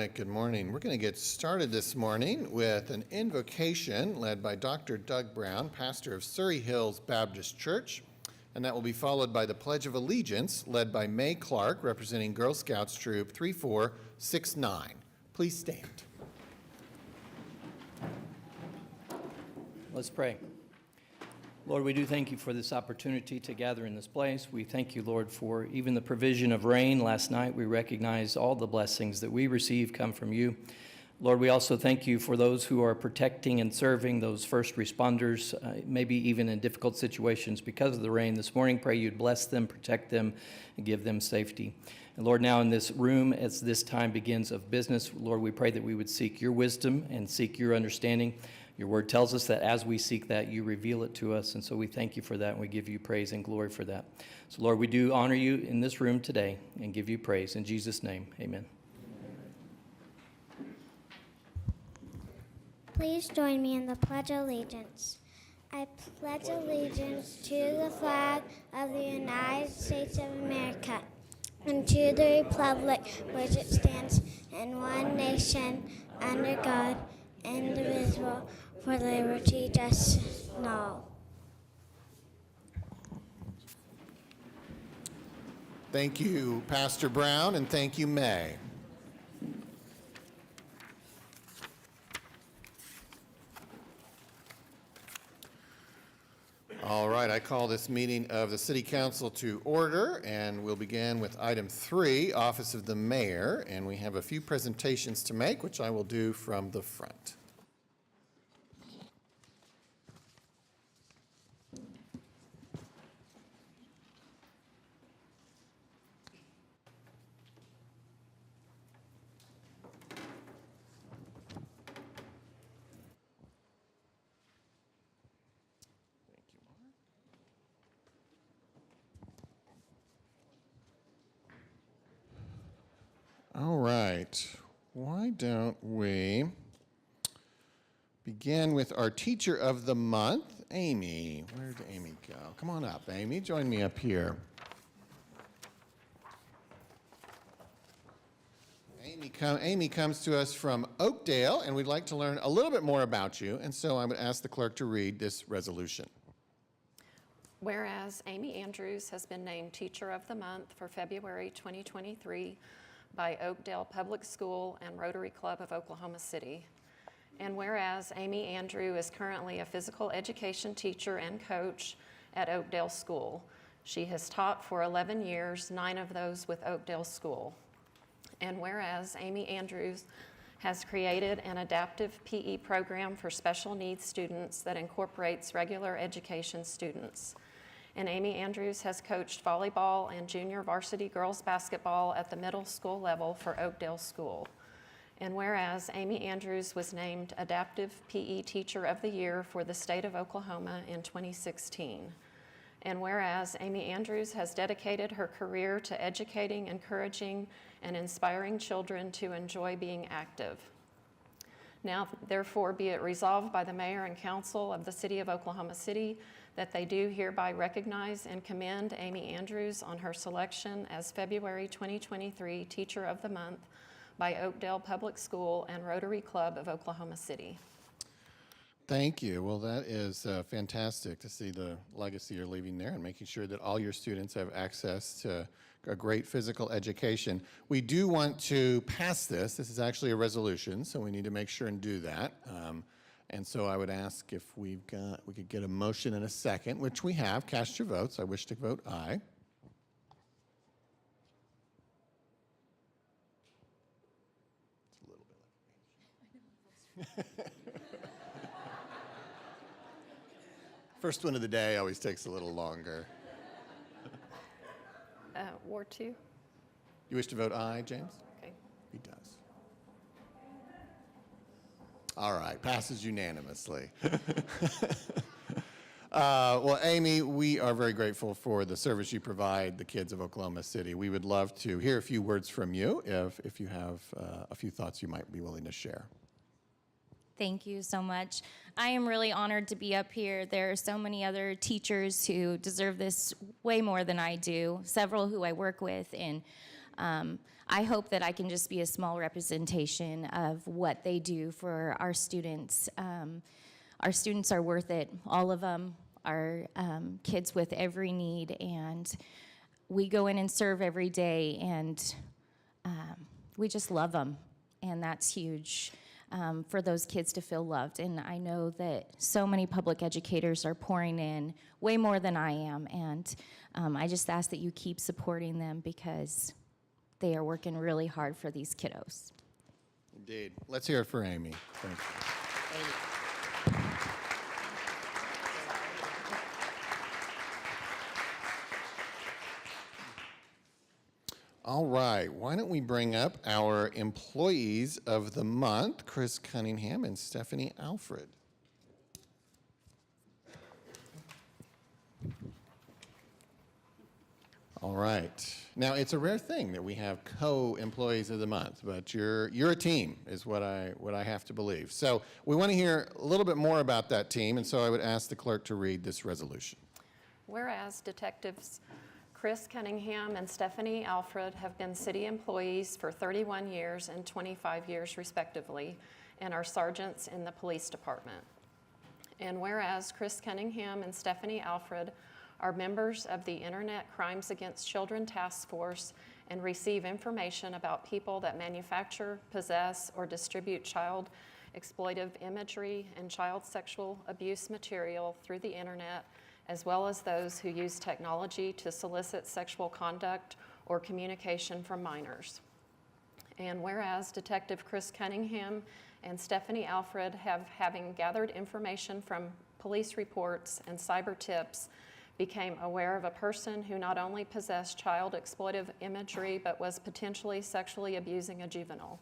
right, good morning. We're going to get started this morning with an invocation led by Dr. Doug Brown, pastor of Surrey Hills Baptist Church, and that will be followed by the Pledge of Allegiance led by May Clark, representing Girl Scouts Troop 3469. Please stand. Let's pray. Lord, we do thank you for this opportunity to gather in this place. We thank you, Lord, for even the provision of rain last night. We recognize all the blessings that we receive come from you. Lord, we also thank you for those who are protecting and serving those first responders, maybe even in difficult situations because of the rain. This morning, pray you'd bless them, protect them, and give them safety. And Lord, now in this room, as this time begins of business, Lord, we pray that we would seek your wisdom and seek your understanding. Your word tells us that as we seek that, you reveal it to us, and so we thank you for that, and we give you praise and glory for that. So, Lord, we do honor you in this room today and give you praise. In Jesus' name, amen. Please join me in the Pledge of Allegiance. I pledge allegiance to the flag of the United States of America and to the republic which it stands in one nation, under God, indivisible, for liberty, justice, and all. Thank you, Pastor Brown, and thank you, May. All right, I call this meeting of the City Council to order, and we'll begin with item 3, Office of the Mayor, and we have a few presentations to make, which I will do from the front. All right, why don't we begin with our Teacher of the Month, Amy. Where did Amy go? Come on up, Amy. Join me up here. Amy comes to us from Oakdale, and we'd like to learn a little bit more about you, and so I would ask the clerk to read this resolution. Whereas Amy Andrews has been named Teacher of the Month for February 2023 by Oakdale Public School and Rotary Club of Oklahoma City. And whereas Amy Andrew is currently a physical education teacher and coach at Oakdale School. She has taught for 11 years, 9 of those with Oakdale School. And whereas Amy Andrews has created an adaptive PE program for special needs students that incorporates regular education students. And Amy Andrews has coached volleyball and junior varsity girls basketball at the middle school level for Oakdale School. And whereas Amy Andrews was named Adaptive PE Teacher of the Year for the state of Oklahoma in 2016. And whereas Amy Andrews has dedicated her career to educating, encouraging, and inspiring children to enjoy being active. Now, therefore, be it resolved by the Mayor and Council of the City of Oklahoma City that they do hereby recognize and commend Amy Andrews on her selection as February 2023 Teacher of the Month by Oakdale Public School and Rotary Club of Oklahoma City. Thank you. Well, that is fantastic to see the legacy you're leaving there and making sure that all your students have access to a great physical education. We do want to pass this. This is actually a resolution, so we need to make sure and do that. And so I would ask if we could get a motion in a second, which we have. Cast your votes. I wish to vote aye. It's a little bit like First one of the day always takes a little longer. Ward 2? You wish to vote aye, James? Okay. He does. All right, passes unanimously. Well, Amy, we are very grateful for the service you provide the kids of Oklahoma City. We would love to hear a few words from you if you have a few thoughts you might be willing to share. Thank you so much. I am really honored to be up here. There are so many other teachers who deserve this way more than I do, several who I work with, and I hope that I can just be a small representation of what they do for our students. Our students are worth it, all of them are kids with every need, and we go in and serve every day, and we just love them, and that's huge for those kids to feel loved. And I know that so many public educators are pouring in way more than I am, and I just ask that you keep supporting them because they are working really hard for these kiddos. Indeed. Let's hear it for Amy. Thank you. Amy. All right, why don't we bring up our employees of the month, Chris Cunningham and Stephanie Alfred. All right. Now, it's a rare thing that we have co-employees of the month, but you're a team, is what I have to believe. So we want to hear a little bit more about that team, and so I would ask the clerk to read this resolution. Whereas Detectives Chris Cunningham and Stephanie Alfred have been city employees for 31 years and 25 years respectively, and are sergeants in the police department. And whereas Chris Cunningham and Stephanie Alfred are members of the Internet Crimes Against Children Task Force and receive information about people that manufacture, possess, or distribute child exploitive imagery and child sexual abuse material through the internet, as well as those who use technology to solicit sexual conduct or communication from minors. And whereas Detective Chris Cunningham and Stephanie Alfred having gathered information from police reports and cyber tips, became aware of a person who not only possessed child exploitive imagery, but was potentially sexually abusing a juvenile.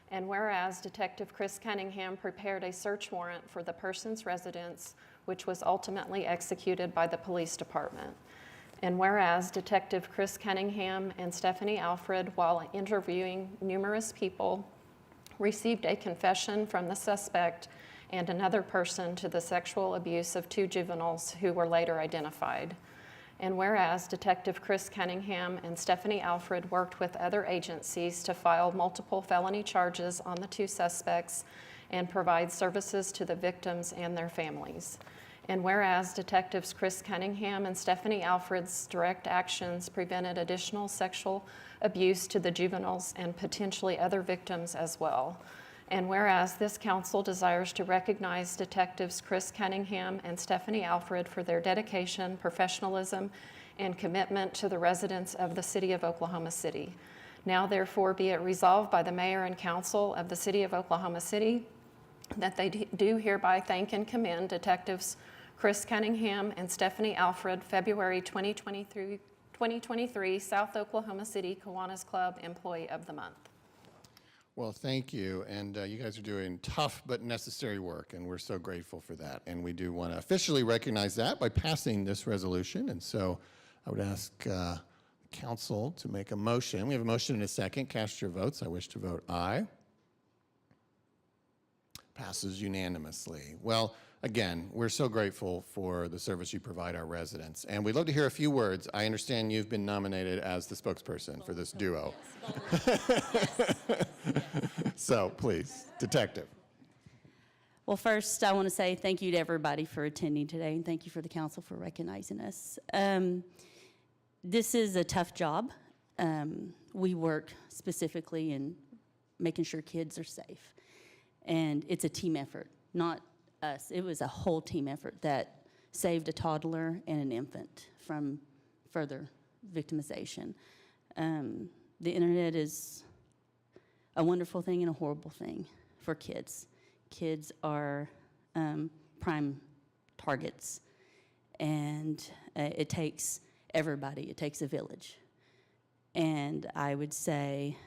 And whereas Detective Chris Cunningham prepared a search warrant for the person's residence, which was ultimately executed by the police department. And whereas Detective Chris Cunningham and Stephanie Alfred, while interviewing numerous people, received a confession from the suspect and another person to the sexual abuse of 2 juveniles who were later identified. And whereas Detective Chris Cunningham and Stephanie Alfred worked with other agencies to file multiple felony charges on the 2 suspects and provide services to the victims and their families. And whereas Detectives Chris Cunningham and Stephanie Alfred's direct actions prevented additional sexual abuse to the juveniles and potentially other victims as well. And whereas this council desires to recognize Detectives Chris Cunningham and Stephanie Alfred for their dedication, professionalism, and commitment to the residents of the city of Oklahoma City. Now therefore be it resolved by the mayor and council of the city of Oklahoma City that they do hereby thank and commend Detectives Chris Cunningham and Stephanie Alfred, February 2023 South Oklahoma City Kiwanis Club Employee of the Month. Well, thank you, and you guys are doing tough but necessary work, and we're so grateful for that. And we do want to officially recognize that by passing this resolution, and so I would ask the council to make a motion. We have a motion and a second. Cast your votes. I wish to vote aye. Passes unanimously. Well, again, we're so grateful for the service you provide our residents, and we'd love to hear a few words. I understand you've been nominated as the spokesperson for this duo. So please, Detective. Well, first, I want to say thank you to everybody for attending today, and thank you for the council for recognizing us. This is a tough job. We work specifically in making sure kids are safe, and it's a team effort, not us. It was a whole team effort that saved a toddler and an infant from further victimization. The internet is a wonderful thing and a horrible thing for kids. Kids are prime targets, and it takes everybody. It takes a village. And I would say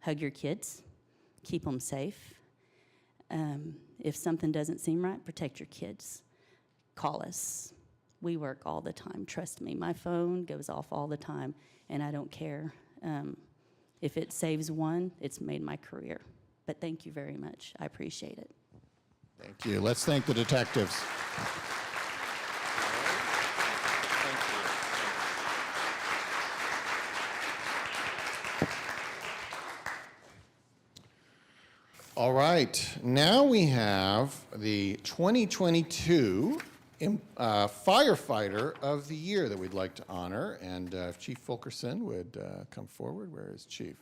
hug your kids, keep them safe. If something doesn't seem right, protect your kids. Call us. We work all the time, trust me. My phone goes off all the time, and I don't care. If it saves one, it's made my career. But thank you very much. I appreciate it. Thank you. Let's thank the detectives. All right, now we have the 2022 Firefighter of the Year that we'd like to honor. And if Chief Fulkerson would come forward. Where is Chief?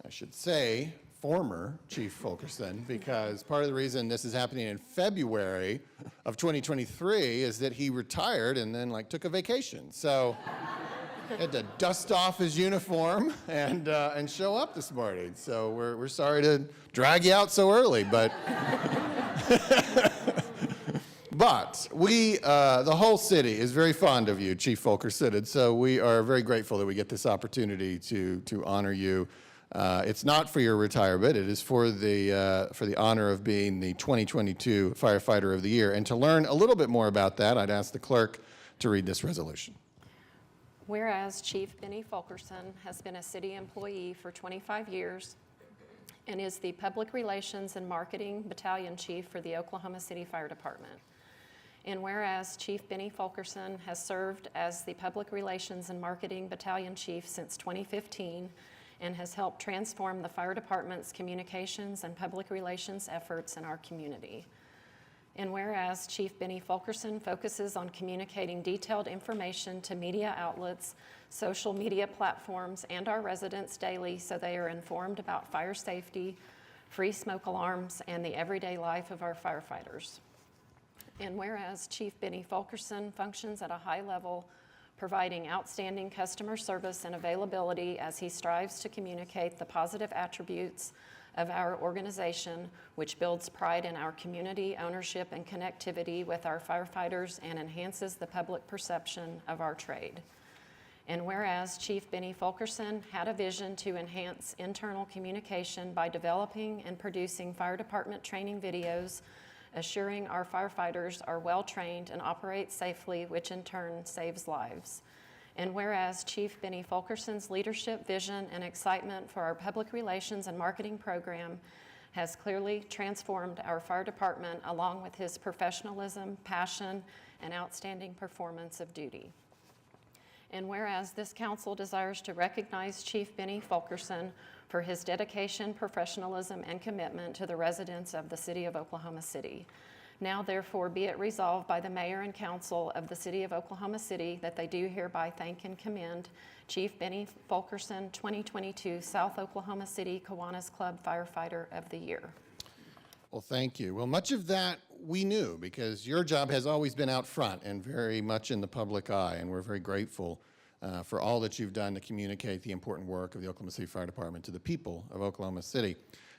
I should say former Chief Fulkerson, because part of the reason this is happening in February of 2023 is that he retired and then took a vacation. So had to dust off his uniform and show up this morning. So we're sorry to drag you out so early, but but we, the whole city is very fond of you, Chief Fulkerson, and so we are very grateful that we get this opportunity to honor you. It's not for your retirement; it is for the honor of being the 2022 Firefighter of the Year. And to learn a little bit more about that, I'd ask the clerk to read this resolution. Whereas Chief Benny Fulkerson has been a city employee for 25 years and is the Public Relations and Marketing Battalion Chief for the Oklahoma City Fire Department. And whereas Chief Benny Fulkerson has served as the Public Relations and Marketing Battalion Chief since 2015 and has helped transform the fire department's communications and public relations efforts in our community. And whereas Chief Benny Fulkerson focuses on communicating detailed information to media outlets, social media platforms, and our residents daily so they are informed about fire safety, free smoke alarms, and the everyday life of our firefighters. And whereas Chief Benny Fulkerson functions at a high level, providing outstanding customer service and availability as he strives to communicate the positive attributes of our organization, which builds pride in our community ownership and connectivity with our firefighters and enhances the public perception of our trade. And whereas Chief Benny Fulkerson had a vision to enhance internal communication by developing and producing fire department training videos, assuring our firefighters are well-trained and operate safely, which in turn saves lives. And whereas Chief Benny Fulkerson's leadership, vision, and excitement for our public relations and marketing program has clearly transformed our fire department, along with his professionalism, passion, and outstanding performance of duty. And whereas this council desires to recognize Chief Benny Fulkerson for his dedication, professionalism, and commitment to the residents of the city of Oklahoma City. Now therefore be it resolved by the mayor and council of the city of Oklahoma City that they do hereby thank and commend Chief Benny Fulkerson, 2022 South Oklahoma City Kiwanis Club Firefighter of the Year. Well, thank you. Well, much of that we knew because your job has always been out front and very much in the public eye, and we're very grateful for all that you've done to communicate the important work of the Oklahoma City Fire Department to the people of Oklahoma City.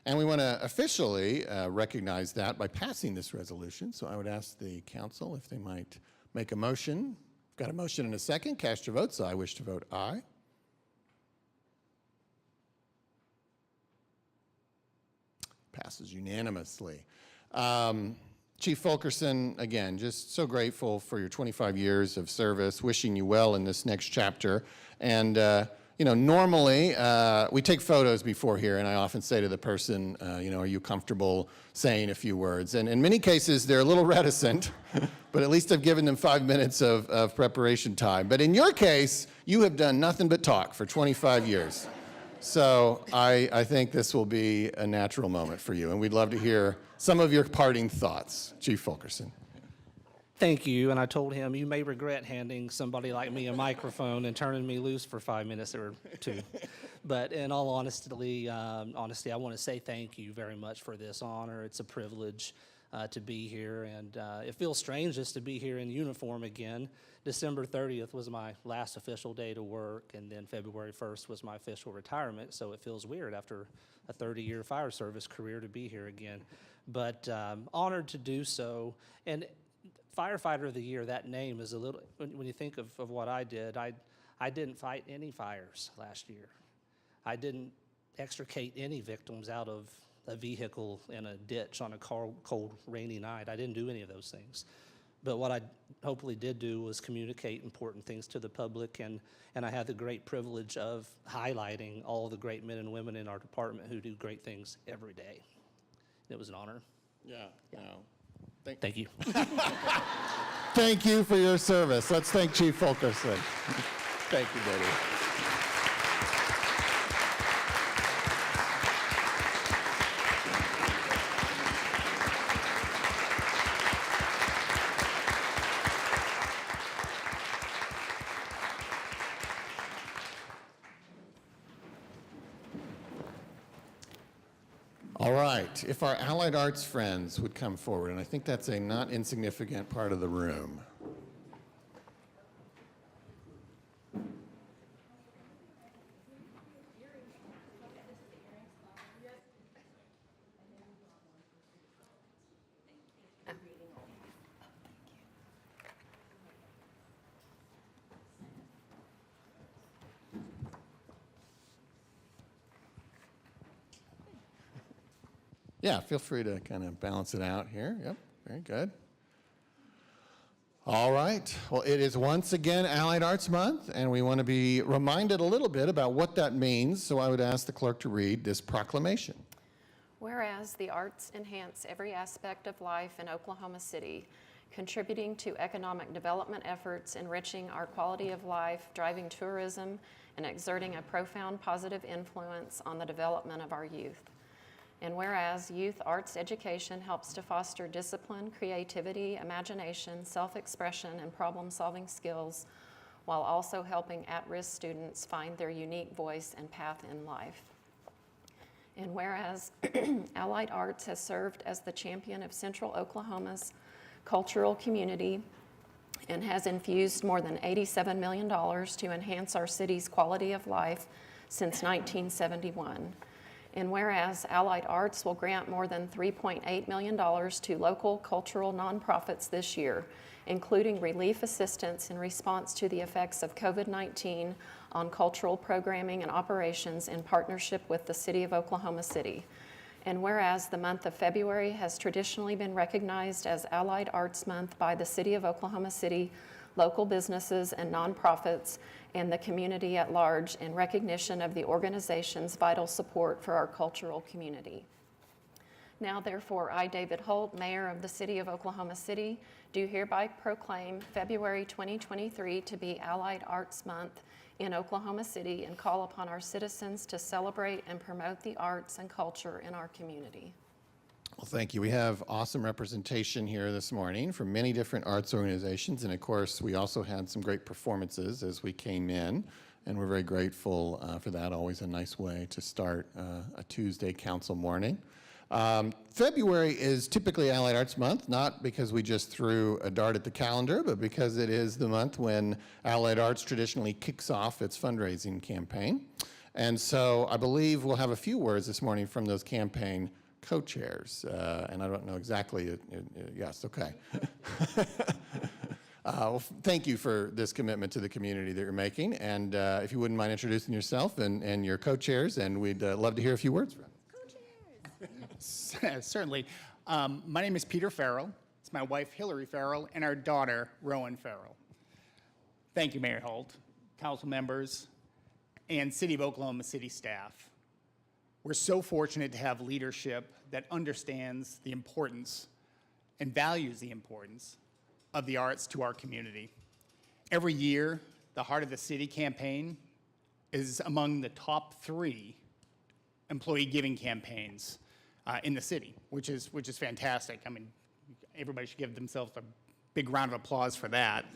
And we want to officially recognize that by passing this resolution. So I would ask the council if they might make a motion. Got a motion and a second. Cast your votes. I wish to vote aye. Passes unanimously. Chief Fulkerson, again, just so grateful for your 25 years of service, wishing you well in this next chapter. And you know, normally we take photos before here, and I often say to the person, you know, are you comfortable saying a few words? And in many cases, they're a little reticent, but at least I've given them 5 minutes of preparation time. But in your case, you have done nothing but talk for 25 years. So I think this will be a natural moment for you, and we'd love to hear some of your parting thoughts. Chief Fulkerson. Thank you, and I told him, you may regret handing somebody like me a microphone and turning me loose for 5 minutes or two. But in all honesty, I want to say thank you very much for this honor. It's a privilege to be here, and it feels strange just to be here in uniform again. December 30th was my last official day to work, and then February 1st was my official retirement, so it feels weird after a 30-year fire service career to be here again. But honored to do so, and Firefighter of the Year, that name is a little, when you think of what I did, I didn't fight any fires last year. I didn't extricate any victims out of a vehicle in a ditch on a cold, rainy night. I didn't do any of those things. But what I hopefully did do was communicate important things to the public, and I had the great privilege of highlighting all the great men and women in our department who do great things every day. It was an honor. Yeah. No. Thank you. Thank you for your service. Let's thank Chief Fulkerson. Thank you, Betty. All right, if our Allied Arts friends would come forward, and I think that's a not insignificant part of the room. Yeah, feel free to kind of balance it out here. Yep, very good. All right. Well, it is once again Allied Arts Month, and we want to be reminded a little bit about what that means. So I would ask the clerk to read this proclamation. Whereas the arts enhance every aspect of life in Oklahoma City, contributing to economic development efforts, enriching our quality of life, driving tourism, and exerting a profound positive influence on the development of our youth. And whereas youth arts education helps to foster discipline, creativity, imagination, self-expression, and problem-solving skills, while also helping at-risk students find their unique voice and path in life. And whereas Allied Arts has served as the champion of Central Oklahoma's cultural community and has infused more than $87 million to enhance our city's quality of life since 1971. And whereas Allied Arts will grant more than $3.8 million to local cultural nonprofits this year, including relief assistance in response to the effects of COVID-19 on cultural programming and operations in partnership with the City of Oklahoma City. And whereas the month of February has traditionally been recognized as Allied Arts Month by the City of Oklahoma City, local businesses and nonprofits, and the community at large in recognition of the organization's vital support for our cultural community. Now, therefore, I, David Holt, Mayor of the City of Oklahoma City, do hereby proclaim February 2023 to be Allied Arts Month in Oklahoma City and call upon our citizens to celebrate and promote the arts and culture in our community. Well, thank you. We have awesome representation here this morning from many different arts organizations. And of course, we also had some great performances as we came in. And we're very grateful for that. Always a nice way to start a Tuesday council morning. February is typically Allied Arts Month, not because we just threw a dart at the calendar, but because it is the month when Allied Arts traditionally kicks off its fundraising campaign. And so I believe we'll have a few words this morning from those campaign co-chairs, and I don't know exactly, yes, okay. Well, thank you for this commitment to the community that you're making, and if you wouldn't mind introducing yourself and your co-chairs, and we'd love to hear a few words from you. Co-chairs! Certainly. My name is Peter Farrell. It's my wife, Hillary Farrell, and our daughter, Rowan Farrell. Thank you, Mayor Holt, council members, and City of Oklahoma City staff. We're so fortunate to have leadership that understands the importance and values the importance of the arts to our community. Every year, the Heart of the City campaign is among the top 3 employee giving campaigns in the city, which is fantastic. I mean, everybody should give themselves a big round of applause for that.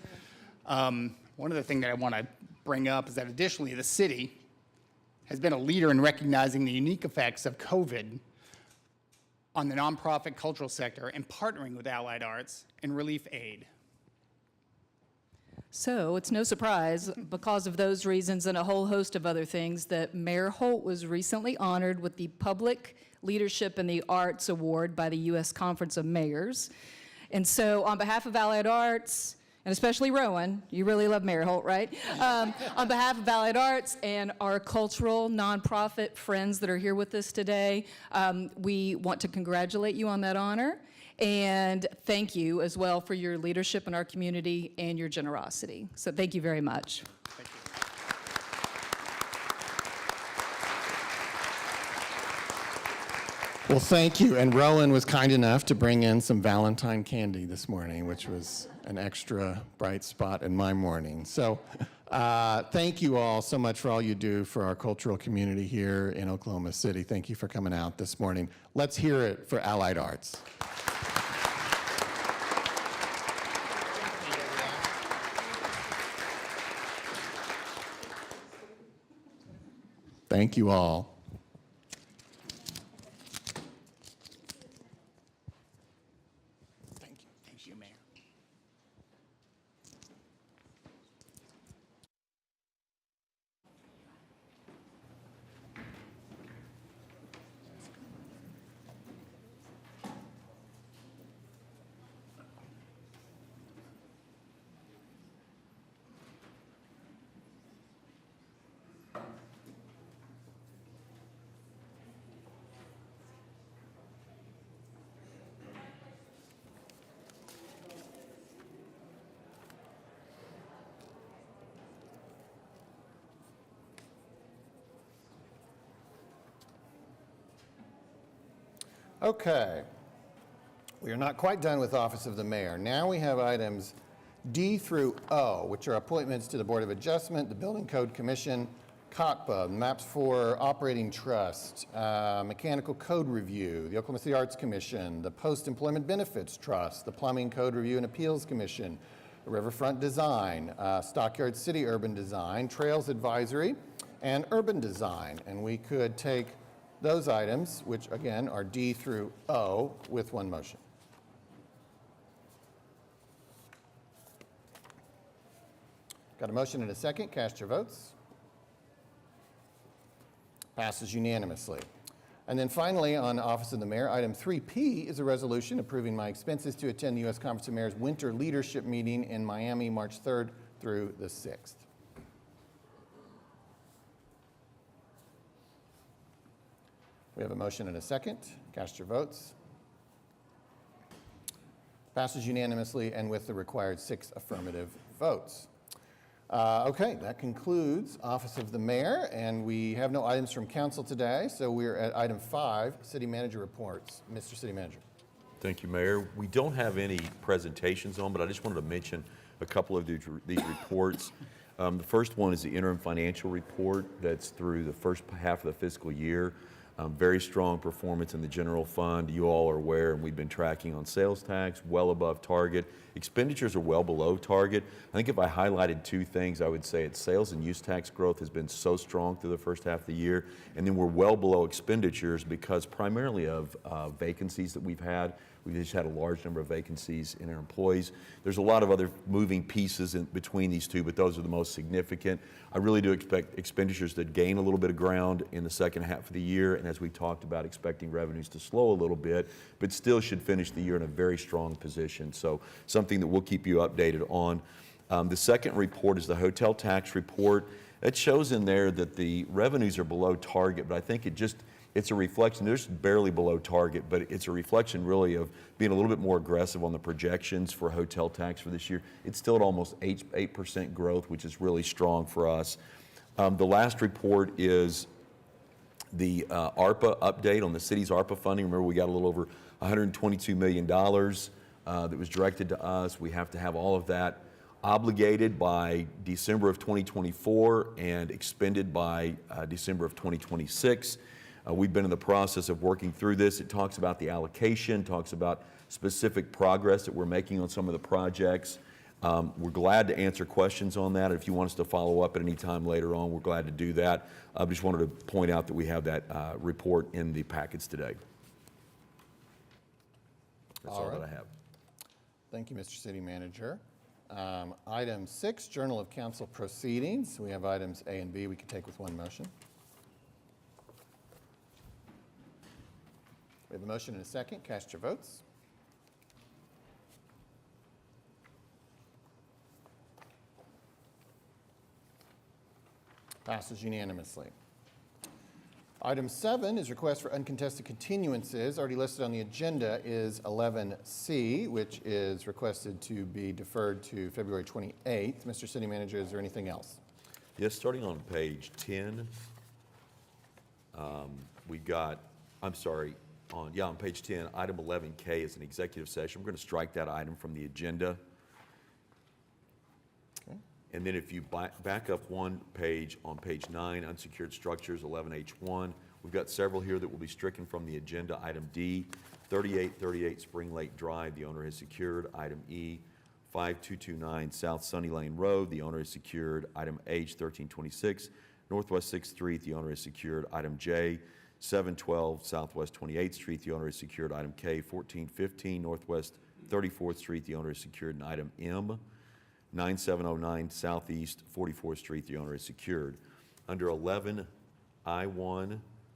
One other thing that I want to bring up is that additionally, the city has been a leader in recognizing the unique effects of COVID on the nonprofit cultural sector and partnering with Allied Arts in relief aid. So it's no surprise, because of those reasons and a whole host of other things, that Mayor Holt was recently honored with the Public Leadership in the Arts Award by the U.S. Conference of Mayors. And so on behalf of Allied Arts, and especially Rowan, you really love Mayor Holt, right? On behalf of Allied Arts and our cultural nonprofit friends that are here with us today, we want to congratulate you on that honor and thank you as well for your leadership in our community and your generosity. So thank you very much. Thank you. Well, thank you. And Rowan was kind enough to bring in some Valentine candy this morning, which was an extra bright spot in my morning. So thank you all so much for all you do for our cultural community here in Oklahoma City. Thank you for coming out this morning. Let's hear it for Allied Arts. Thank you all. Okay. We are not quite done with Office of the Mayor. Now we have items D through O, which are appointments to the Board of Adjustment, the Building Code Commission, COTPA, Maps 4 Operating Trust, Mechanical Code Review, the Oklahoma City Arts Commission, the Post-Employment Benefits Trust, the Plumbing Code Review and Appeals Commission, Riverfront Design, Stockyard City Urban Design, Trails Advisory, and Urban Design. And we could take those items, which again are D through O, with one motion. Got a motion and a second. Cast your votes. Passes unanimously. And then finally, on Office of the Mayor, item 3P is a resolution approving my expenses to attend the U.S. Conference of Mayors Winter Leadership Meeting in Miami, March 3rd through the 6th. We have a motion and a second. Cast your votes. Passes unanimously and with the required 6 affirmative votes. Okay, that concludes Office of the Mayor, and we have no items from council today, so we're at item 5, City Manager Reports. Mr. City Manager. Thank you, Mayor. We don't have any presentations on, but I just wanted to mention a couple of these reports. The first one is the interim financial report that's through the first half of the fiscal year. Very strong performance in the general fund. You all are aware, and we've been tracking on sales tax, well above target. Expenditures are well below target. I think if I highlighted 2 things, I would say it's sales and use tax growth has been so strong through the first half of the year, and then we're well below expenditures because primarily of vacancies that we've had. We've just had a large number of vacancies in our employees. There's a lot of other moving pieces in between these two, but those are the most significant. I really do expect expenditures to gain a little bit of ground in the second half of the year, and as we talked about, expecting revenues to slow a little bit, but still should finish the year in a very strong position. So something that we'll keep you updated on. The second report is the hotel tax report. It shows in there that the revenues are below target, but I think it's a reflection, there's barely below target, but it's a reflection really of being a little bit more aggressive on the projections for hotel tax for this year. It's still at almost 8% growth, which is really strong for us. The last report is the ARPA update on the city's ARPA funding. Remember, we got a little over $122 million that was directed to us. We have to have all of that obligated by December of 2024 and expended by December of 2026. We've been in the process of working through this. It talks about the allocation, talks about specific progress that we're making on some of the projects. We're glad to answer questions on that. If you want us to follow up at any time later on, we're glad to do that. I just wanted to point out that we have that report in the packets today. That's all that I have. Thank you, Mr. City Manager. Item 6, Journal of Council Proceedings. We have items A and B we can take with one motion. We have a motion and a second. Cast your votes. Passes unanimously. Item 7 is request for uncontested continuances. Already listed on the agenda is 11C, which is requested to be deferred to February 28th. Mr. City Manager, is there anything else? Yes, starting on page 10, we've got, on page 10, item 11K is an executive session. We're going to strike that item from the agenda. Okay. And then if you back up one page, on page 9, unsecured structures, 11H1, we've got several here that will be stricken from the agenda. Item D, 3838 Spring Lake Drive, the owner has secured. Item E, 5229 South Sunny Lane Road, the owner is secured. Item H, 1326 Northwest 6th Street, the owner is secured. Item J, 712 Southwest 28th Street, the owner is secured. Item K, 1415 Northwest 34th Street, the owner is secured. And item M, 9709 Southeast 44th Street, the owner is secured. Under 11I1,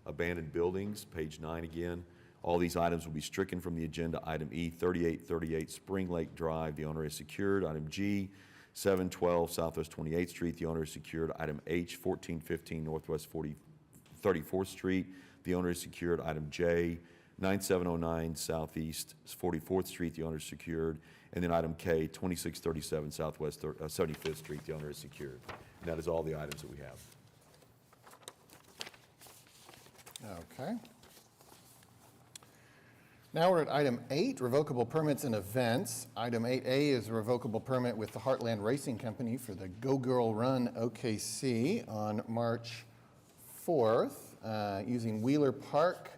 abandoned buildings, page 9 again, all these items will be stricken from the agenda. Item E, 3838 Spring Lake Drive, the owner is secured. Item G, 712 Southwest 28th Street, the owner is secured. Item H, 1415 Northwest 34th Street, the owner is secured. Item J, 9709 Southeast 44th Street, the owner is secured. And then item K, 2637 Southwest 75th Street, the owner is secured. And that is all the items that we have. Okay. Now we're at item 8, revocable permits and events. Item 8A is a revocable permit with the Heartland Racing Company for the Go Girl Run OKC on March 4th, using Wheeler Park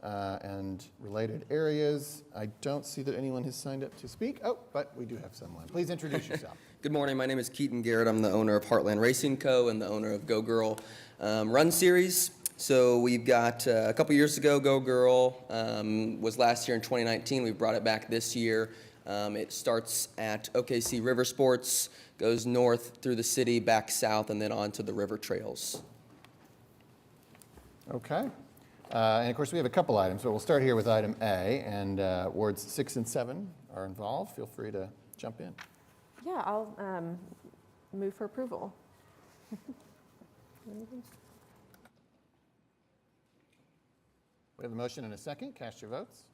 and related areas. I don't see that anyone has signed up to speak. Oh, but we do have someone. Please introduce yourself. Good morning. My name is Keaton Garrett. I'm the owner of Heartland Racing Co. and the owner of Go Girl Run Series. So we've got a couple years ago, Go Girl was last year in 2019. We brought it back this year. It starts at OKC River Sports, goes north through the city, back south, and then onto the river trails. Okay. And of course, we have a couple items, but we'll start here with item A, and wards 6 and 7 are involved. Feel free to jump in. Yeah, I'll move for approval. We have a motion and a second. Cast your votes.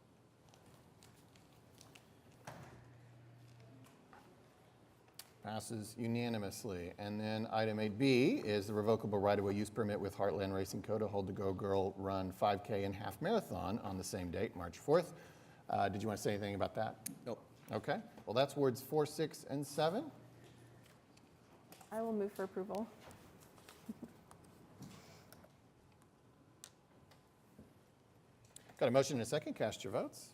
Passes unanimously. And then item 8B is the revocable right-of-way use permit with Heartland Racing Co. to hold the Go Girl Run 5K and half marathon on the same date, March 4th. Did you want to say anything about that? Nope. Okay. Well, that's wards 4, 6, and 7. I will move for approval. Got a motion and a second. Cast your votes.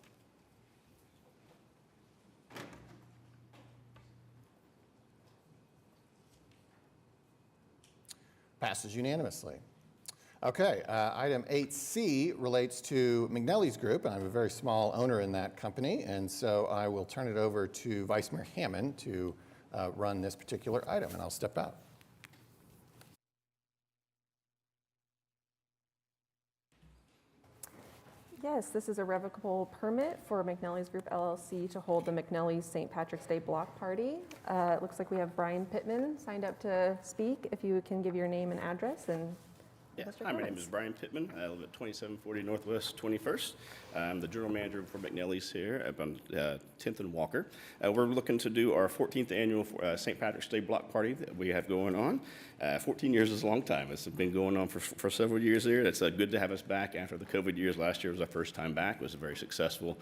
Passes unanimously. Okay, item 8C relates to McNelly's Group, and I'm a very small owner in that company, and so I will turn it over to Vice Mayor Hammond to run this particular item, and I'll step out. Yes, this is a revocable permit for McNelly's Group LLC to hold the McNelly's St. Patrick's Day Block Party. It looks like we have Brian Pittman signed up to speak. If you can give your name and address and Yeah, Mr. hi, my name Clements. is Brian Pittman. I live at 2740 Northwest 21st. I'm the general manager for McNelly's here up on 10th and Walker. We're looking to do our 14th annual St. Patrick's Day block party that we have going on. 14 years is a long time. It's been going on for several years there. It's good to have us back after the COVID years. Last year was our first time back. It was very successful.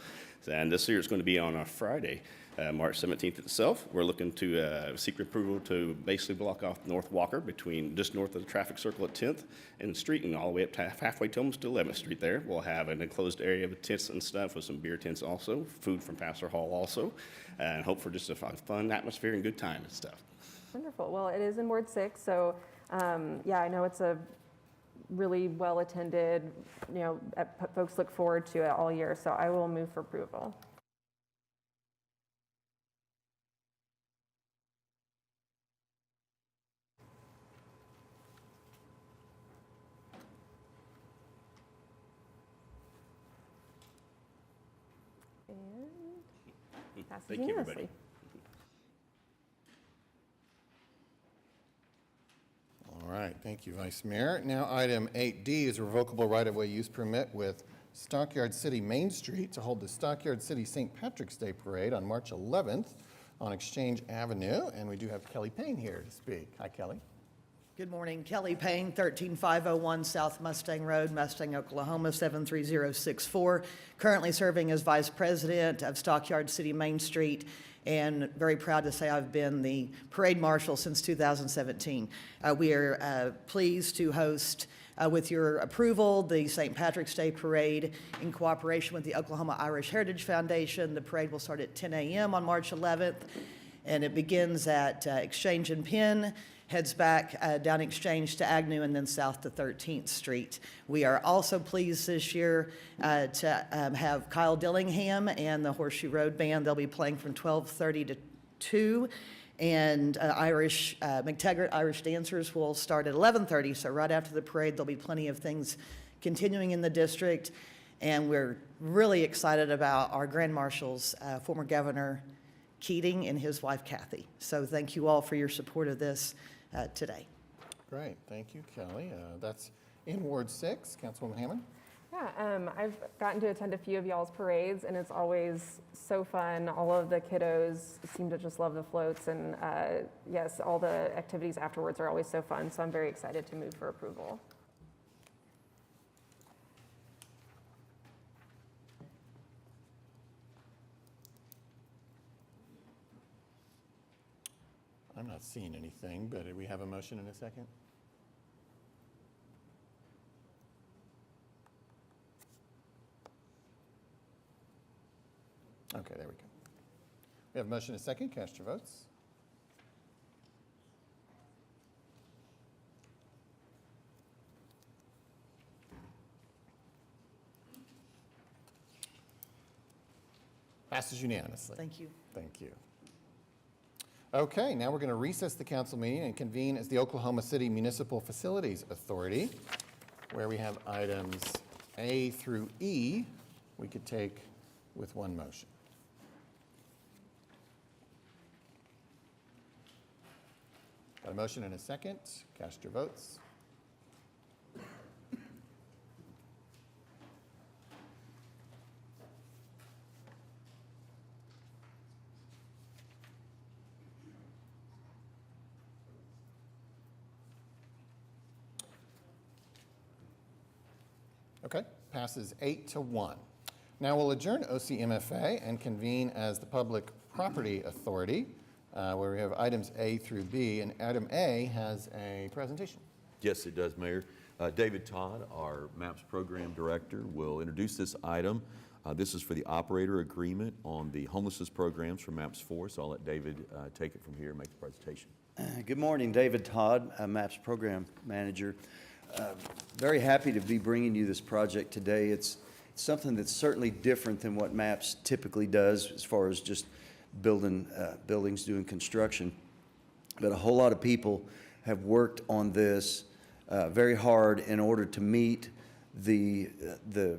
And this year it's going to be on a Friday. March 17th itself. We're looking to seek approval to basically block off North Walker between just north of the traffic circle at 10th and Street and all the way up to halfway to almost to 11th Street there. We'll have an enclosed area with tents and stuff with some beer tents also, food from Pastor Hall also, and hope for just a fun atmosphere and good time and stuff. Wonderful. Well, it is in Ward 6, so yeah, I know it's a really well attended, folks look forward to it all year, so I will move for approval. And passes Thank you, everybody. unanimously. All right, thank you, Vice Mayor. Now, item 8D is a revocable right-of-way use permit with Stockyard City Main Street to hold the Stockyard City St. Patrick's Day Parade on March 11th on Exchange Avenue, and we do have Kelly Payne here to speak. Hi, Kelly. Good morning. Kelly Payne, 13501 South Mustang Road, Mustang, Oklahoma, 73064. Currently serving as Vice President of Stockyard City Main Street, and very proud to say I've been the parade marshal since 2017. We are pleased to host, with your approval, the St. Patrick's Day Parade in cooperation with the Oklahoma Irish Heritage Foundation. The parade will start at 10 a.m. on March 11th, and it begins at Exchange and Penn, heads back down Exchange to Agnew, and then south to 13th Street. We are also pleased this year to have Kyle Dillingham and the Horseshoe Road Band. They'll be playing from 12:30 to 2, and McTaggart Irish Dancers will start at 11:30, so right after the parade there'll be plenty of things continuing in the district, and we're really excited about our Grand Marshals, former Governor Keating and his wife Kathy. So thank you all for your support of this today. Great, thank you, Kelly. That's in Ward 6. Councilwoman Hammond? Yeah, I've gotten to attend a few of y'all's parades, and it's always so fun. All of the kiddos seem to just love the floats, and yes, all the activities afterwards are always so fun, so I'm very excited to move for approval. I'm not seeing anything, but do we have a motion in a second? Okay, there we go. We have a motion and a second. Cast your votes. Passes unanimously. Thank you. Thank you. Okay, now we're going to recess the council meeting and convene as the Oklahoma City Municipal Facilities Authority, where we have items A through E we could take with one motion. Got a motion and a second. Cast your votes. Okay, passes 8-1. Now we'll adjourn OCMFA and convene as the Public Property Authority, where we have items A through B, and item A has a presentation. Yes, it does, Mayor. David Todd, our MAPS Program Director, will introduce this item. This is for the operator agreement on the homelessness programs for MAPS 4, so I'll let David take it from here and make the presentation. Good morning, David Todd, MAPS Program Manager. Very happy to be bringing you this project today. It's something that's certainly different than what MAPS typically does as far as just building buildings, doing construction. But a whole lot of people have worked on this very hard in order to meet the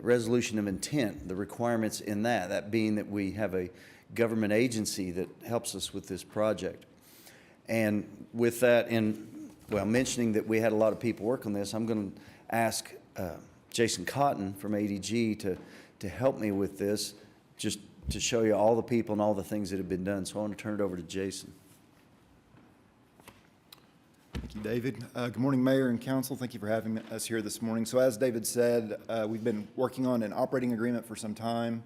resolution of intent, the requirements in that being that we have a government agency that helps us with this project. And with that, mentioning that we had a lot of people work on this, I'm going to ask Jason Cotton from ADG to help me with this, just to show you all the people and all the things that have been done. So I want to turn it over to Jason. Thank you, David. Good morning, Mayor and Council. Thank you for having us here this morning. So as David said, we've been working on an operating agreement for some time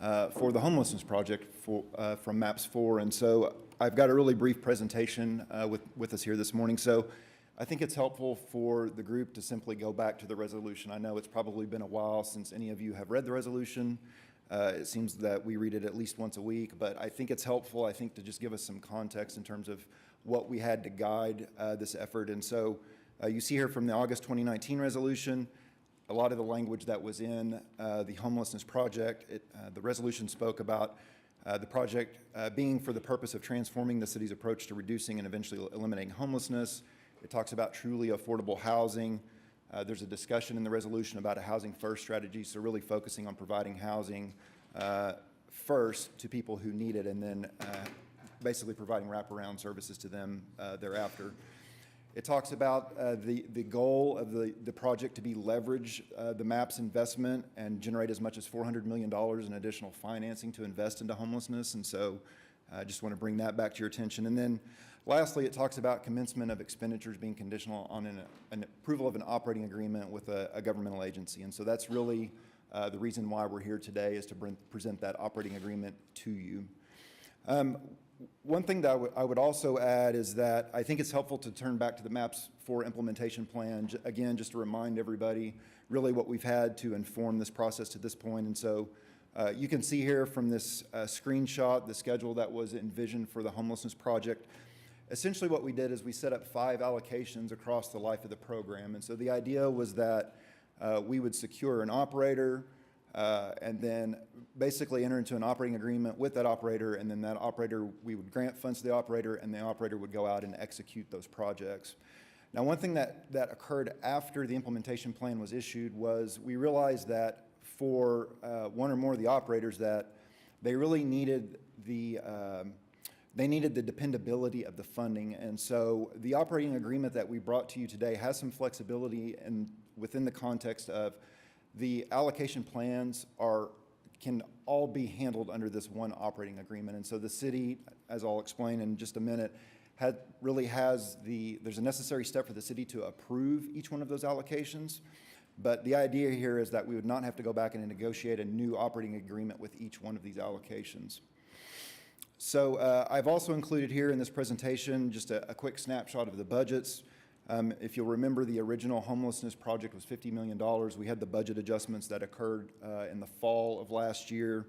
for the homelessness project from MAPS 4. And so I've got a really brief presentation with us here this morning. So I think it's helpful for the group to simply go back to the resolution. I know it's probably been a while since any of you have read the resolution. It seems that we read it at least once a week, but I think it's helpful, to just give us some context in terms of what we had to guide this effort. And so you see here from the August 2019 resolution, a lot of the language that was in the homelessness project. The resolution spoke about the project being for the purpose of transforming the city's approach to reducing and eventually eliminating homelessness. It talks about truly affordable housing. There's a discussion in the resolution about a housing first strategy, so really focusing on providing housing first to people who need it, and then basically providing wraparound services to them thereafter. It talks about the goal of the project to be leverage the MAPS investment and generate as much as $400 million in additional financing to invest into homelessness. And so I just want to bring that back to your attention. And then lastly, it talks about commencement of expenditures being conditional on an approval of an operating agreement with a governmental agency. And so that's really the reason why we're here today, is to present that operating agreement to you. One thing that I would also add is that I think it's helpful to turn back to the MAPS 4 implementation plan, again, just to remind everybody really what we've had to inform this process to this point. And so you can see here from this screenshot the schedule that was envisioned for the homelessness project. Essentially what we did is we set up 5 allocations across the life of the program. And so the idea was that we would secure an operator, and then basically enter into an operating agreement with that operator, and then that operator, we would grant funds to the operator, and the operator would go out and execute those projects. Now, one thing that occurred after the implementation plan was issued was we realized that for one or more of the operators that they really needed the dependability of the funding. And so the operating agreement that we brought to you today has some flexibility within the context of the allocation plans can all be handled under this one operating agreement. And so the city, as I'll explain in just a minute, there's a necessary step for the city to approve each one of those allocations. But the idea here is that we would not have to go back and negotiate a new operating agreement with each one of these allocations. So I've also included here in this presentation just a quick snapshot of the budgets. If you'll remember, the original homelessness project was $50 million. We had the budget adjustments that occurred in the fall of last year.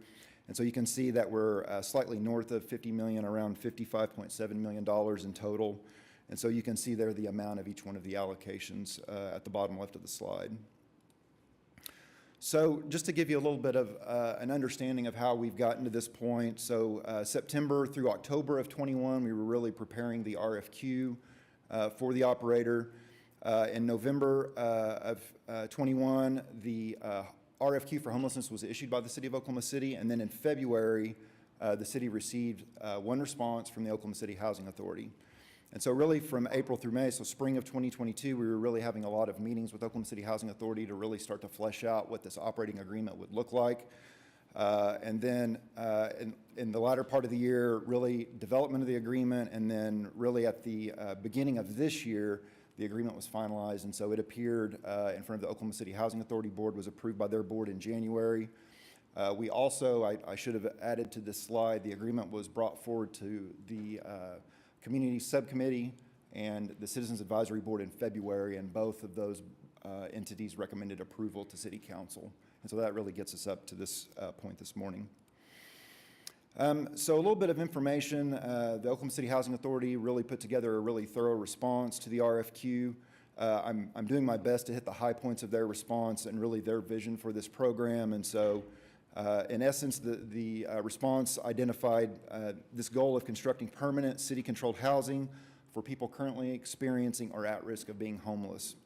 And so you can see that we're slightly north of 50 million, around $55.7 million in total. And so you can see there the amount of each one of the allocations at the bottom left of the slide. So just to give you a little bit of an understanding of how we've gotten to this point. So September through October of 21, we were really preparing the RFQ for the operator. In November of 21, the RFQ for homelessness was issued by the City of Oklahoma City, and then in February, the city received one response from the Oklahoma City Housing Authority. And so really from April through May, so spring of 2022, we were really having a lot of meetings with Oklahoma City Housing Authority to really start to flesh out what this operating agreement would look like. And then in the latter part of the year, really development of the agreement, and then really at the beginning of this year, the agreement was finalized, and so it appeared in front of the Oklahoma City Housing Authority Board, was approved by their board in January. We also, I should have added to this slide, the agreement was brought forward to the Community Subcommittee and the Citizens Advisory Board in February, and both of those entities recommended approval to City Council. And so that really gets us up to this point this morning. So a little bit of information. The Oklahoma City Housing Authority really put together a really thorough response to the RFQ. I'm doing my best to hit the high points of their response and really their vision for this program. And so in essence, the response identified this goal of constructing permanent city-controlled housing for people currently experiencing or at risk of being homeless.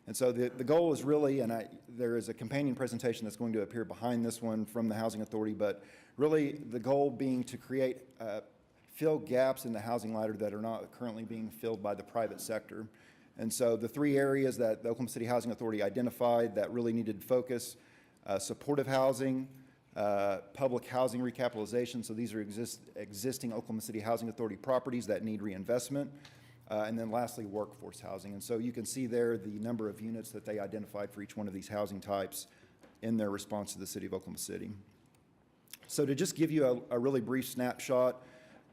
And so the goal is really, and there is a companion presentation that's going to appear behind this one from the Housing Authority, but really the goal being to create, fill gaps in the housing ladder that are not currently being filled by the private sector. And so the three areas that the Oklahoma City Housing Authority identified that really needed focus, supportive housing, public housing recapitalization, so these are existing Oklahoma City Housing Authority properties that need reinvestment, and then lastly, workforce housing. And so you can see there the number of units that they identified for each one of these housing types in their response to the City of Oklahoma City. So to just give you a really brief snapshot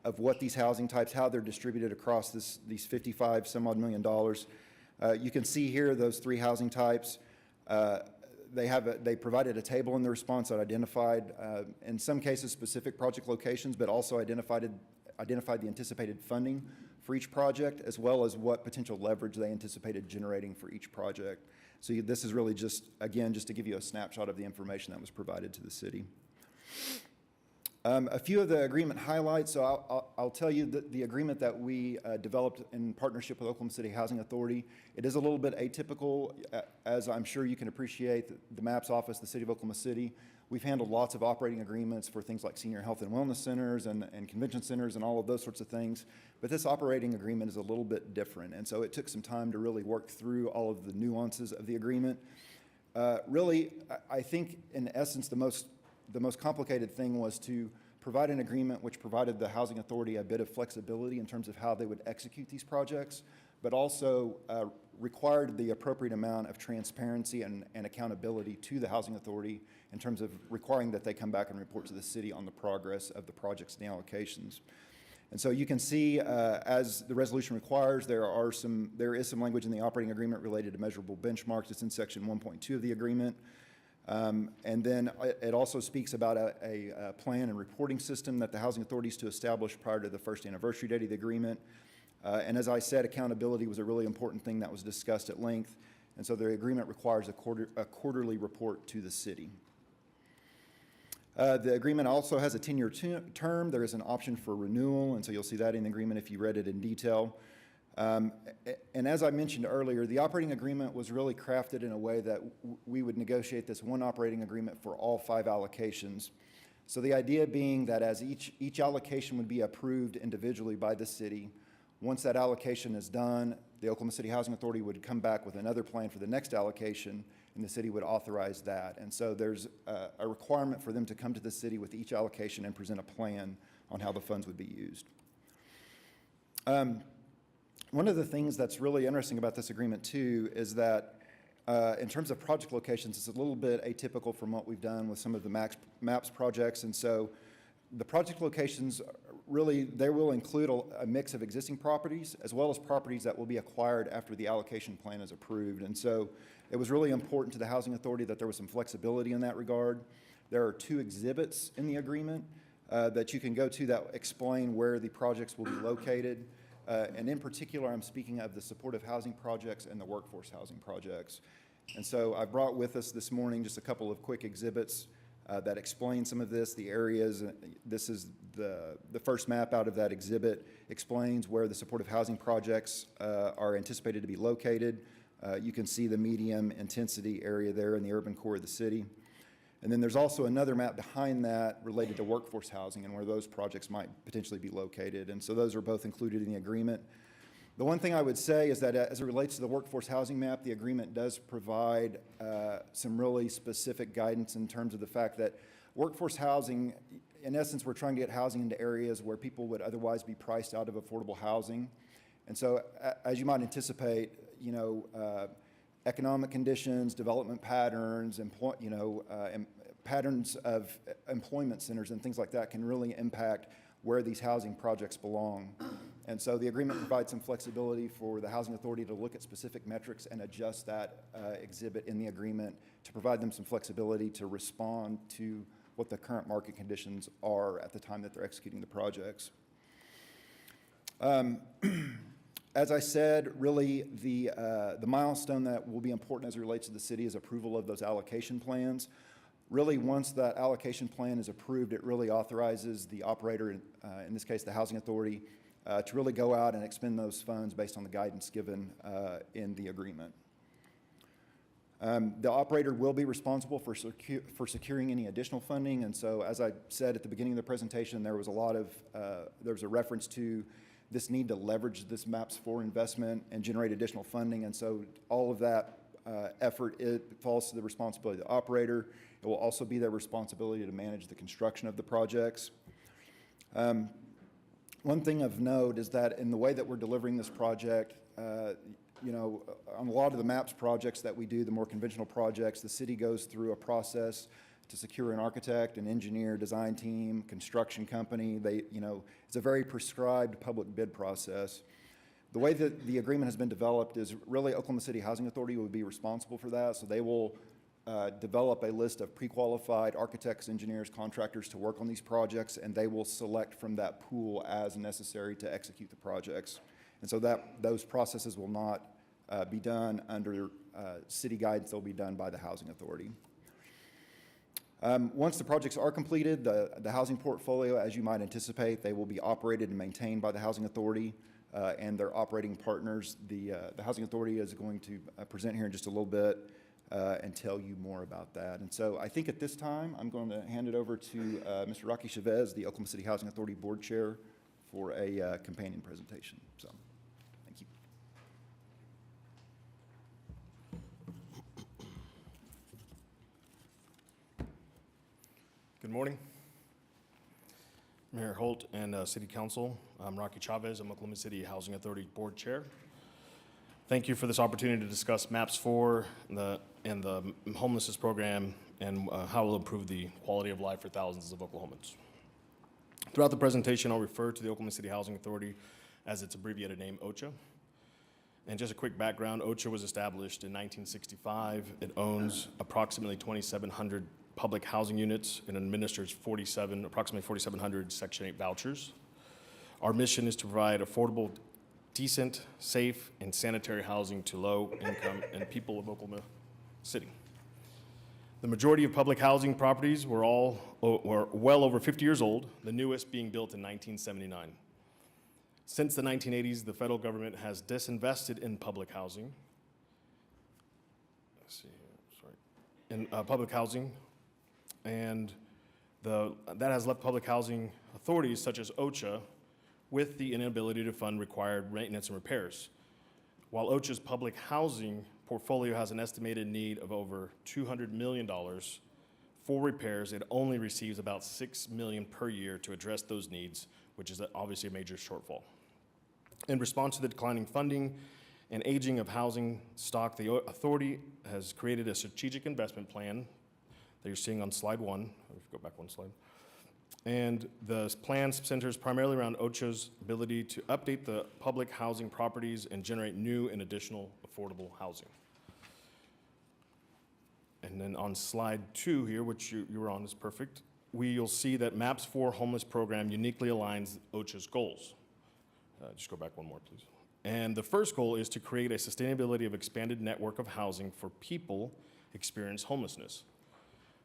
of what these housing types, how they're distributed across these 55 some odd million dollars, you can see here those three housing types. They provided a table in the response that identified, in some cases, specific project locations, but also identified the anticipated funding for each project, as well as what potential leverage they anticipated generating for each project. So this is really just, again, just to give you a snapshot of the information that was provided to the city. A few of the agreement highlights. So I'll tell you that the agreement that we developed in partnership with Oklahoma City Housing Authority, it is a little bit atypical, as I'm sure you can appreciate. The MAPS office, the City of Oklahoma City, we've handled lots of operating agreements for things like senior health and wellness centers and convention centers and all of those sorts of things. But this operating agreement is a little bit different. And so it took some time to really work through all of the nuances of the agreement. Really, I think in essence, the most complicated thing was to provide an agreement which provided the Housing Authority a bit of flexibility in terms of how they would execute these projects, but also required the appropriate amount of transparency and accountability to the Housing Authority in terms of requiring that they come back and report to the city on the progress of the projects and the allocations. And so you can see, as the resolution requires, there is some language in the operating agreement related to measurable benchmarks. It's in section 1.2 of the agreement. And then it also speaks about a plan and reporting system that the Housing Authority is to establish prior to the first anniversary date of the agreement. And as I said, accountability was a really important thing that was discussed at length. And so the agreement requires a quarterly report to the city. The agreement also has a 10-year term. There is an option for renewal, and so you'll see that in the agreement if you read it in detail. And as I mentioned earlier, the operating agreement was really crafted in a way that we would negotiate this one operating agreement for all 5 allocations. So the idea being that as each allocation would be approved individually by the city, once that allocation is done, the Oklahoma City Housing Authority would come back with another plan for the next allocation, and the city would authorize that. And so there's a requirement for them to come to the city with each allocation and present a plan on how the funds would be used. One of the things that's really interesting about this agreement too is that in terms of project locations, it's a little bit atypical from what we've done with some of the MAPS projects. And so The project locations, really, they will include a mix of existing properties as well as properties that will be acquired after the allocation plan is approved. And so it was really important to the Housing Authority that there was some flexibility in that regard. There are 2 exhibits in the agreement that you can go to that explain where the projects will be located. And in particular, I'm speaking of the supportive housing projects and the workforce housing projects. And so I brought with us this morning just a couple of quick exhibits that explain some of this, the areas. This is the first map out of that exhibit, explains where the supportive housing projects are anticipated to be located. You can see the medium intensity area there in the urban core of the city. And then there's also another map behind that related to workforce housing and where those projects might potentially be located. And so those are both included in the agreement. The one thing I would say is that as it relates to the workforce housing map, the agreement does provide some really specific guidance in terms of the fact that workforce housing, in essence, we're trying to get housing into areas where people would otherwise be priced out of affordable housing. And so as you might anticipate, economic conditions, development patterns, patterns of employment centers and things like that can really impact where these housing projects belong. And so the agreement provides some flexibility for the Housing Authority to look at specific metrics and adjust that exhibit in the agreement to provide them some flexibility to respond to what the current market conditions are at the time that they're executing the projects. As I said, really the milestone that will be important as it relates to the city is approval of those allocation plans. Really, once that allocation plan is approved, it really authorizes the operator, in this case the Housing Authority, to really go out and expend those funds based on the guidance given in the agreement. The operator will be responsible for securing any additional funding, and so as I said at the beginning of the presentation, there was a reference to this need to leverage this MAPS 4 investment and generate additional funding, and so all of that effort, it falls to the responsibility of the operator. It will also be their responsibility to manage the construction of the projects. One thing of note is that in the way that we're delivering this project, on a lot of the MAPS projects that we do, the more conventional projects, the city goes through a process to secure an architect, an engineer, design team, construction company. It's a very prescribed public bid process. The way that the agreement has been developed is really Oklahoma City Housing Authority will be responsible for that. So they will develop a list of pre-qualified architects, engineers, contractors to work on these projects, and they will select from that pool as necessary to execute the projects. And so those processes will not be done under city guidance. They'll be done by the Housing Authority. Once the projects are completed, the housing portfolio, as you might anticipate, they will be operated and maintained by the Housing Authority and their operating partners. The Housing Authority is going to present here in just a little bit and tell you more about that. And so I think at this time, I'm going to hand it over to Mr. Rocky Chavez, the Oklahoma City Housing Authority Board Chair, for a companion presentation. So, thank you. Good morning, Mayor Holt and City Council. I'm Rocky Chavez. I'm Oklahoma City Housing Authority Board Chair. Thank you for this opportunity to discuss MAPS 4 and the homelessness program and how it will improve the quality of life for thousands of Oklahomans. Throughout the presentation, I'll refer to the Oklahoma City Housing Authority as its abbreviated name, OCHA. And just a quick background, OCHA was established in 1965. It owns approximately 2,700 public housing units and administers approximately 4,700 Section 8 vouchers. Our mission is to provide affordable, decent, safe, and sanitary housing to low-income and people of Oklahoma City. The majority of public housing properties were well over 50 years old, the newest being built in 1979. Since the 1980s, the federal government has disinvested in public housing. Public housing, and that has left public housing authorities such as OCHA with the inability to fund required maintenance and repairs. While OCHA's public housing portfolio has an estimated need of over $200 million for repairs, it only receives about $6 million per year to address those needs, which is obviously a major shortfall. In response to the declining funding and aging of housing stock, the authority has created a strategic investment plan that you're seeing on slide 1. If you go back one slide. And the plan centers primarily around OCHA's ability to update the public housing properties and generate new and additional affordable housing. And then on slide 2 here, which you were on, is perfect, you'll see that MAPS 4 homeless program uniquely aligns OCHA's goals. Just go back one more, please. And the first goal is to create a sustainability of expanded network of housing for people experiencing homelessness.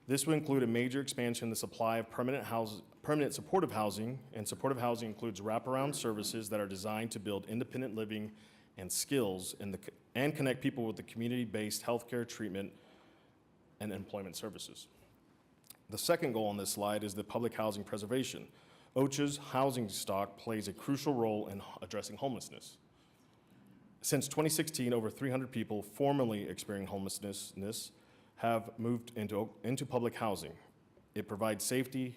This will include a major expansion in the supply of permanent supportive housing, and supportive housing includes wraparound services that are designed to build independent living and skills and connect people with the community-based healthcare, treatment, and employment services. The second goal on this slide is the public housing preservation. OCHA's housing stock plays a crucial role in addressing homelessness. Since 2016, over 300 people formerly experiencing homelessness have moved into public housing. It provides safety.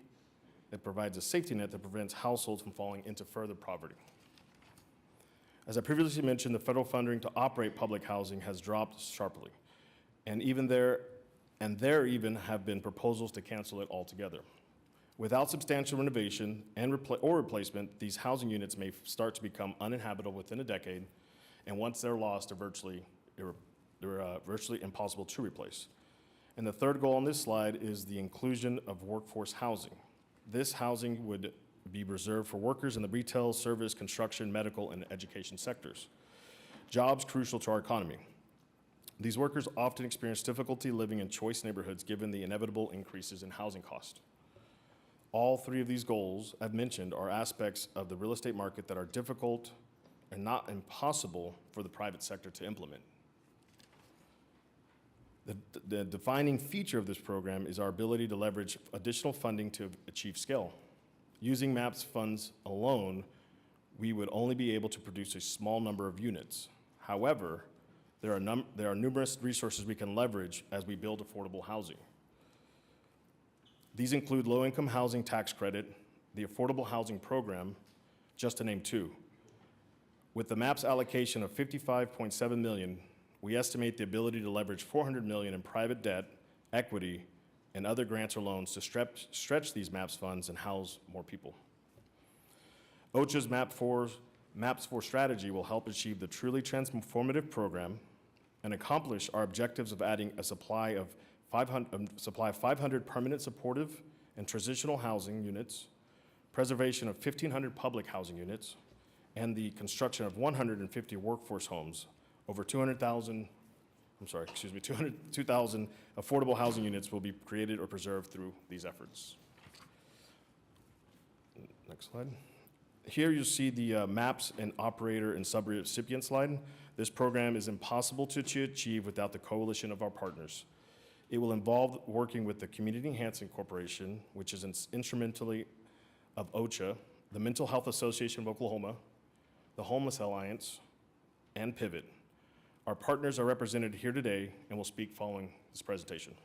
It provides a safety net that prevents households from falling into further poverty. As I previously mentioned, the federal funding to operate public housing has dropped sharply, and there even have been proposals to cancel it altogether. Without substantial renovation or replacement, these housing units may start to become uninhabitable within a decade, and once they're lost, they're virtually impossible to replace. And the third goal on this slide is the inclusion of workforce housing. This housing would be reserved for workers in the retail, service, construction, medical, and education sectors. Jobs crucial to our economy. These workers often experience difficulty living in choice neighborhoods given the inevitable increases in housing cost. All three of these goals I've mentioned are aspects of the real estate market that are difficult and not impossible for the private sector to implement. The defining feature of this program is our ability to leverage additional funding to achieve scale. Using MAPS funds alone, we would only be able to produce a small number of units. However, there are numerous resources we can leverage as we build affordable housing. These include low-income housing tax credit, the Affordable Housing Program, just to name two. With the MAPS allocation of $55.7 million, we estimate the ability to leverage $400 million in private debt, equity, and other grants or loans to stretch these MAPS funds and house more people. OCHA's MAPS 4 strategy will help achieve the truly transformative program and accomplish our objectives of adding a supply of 500 permanent supportive and transitional housing units, preservation of 1,500 public housing units, and the construction of 150 workforce homes. Over 2,000 affordable housing units will be created or preserved through these efforts. Next slide. Here you see the MAPS and operator and subrecipient slide. This program is impossible to achieve without the coalition of our partners. It will involve working with the Community Enhancement Corporation, which is instrumentally of OCHA, the Mental Health Association of Oklahoma, the Homeless Alliance, and Pivot. Our partners are represented here today and will speak following this presentation.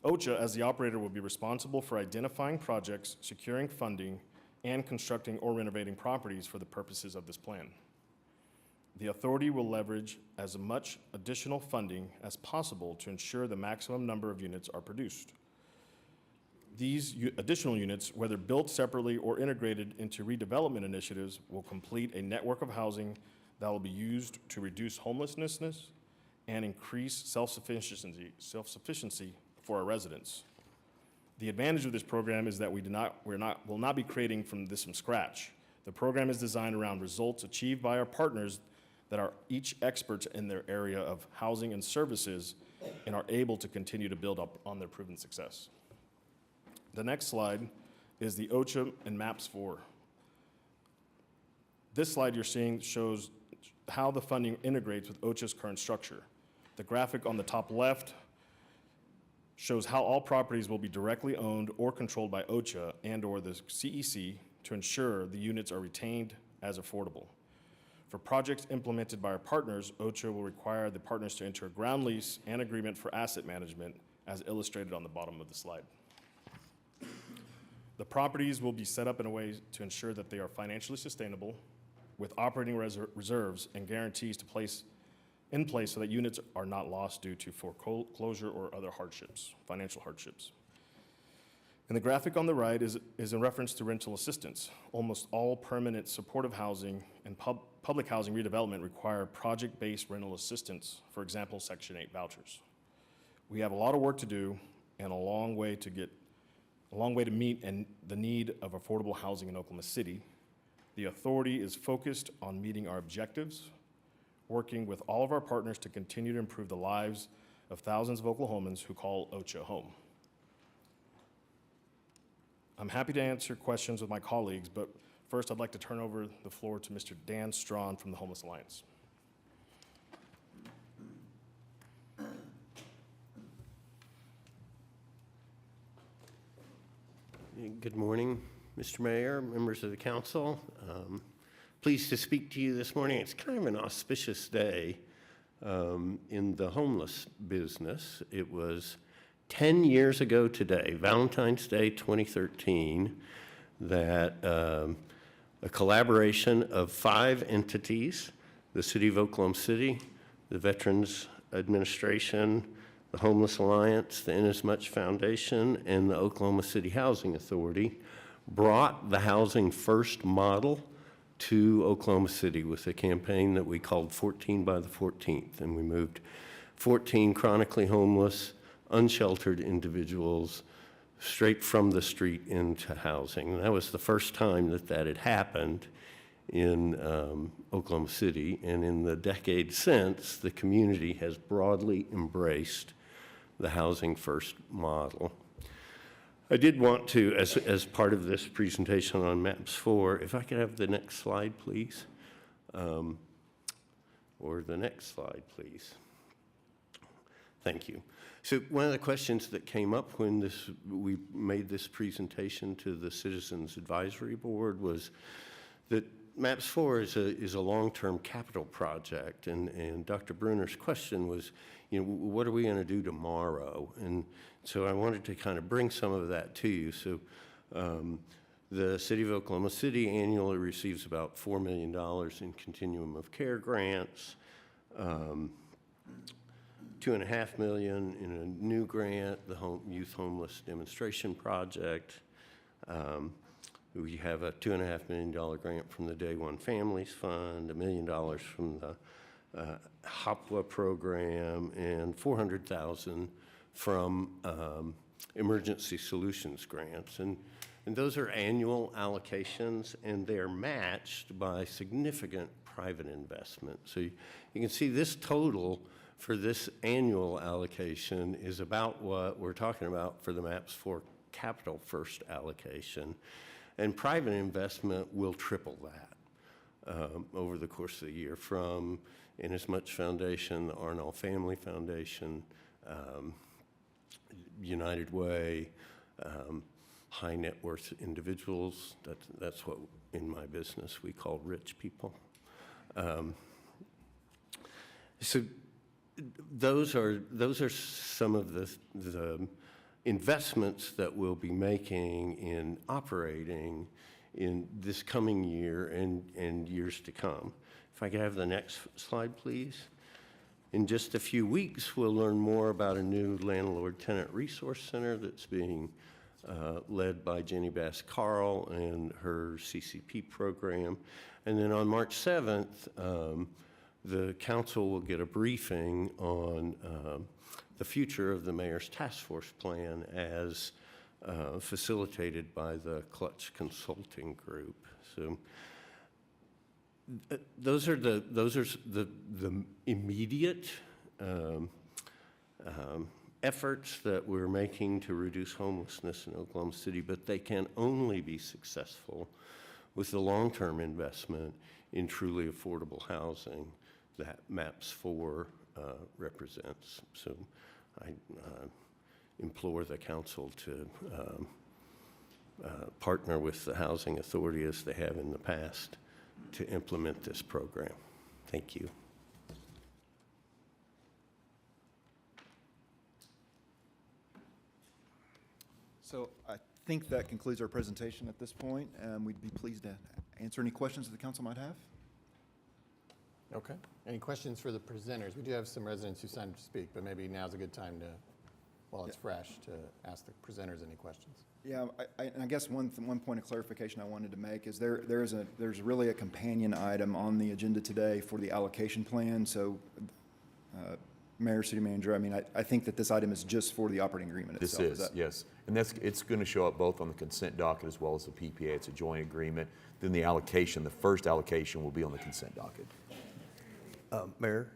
OCHA, as the operator, will be responsible for identifying projects, securing funding, and constructing or renovating properties for the purposes of this plan. The authority will leverage as much additional funding as possible to ensure the maximum number of units are produced. These additional units, whether built separately or integrated into redevelopment initiatives, will complete a network of housing that will be used to reduce homelessness and increase self-sufficiency for our residents. The advantage of this program is that we will not be creating this from scratch. The program is designed around results achieved by our partners that are each experts in their area of housing and services and are able to continue to build up on their proven success. The next slide is the OCHA and MAPS 4. This slide you're seeing shows how the funding integrates with OCHA's current structure. The graphic on the top left shows how all properties will be directly owned or controlled by OCHA and/or the CEC to ensure the units are retained as affordable. For projects implemented by our partners, OCHA will require the partners to enter a ground lease and agreement for asset management, as illustrated on the bottom of the slide. The properties will be set up in a way to ensure that they are financially sustainable, with operating reserves and guarantees in place so that units are not lost due to foreclosure or other hardships, financial hardships. And the graphic on the right is in reference to rental assistance. Almost all permanent supportive housing and public housing redevelopment require project-based rental assistance, for example, Section 8 vouchers. We have a lot of work to do and a long way to meet the need of affordable housing in Oklahoma City. The authority is focused on meeting our objectives, working with all of our partners to continue to improve the lives of thousands of Oklahomans who call OCHA home. I'm happy to answer questions with my colleagues, but first I'd like to turn over the floor to Mr. Dan Strawn from the Homeless Alliance. Good morning, Mr. Mayor, members of the council. Pleased to speak to you this morning. It's kind of an auspicious day in the homeless business. It was 10 years ago today, Valentine's Day 2013, that a collaboration of 5 entities, the City of Oklahoma City, the Veterans Administration, the Homeless Alliance, the Inasmuch Foundation, and the Oklahoma City Housing Authority, brought the Housing First model to Oklahoma City with a campaign that we called 14 by the 14th, and we moved 14 chronically homeless, unsheltered individuals straight from the street into housing. And that was the first time that that had happened in Oklahoma City, and in the decade since, the community has broadly embraced the Housing First model. I did want to, as part of this presentation on MAPS 4, if I could have the next slide, please. Or the next slide, please. Thank you. So one of the questions that came up when we made this presentation to the Citizens Advisory Board was that MAPS 4 is a long-term capital project, and Dr. Bruner's question was, what are we going to do tomorrow? And so I wanted to kind of bring some of that to you. So the City of Oklahoma City annually receives about $4 million in continuum of care grants, $2.5 million in a new grant, the Youth Homeless Demonstration Project. We have a $2.5 million grant from the Day One Families Fund, $1 million from the HOPWA program, and $400,000 from emergency solutions grants. And those are annual allocations, and they're matched by significant private investment. So you can see this total for this annual allocation is about what we're talking about for the MAPS 4 Capital First allocation. And private investment will triple that over the course of the year, from Inasmuch Foundation, the Arnall Family Foundation, United Way, high net worth individuals. That's what in my business we call rich people. So those are some of the investments that we'll be making in operating in this coming year and years to come. If I could have the next slide, please. In just a few weeks, we'll learn more about a new landlord-tenant resource center that's being led by Jenny Bass Carl and her CCP program. And then on March 7th, the council will get a briefing on the future of the mayor's task force plan as facilitated by the Clutch Consulting Group. So those are the immediate efforts that we're making to reduce homelessness in Oklahoma City, but they can only be successful with the long-term investment in truly affordable housing that MAPS 4 represents. So I implore the council to partner with the Housing Authority, as they have in the past, to implement this program. Thank you. So I think that concludes our presentation at this point. We'd be pleased to answer any questions that the council might have. Okay. Any questions for the presenters? We do have some residents who signed up to speak, but maybe now's a good time to while it's fresh, to ask the presenters any questions. Yeah, I guess one point of clarification I wanted to make is there's really a companion item on the agenda today for the allocation plan. So, Mayor, City Manager, I mean, I think that this item is just for the operating agreement This itself. is, yes. And it's going to show up both on the consent docket as well as the PPA. It's a joint agreement. Then the allocation, the first allocation will be on the consent docket. Mayor?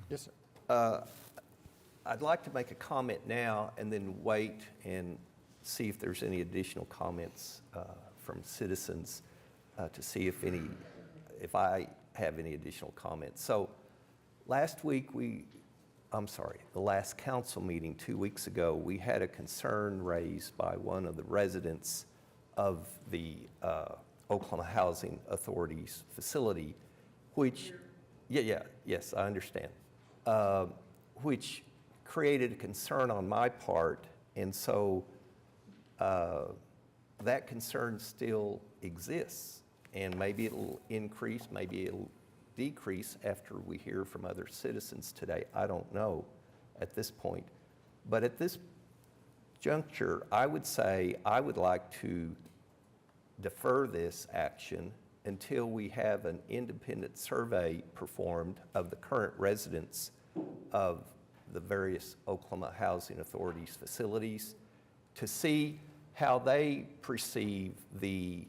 Yes, sir. I'd like to make a comment now and then wait and see if there's any additional comments from citizens to see if I have any additional comments. So last week the last council meeting 2 weeks ago, we had a concern raised by one of the residents of the Oklahoma Housing Authority's facility, which, yes, I understand, which created a concern on my part, and so that concern still exists, and maybe it'll increase, maybe it'll decrease after we hear from other citizens today. I don't know at this point. But at this juncture, I would say I would like to defer this action until we have an independent survey performed of the current residents of the various Oklahoma Housing Authority's facilities to see how they perceive the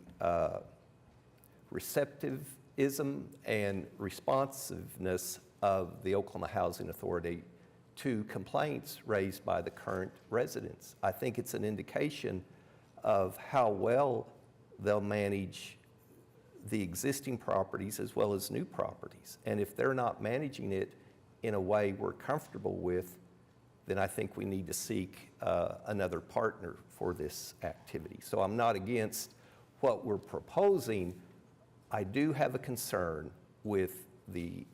receptivism and responsiveness of the Oklahoma Housing Authority to complaints raised by the current residents. I think it's an indication of how well they'll manage the existing properties as well as new properties. And if they're not managing it in a way we're comfortable with, then I think we need to seek another partner for this activity. So I'm not against what we're proposing. I do have a concern with the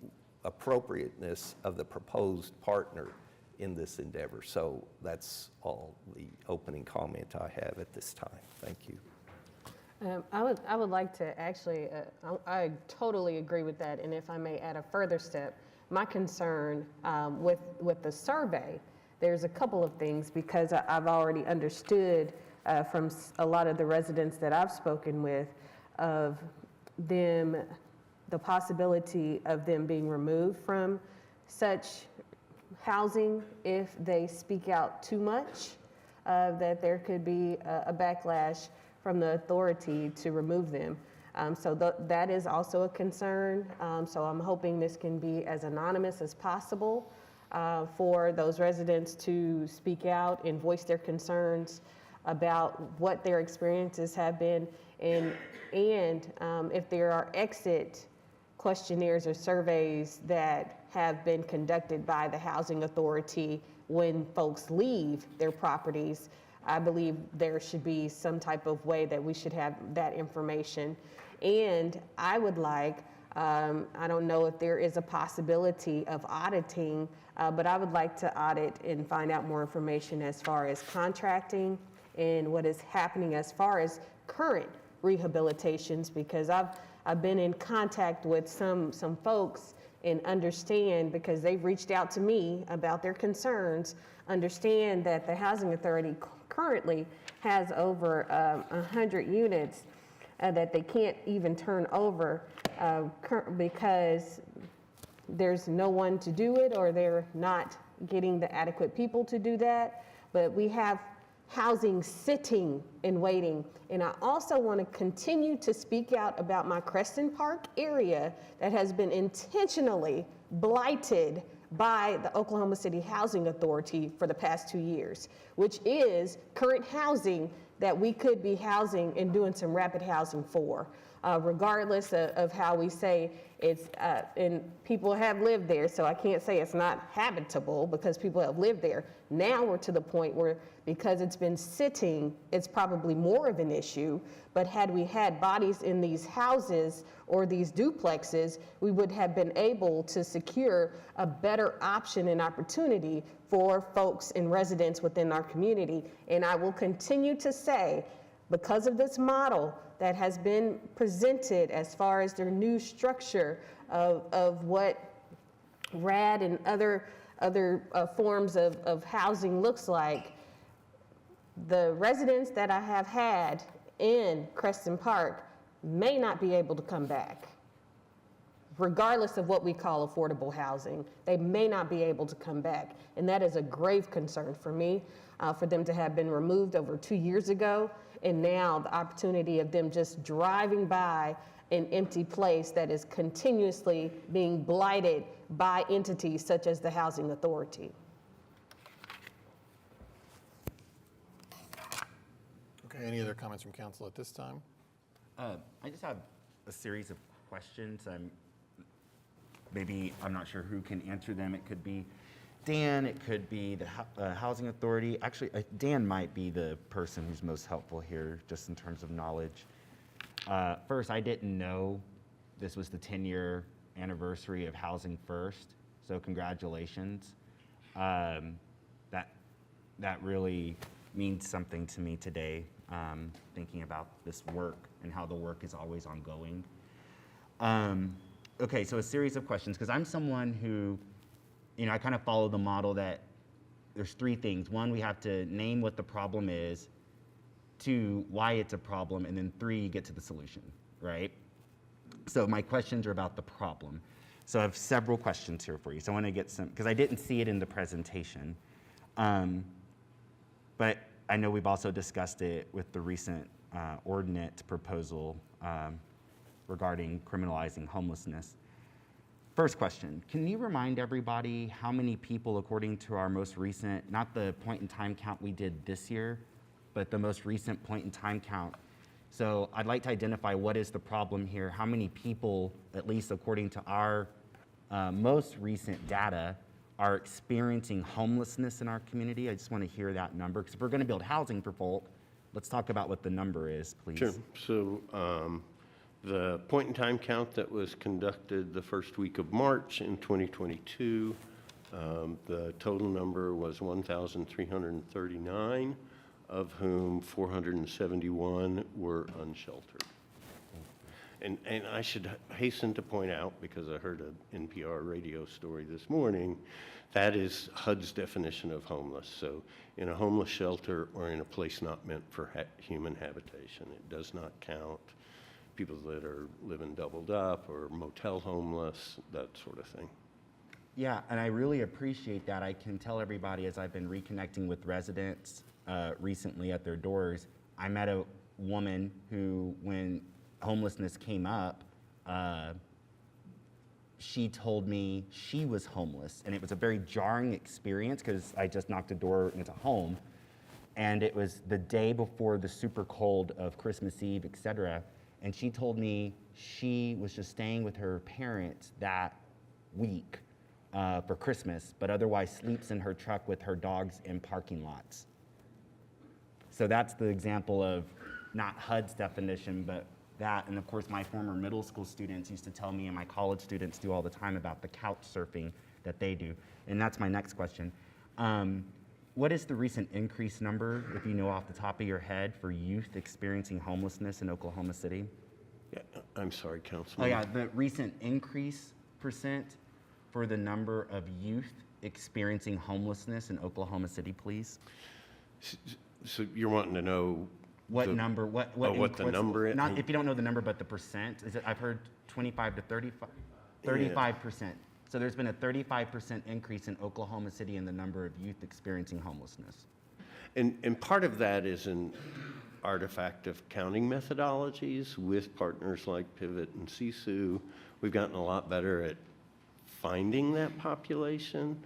appropriateness of the proposed partner in this endeavor. So that's all the opening comment I have at this time. Thank you. I would like to actually, I totally agree with that. And if I may add a further step, my concern with the survey, there's a couple of things, because I've already understood from a lot of the residents that I've spoken with of them, the possibility of them being removed from such housing if they speak out too much, that there could be a backlash from the authority to remove them. So that is also a concern. So I'm hoping this can be as anonymous as possible for those residents to speak out and voice their concerns about what their experiences have been, and if there are exit questionnaires or surveys that have been conducted by the housing authority when folks leave their properties. I believe there should be some type of way that we should have that information. And I would like, I don't know if there is a possibility of auditing, but I would like to audit and find out more information as far as contracting and what is happening as far as current rehabilitations, because I've been in contact with some folks and understand, because they've reached out to me about their concerns, understand that the Housing Authority currently has over 100 units that they can't even turn over because there's no one to do it, or they're not getting the adequate people to do that. But we have housing sitting and waiting. And I also want to continue to speak out about my Creston Park area that has been intentionally blighted by the Oklahoma City Housing Authority for the past 2 years, which is current housing that we could be housing and doing some rapid housing for, regardless of how we say it's, and people have lived there, so I can't say it's not habitable because people have lived there. Now we're to the point where, because it's been sitting, it's probably more of an issue, but had we had bodies in these houses or these duplexes, we would have been able to secure a better option and opportunity for folks and residents within our community. And I will continue to say, because of this model that has been presented as far as their new structure of what RAD and other forms of housing looks like, the residents that I have had in Creston Park may not be able to come back. Regardless of what we call affordable housing, they may not be able to come back. And that is a grave concern for me, for them to have been removed over 2 years ago, and now the opportunity of them just driving by an empty place that is continuously being blighted by entities such as the Housing Authority. Okay, any other comments from council at this time? I just have a series of questions. Maybe I'm not sure who can answer them. It could be Dan, it could be the Housing Authority. Actually, Dan might be the person who's most helpful here, just in terms of knowledge. First, I didn't know this was the 10-year anniversary of Housing First, so congratulations. That really means something to me today, thinking about this work and how the work is always ongoing. Okay, so a series of questions, because I'm someone who, I kind of follow the model that there's three things. One, we have to name what the problem is. Two, why it's a problem. And then three, get to the solution, right? So my questions are about the problem. So I have several questions here for you. So I want to get some, because I didn't see it in the presentation. But I know we've also discussed it with the recent ordinance proposal regarding criminalizing homelessness. First question, can you remind everybody how many people, according to our most recent, not the point in time count we did this year, but the most recent point in time count. So I'd like to identify what is the problem here, how many people, at least according to our most recent data, are experiencing homelessness in our community. I just want to hear that number, because if we're going to build housing for folk, let's talk about what the number is, please. Sure. So the point-in-time count that was conducted the first week of March in 2022, the total number was 1,339, of whom 471 were unsheltered. And I should hasten to point out, because I heard an NPR radio story this morning, that is HUD's definition of homeless. So in a homeless shelter or in a place not meant for human habitation, it does not count people that are living doubled up or motel homeless, that sort of thing. Yeah, and I really appreciate that. I can tell everybody, as I've been reconnecting with residents recently at their doors, I met a woman who, when homelessness came up, she told me she was homeless, and it was a very jarring experience because I just knocked a door into a home, and it was the day before the super cold of Christmas Eve, et cetera, and she told me she was just staying with her parents that week for Christmas, but otherwise sleeps in her truck with her dogs in parking lots. So that's the example of not HUD's definition, but that. And of course, my former middle school students used to tell me, and my college students do all the time, about the couch surfing that they do. And that's my next question. What is the recent increase number, if you know off the top of your head, for youth experiencing homelessness in Oklahoma City? Yeah, I'm sorry, Councilman. Oh yeah, the recent increase percent for the number of youth experiencing homelessness in Oklahoma City, please. So you're wanting to know what number? What the number is? Not if you don't know the number, but the percent. Is it? I've heard 25 to 35, 35%. So there's been a 35% increase in Oklahoma City in the number of youth experiencing homelessness. And part of that is an artifact of counting methodologies with partners like Pivot and CSU. We've gotten a lot better at finding that population.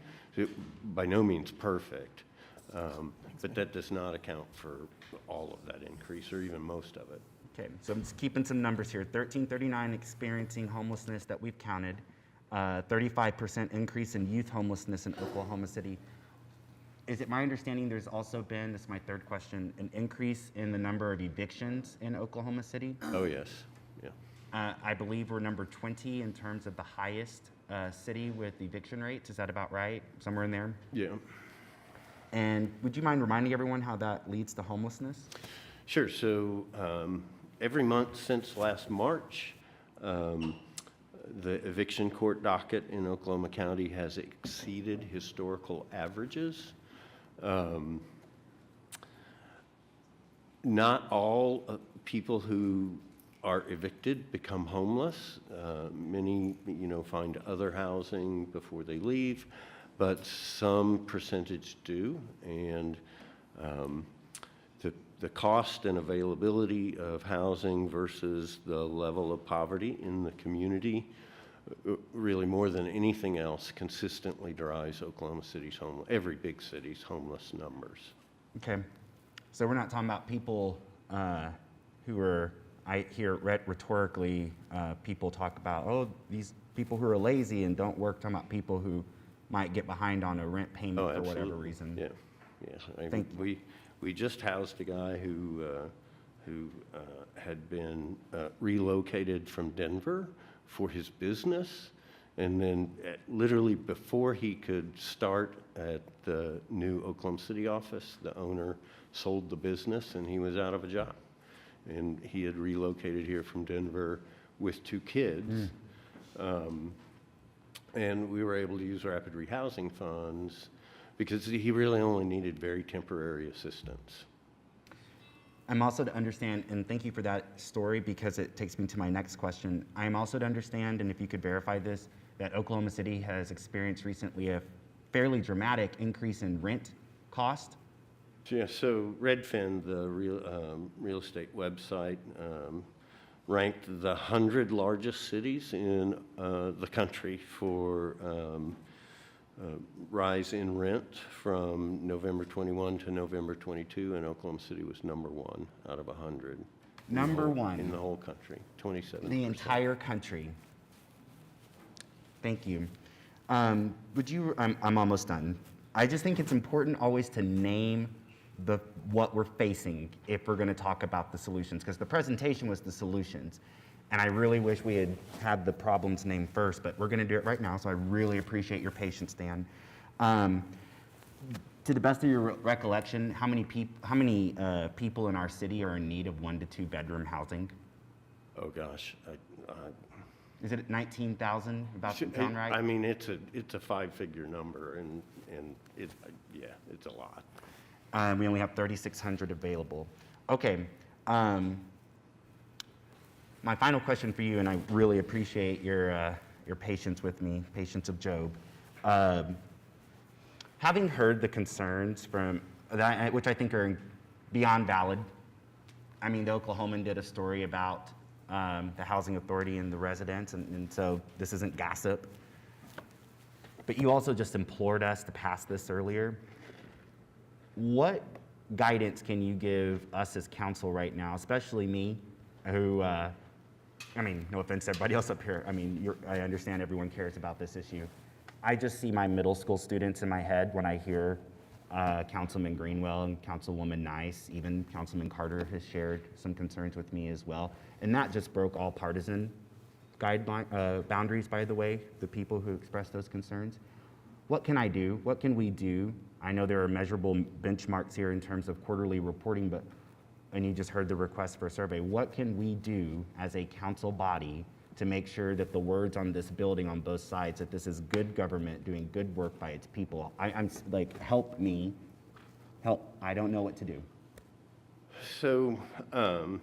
By no means perfect, but that does not account for all of that increase or even most of it. Okay, so I'm just keeping some numbers here. 1339 experiencing homelessness that we've counted. 35% increase in youth homelessness in Oklahoma City. Is it my understanding there's also been, this is my third question, an increase in the number of evictions in Oklahoma City? Oh, yes, yeah. I believe we're number 20 in terms of the highest city with eviction rates. Is that about right? Somewhere in there? Yeah. And would you mind reminding everyone how that leads to homelessness? Sure. So every month since last March, the eviction court docket in Oklahoma County has exceeded historical averages. Not all people who are evicted become homeless. Many, find other housing before they leave, but some percentage do. And the cost and availability of housing versus the level of poverty in the community, really more than anything else, consistently drives Oklahoma City's every big city's homeless numbers. Okay. So we're not talking about people who are, I hear rhetorically, people talk about, oh, these people who are lazy and don't work, talking about people who might get behind on a rent payment for whatever reason. Yeah. We just housed a guy who had been relocated from Denver for his business, and then literally before he could start at the new Oklahoma City office, the owner sold the business and he was out of a job. And he had relocated here from Denver with 2 kids. And we were able to use rapid rehousing funds because he really only needed very temporary assistance. I'm also to understand, and thank you for that story because it takes me to my next question. I'm also to understand, and if you could verify this, that Oklahoma City has experienced recently a fairly dramatic increase in rent cost. Yeah, so Redfin, the real estate website, ranked the 100 largest cities in the country for rise in rent from November 21 to November 22, and Oklahoma City was number 1 out of 100. Number 1. In the whole country, 27%. The entire country. Thank you. I'm almost done. I just think it's important always to name what we're facing if we're going to talk about the solutions, because the presentation was the solutions. And I really wish we had the problems named first, but we're going to do it right now, so I really appreciate your patience, Dan. To the best of your recollection, how many people in our city are in need of 1 to 2 bedroom housing? Oh gosh, Is it 19,000? About to sound right? I mean, it's a 5-figure number, and it's a lot. We only have 3,600 available. Okay. My final question for you, and I really appreciate your patience with me, patience of Job. Having heard the concerns from, which I think are beyond valid. I mean, the Oklahoman did a story about the housing authority and the residents, and so this isn't gossip. But you also just implored us to pass this earlier. What guidance can you give us as council right now, especially me, who, no offense to everybody else up here. I understand everyone cares about this issue. I just see my middle school students in my head when I hear Councilman Greenwell and Councilwoman Nice, even Councilman Carter has shared some concerns with me as well. And that just broke all partisan boundaries, by the way, the people who expressed those concerns. What can I do? What can we do? I know there are measurable benchmarks here in terms of quarterly reporting, and you just heard the request for a survey. What can we do as a council body to make sure that the words on this building on both sides, that this is good government doing good work by its people? I'm like, help me. Help. I don't know what to do. So, all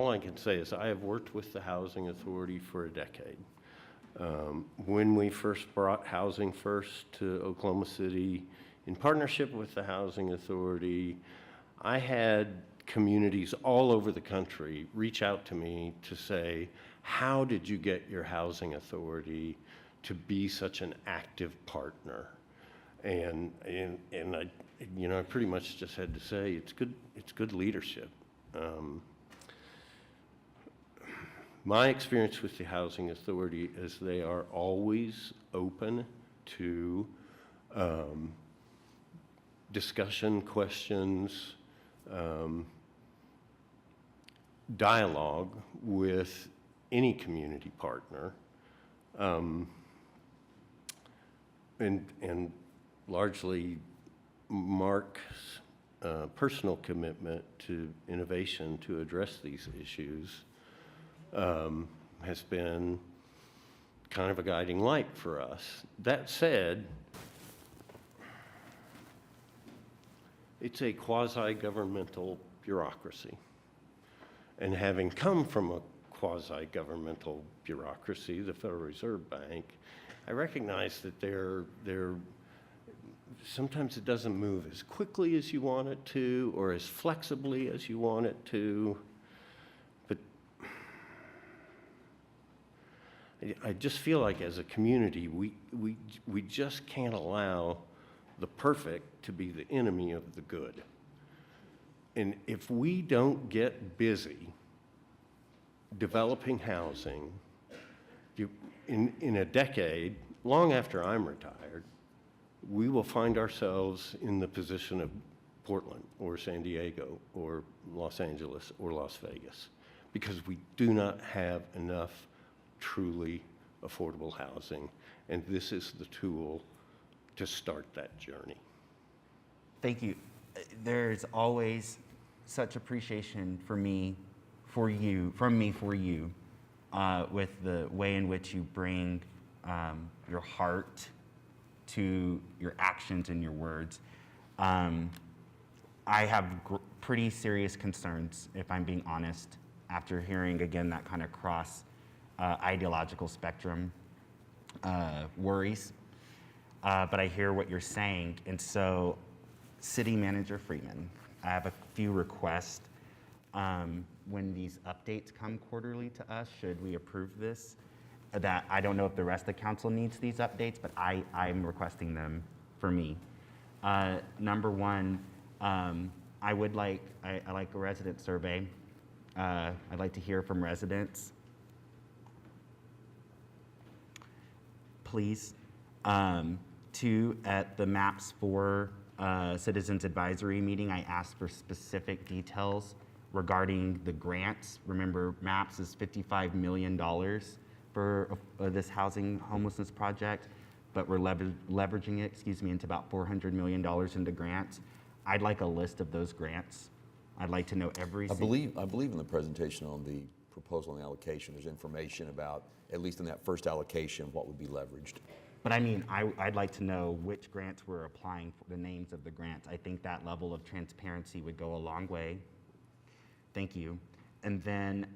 I can say is I have worked with the Housing Authority for a decade. When we first brought Housing First to Oklahoma City, in partnership with the Housing Authority, I had communities all over the country reach out to me to say, how did you get your Housing Authority to be such an active partner? And I pretty much just had to say, it's good leadership. My experience with the Housing Authority is they are always open to discussion, questions, dialogue with any community partner, and largely Mark's personal commitment to innovation to address these issues has been kind of a guiding light for us. That said, it's a quasi-governmental bureaucracy. And having come from a quasi-governmental bureaucracy, the Federal Reserve Bank, I recognize that sometimes it doesn't move as quickly as you want it to, or as flexibly as you want it to. But I just feel like as a community, we just can't allow the perfect to be the enemy of the good. And if we don't get busy developing housing, in a decade, long after I'm retired, we will find ourselves in the position of Portland or San Diego or Los Angeles or Las Vegas, because we do not have enough truly affordable housing, and this is the tool to start that journey. Thank you. There's always such appreciation from me for you, with the way in which you bring your heart to your actions and your words. I have pretty serious concerns, if I'm being honest, after hearing again that kind of cross ideological spectrum worries. But I hear what you're saying, and so City Manager Freeman, I have a few requests. When these updates come quarterly to us, should we approve this? That I don't know if the rest of the council needs these updates, but I'm requesting them for me. Number one, I like a resident survey. I'd like to hear from residents. Please. Two, at the MAPS 4 Citizens Advisory meeting, I asked for specific details regarding the grants. Remember, MAPS is $55 million for this housing homelessness project, but we're leveraging it, into about $400 million into grants. I'd like a list of those grants. I'd like to know every. I believe in the presentation on the proposal and allocation, there's information about, at least in that first allocation, what would be leveraged. But I mean, I'd like to know which grants we're applying for, the names of the grants. I think that level of transparency would go a long way. Thank you. And then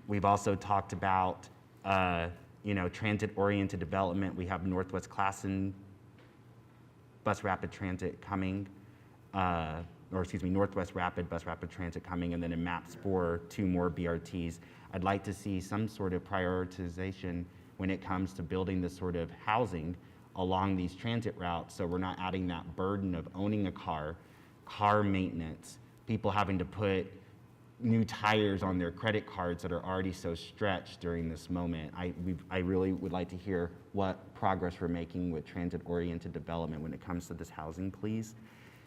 we've also talked about, transit-oriented development. We have Northwest Classen Bus Rapid Transit coming, Northwest Rapid Bus Rapid Transit coming, and then in MAPS 4, 2 more BRTs. I'd like to see some sort of prioritization when it comes to building this sort of housing along these transit routes, so we're not adding that burden of owning a car maintenance, people having to put new tires on their credit cards that are already so stretched during this moment. I really would like to hear what progress we're making with transit-oriented development when it comes to this housing, please.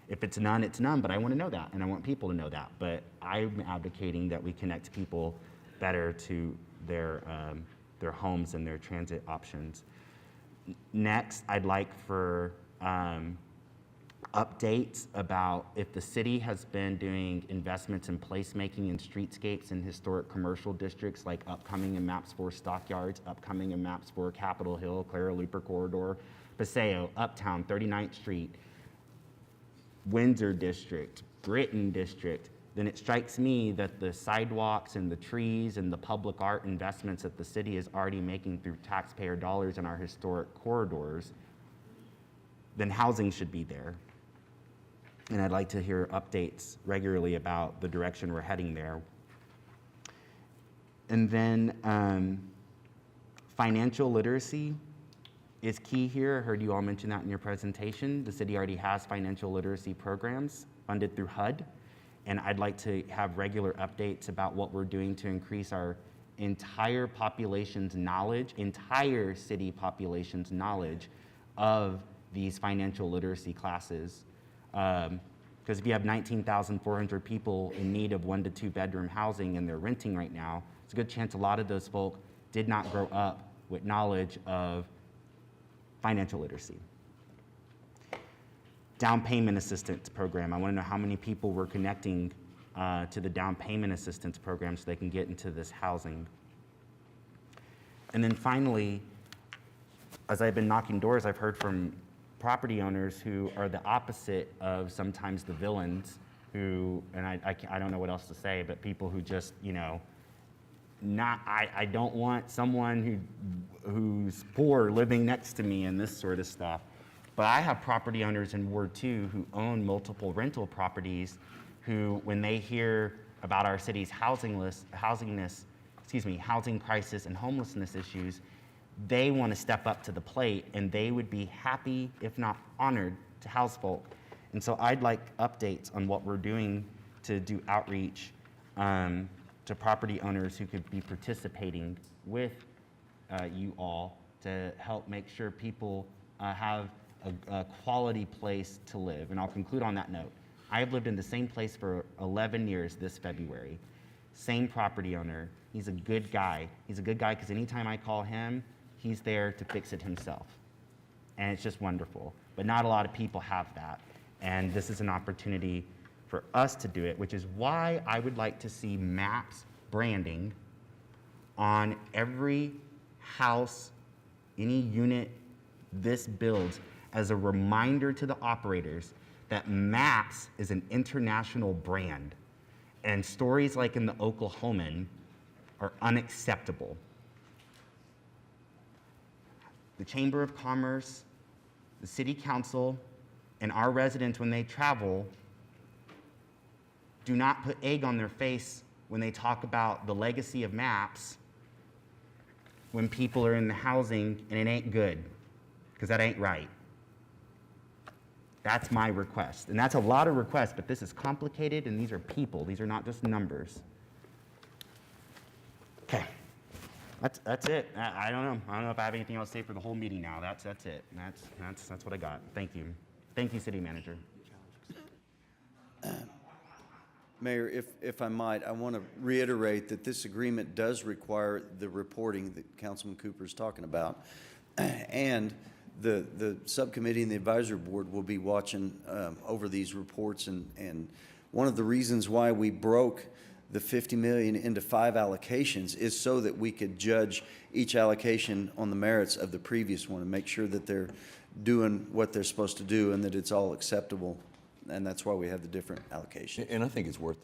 If it's none, it's none, but I want to know that, and I want people to know that. But I'm advocating that we connect people better to their homes and their transit options. Next, I'd like for updates about if the city has been doing investments in placemaking and streetscapes in historic commercial districts, like upcoming in MAPS 4 Stockyards, upcoming in MAPS 4 Capitol Hill, Clara Looper Corridor, Paseo, Uptown, 39th Street, Windsor District, Britton District. Then it strikes me that the sidewalks and the trees and the public art investments that the city is already making through taxpayer dollars in our historic corridors, then housing should be there. And I'd like to hear updates regularly about the direction we're heading there. And then financial literacy is key here. I heard you all mention that in your presentation. The city already has financial literacy programs funded through HUD. And I'd like to have regular updates about what we're doing to increase our entire city population's knowledge of these financial literacy classes. Because if you have 19,400 people in need of 1 to 2 bedroom housing and they're renting right now, it's a good chance a lot of those folk did not grow up with knowledge of financial literacy. Down payment assistance program. I want to know how many people we're connecting to the down payment assistance program so they can get into this housing. And then finally, as I've been knocking doors, I've heard from property owners who are the opposite of sometimes the villains who, and I don't know what else to say, but people who just, you know, I don't want someone who's poor living next to me and this sort of stuff. But I have property owners in Ward 2 who own multiple rental properties who, when they hear about our city's housing crisis and homelessness issues, they want to step up to the plate, and they would be happy, if not honored, to house folk. And so I'd like updates on what we're doing to do outreach to property owners who could be participating with you all to help make sure people have a quality place to live. And I'll conclude on that note. I have lived in the same place for 11 years this February. Same property owner. He's a good guy. He's a good guy because anytime I call him, he's there to fix it himself. And it's just wonderful. But not a lot of people have that. And this is an opportunity for us to do it, which is why I would like to see MAPS branding on every house, any unit this builds, as a reminder to the operators that MAPS is an international brand. And stories like in the Oklahoman are unacceptable. The Chamber of Commerce, the City Council, and our residents, when they travel, do not put egg on their face when they talk about the legacy of MAPS when people are in the housing and it ain't good, because that ain't right. That's my request. And that's a lot of requests, but this is complicated, and these are people. These are not just numbers. Okay. That's it. I don't know. I don't know if I have anything else to say for the whole meeting now. That's it. That's what I got. Thank you. Thank you, City Manager. Mayor, if I might, I want to reiterate that this agreement does require the reporting that Councilman Cooper is talking about. And the subcommittee and the advisory board will be watching over these reports. And one of the reasons why we broke the $50 million into 5 allocations is so that we could judge each allocation on the merits of the previous one and make sure that they're doing what they're supposed to do and that it's all acceptable. And that's why we have the different allocations. And I think it's worth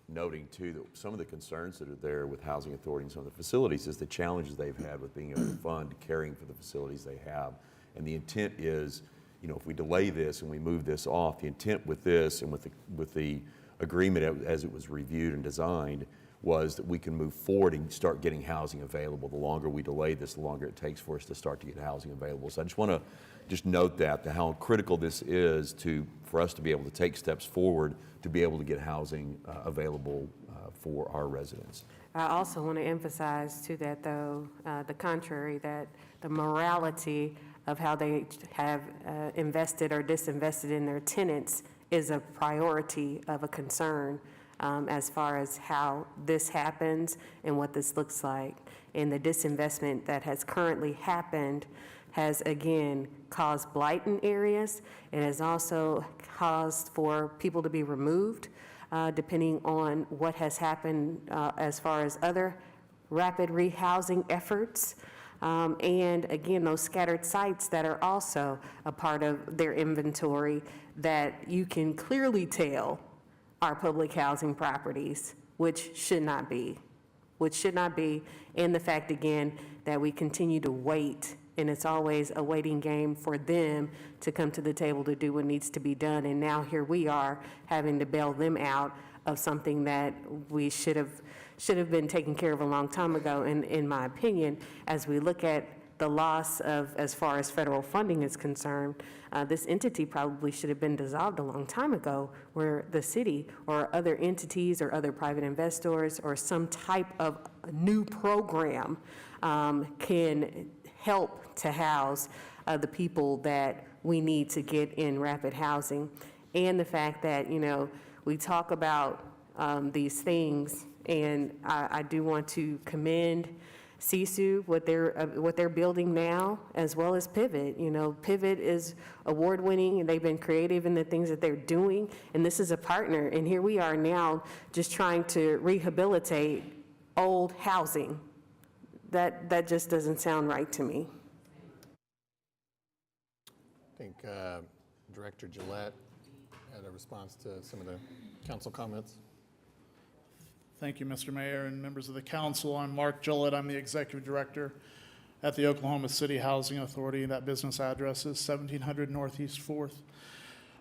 noting too that some of the concerns that are there with housing authorities on the facilities is the challenges they've had with being able to fund caring for the facilities they have. And the intent is, you know, if we delay this and we move this off, the intent with this and with the agreement as it was reviewed and designed was that we can move forward and start getting housing available. The longer we delay this, the longer it takes for us to start to get housing available. So I just want to note that how critical this is for us to be able to take steps forward to be able to get housing available for our residents. I also want to emphasize to that, though, the contrary, that the morality of how they have invested or disinvested in their tenants is a priority of a concern as far as how this happens and what this looks like. And the disinvestment that has currently happened has, again, caused blight in areas. It has also caused for people to be removed, depending on what has happened as far as other rapid rehousing efforts. And again, those scattered sites that are also a part of their inventory that you can clearly tell are public housing properties, which should not be. And the fact, again, that we continue to wait, and it's always a waiting game for them to come to the table to do what needs to be done. And now here we are having to bail them out of something that we should have been taken care of a long time ago, in my opinion. As we look at the loss of, as far as federal funding is concerned, this entity probably should have been dissolved a long time ago, where the city or other entities or other private investors or some type of new program can help to house the people that we need to get in rapid housing. And the fact that, you know, we talk about these things, and I do want to commend CSU, what they're building now, as well as Pivot. You know, Pivot is award-winning, and they've been creative in the things that they're doing, and this is a partner. And here we are now just trying to rehabilitate old housing. That just doesn't sound right to me. I think Director Gillette had a response to some of the council comments. Thank you, Mr. Mayor and members of the council. I'm Mark Gillette. I'm the executive director at the Oklahoma City Housing Authority. That business address is 1700 Northeast 4th.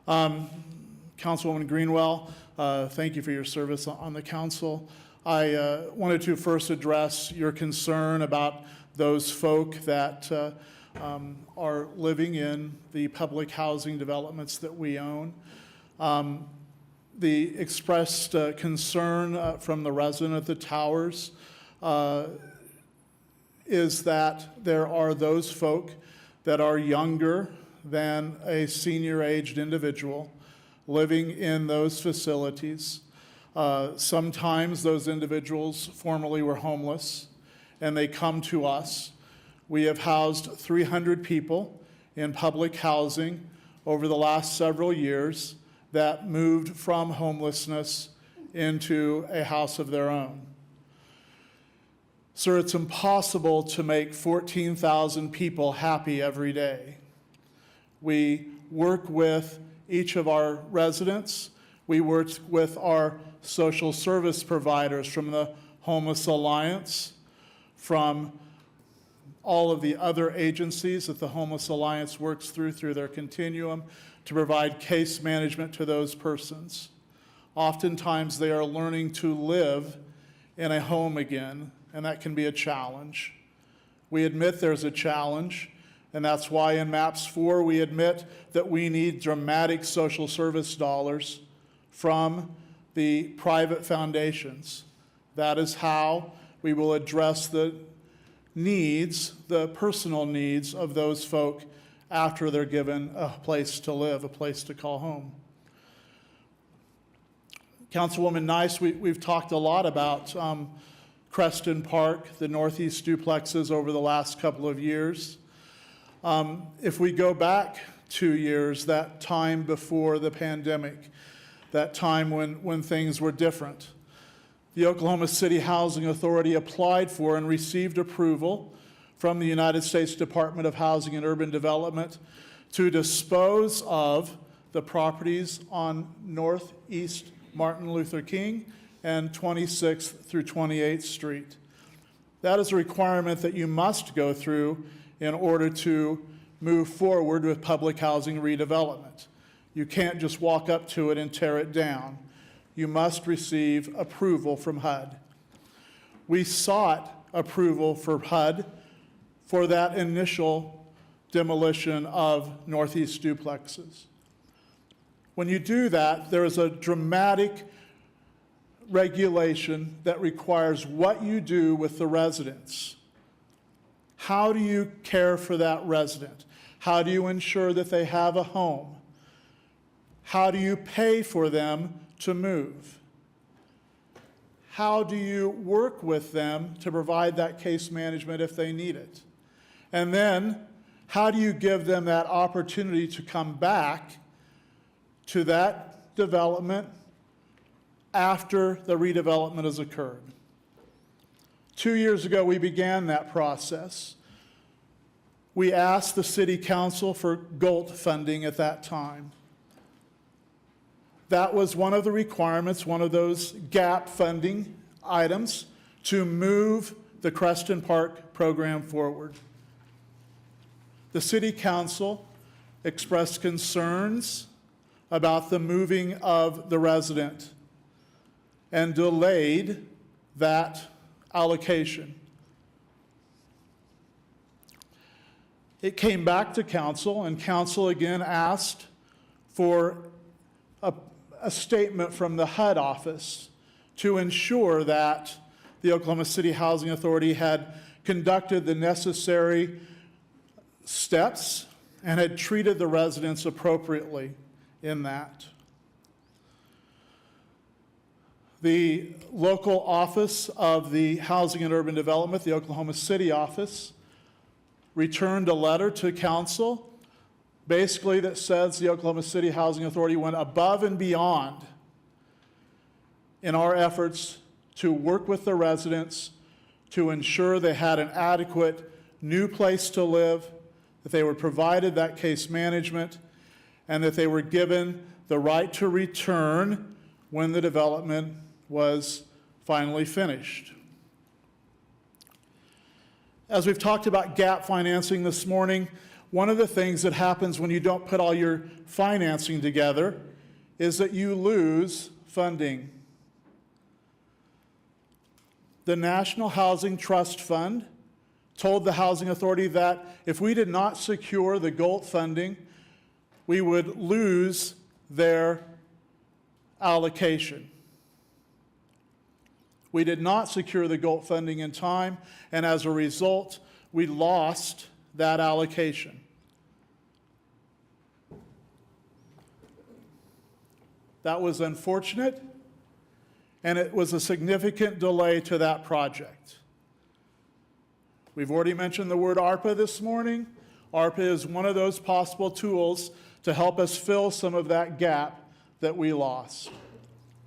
Councilwoman Greenwell, thank you for your service on the council. I wanted to first address your concern about those folk that are living in the public housing developments that we own. The expressed concern from the resident at the towers is that there are those folk that are younger than a senior-aged individual living in those facilities. Sometimes those individuals formerly were homeless, and they come to us. We have housed 300 people in public housing over the last several years that moved from homelessness into a house of their own. Sir, it's impossible to make 14,000 people happy every day. We work with each of our residents. We work with our social service providers from the Homeless Alliance, from all of the other agencies that the Homeless Alliance works through their continuum to provide case management to those persons. Oftentimes they are learning to live in a home again, and that can be a challenge. We admit there's a challenge, and that's why in MAPS 4 we admit that we need dramatic social service dollars from the private foundations. That is how we will address the needs, the personal needs of those folk after they're given a place to live, a place to call home. Councilwoman Nice, we've talked a lot about Creston Park, the Northeast duplexes over the last couple of years. If we go back 2 years, that time before the pandemic, that time when things were different, the Oklahoma City Housing Authority applied for and received approval from the United States Department of Housing and Urban Development to dispose of the properties on Northeast Martin Luther King and 26th through 28th Street. That is a requirement that you must go through in order to move forward with public housing redevelopment. You can't just walk up to it and tear it down. You must receive approval from HUD. We sought approval for HUD for that initial demolition of Northeast duplexes. When you do that, there is a dramatic regulation that requires what you do with the residents. How do you care for that resident? How do you ensure that they have a home? How do you pay for them to move? How do you work with them to provide that case management if they need it? And then, how do you give them that opportunity to come back to that development after the redevelopment has occurred? 2 years ago, we began that process. We asked the City Council for GOLT funding at that time. That was one of the requirements, one of those gap funding items to move the Creston Park program forward. The City Council expressed concerns about the moving of the resident and delayed that allocation. It came back to council, and council again asked for a statement from the HUD office to ensure that the Oklahoma City Housing Authority had conducted the necessary steps and had treated the residents appropriately in that. The local office of the Housing and Urban Development, the Oklahoma City office, returned a letter to council basically that says the Oklahoma City Housing Authority went above and beyond in our efforts to work with the residents to ensure they had an adequate new place to live, that they were provided that case management, and that they were given the right to return when the development was finally finished. As we've talked about gap financing this morning, one of the things that happens when you don't put all your financing together is that you lose funding. The National Housing Trust Fund told the Housing Authority that if we did not secure the GOLT funding, we would lose their allocation. We did not secure the GOLT funding in time, and as a result, we lost that allocation. That was unfortunate, and it was a significant delay to that project. We've already mentioned the word ARPA this morning. ARPA is one of those possible tools to help us fill some of that gap that we lost.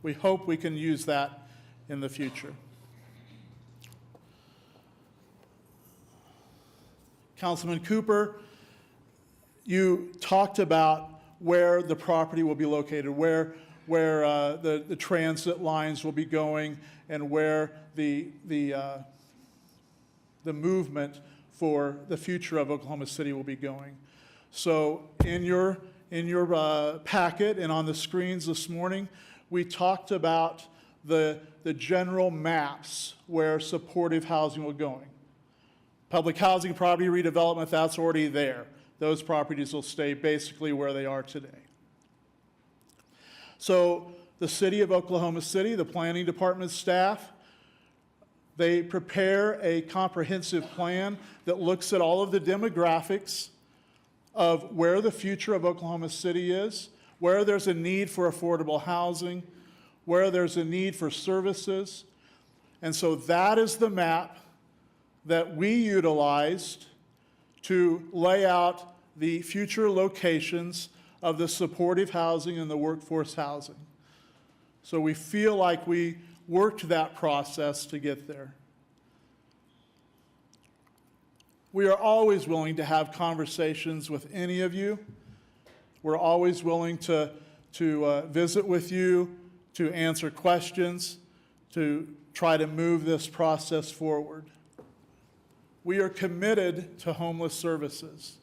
We hope we can use that in the future. Councilman Cooper, you talked about where the property will be located, where the transit lines will be going, and where the movement for the future of Oklahoma City will be going. So in your packet and on the screens this morning, we talked about the general maps where supportive housing will going. Public housing property redevelopment, that's already there. Those properties will stay basically where they are today. So the City of Oklahoma City, the planning department staff, they prepare a comprehensive plan that looks at all of the demographics of where the future of Oklahoma City is, where there's a need for affordable housing, where there's a need for services. And so that is the map that we utilized to lay out the future locations of the supportive housing and the workforce housing. So we feel like we worked that process to get there. We are always willing to have conversations with any of you. We're always willing to visit with you, to answer questions, to try to move this process forward. We are committed to homeless services.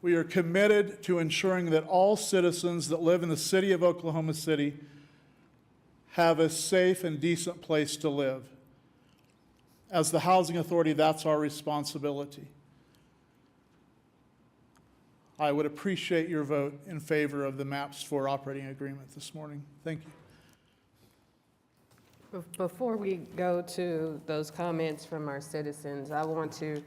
We are committed to ensuring that all citizens that live in the city of Oklahoma City have a safe and decent place to live. As the Housing Authority, that's our responsibility. I would appreciate your vote in favor of the MAPS 4 operating agreement this morning. Thank you. Before we go to those comments from our citizens, I want to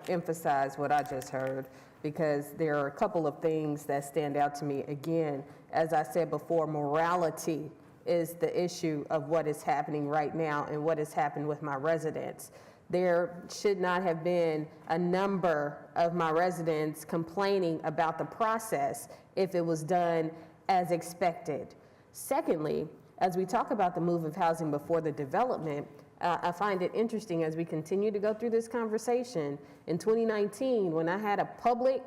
emphasize what I just heard, because there are a couple of things that stand out to me. Again, as I said before, morality is the issue of what is happening right now and what has happened with my residents. There should not have been a number of my residents complaining about the process if it was done as expected. Secondly, as we talk about the move of housing before the development, I find it interesting as we continue to go through this conversation. In 2019, when I had a public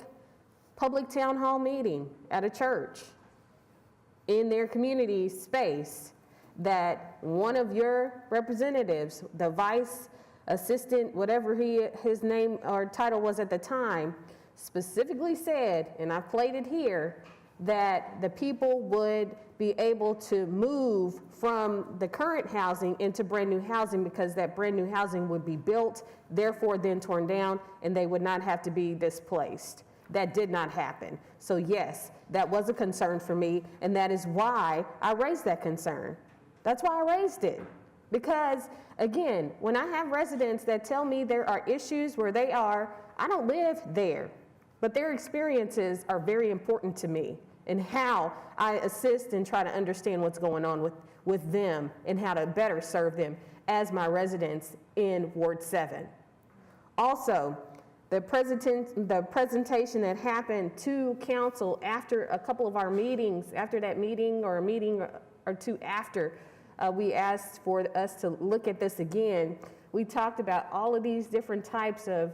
town hall meeting at a church in their community space, that one of your representatives, the vice assistant, whatever his name or title was at the time, specifically said, and I've played it here, that the people would be able to move from the current housing into brand new housing because that brand new housing would be built, therefore then torn down, and they would not have to be displaced. That did not happen. So yes, that was a concern for me, and that is why I raised that concern. That's why I raised it. Because again, when I have residents that tell me there are issues where they are, I don't live there, but their experiences are very important to me, and how I assist and try to understand what's going on with them and how to better serve them as my residents in Ward 7. Also, the presentation that happened to council after a couple of our meetings, after that meeting or a meeting or two after, we asked for us to look at this again. We talked about all of these different types of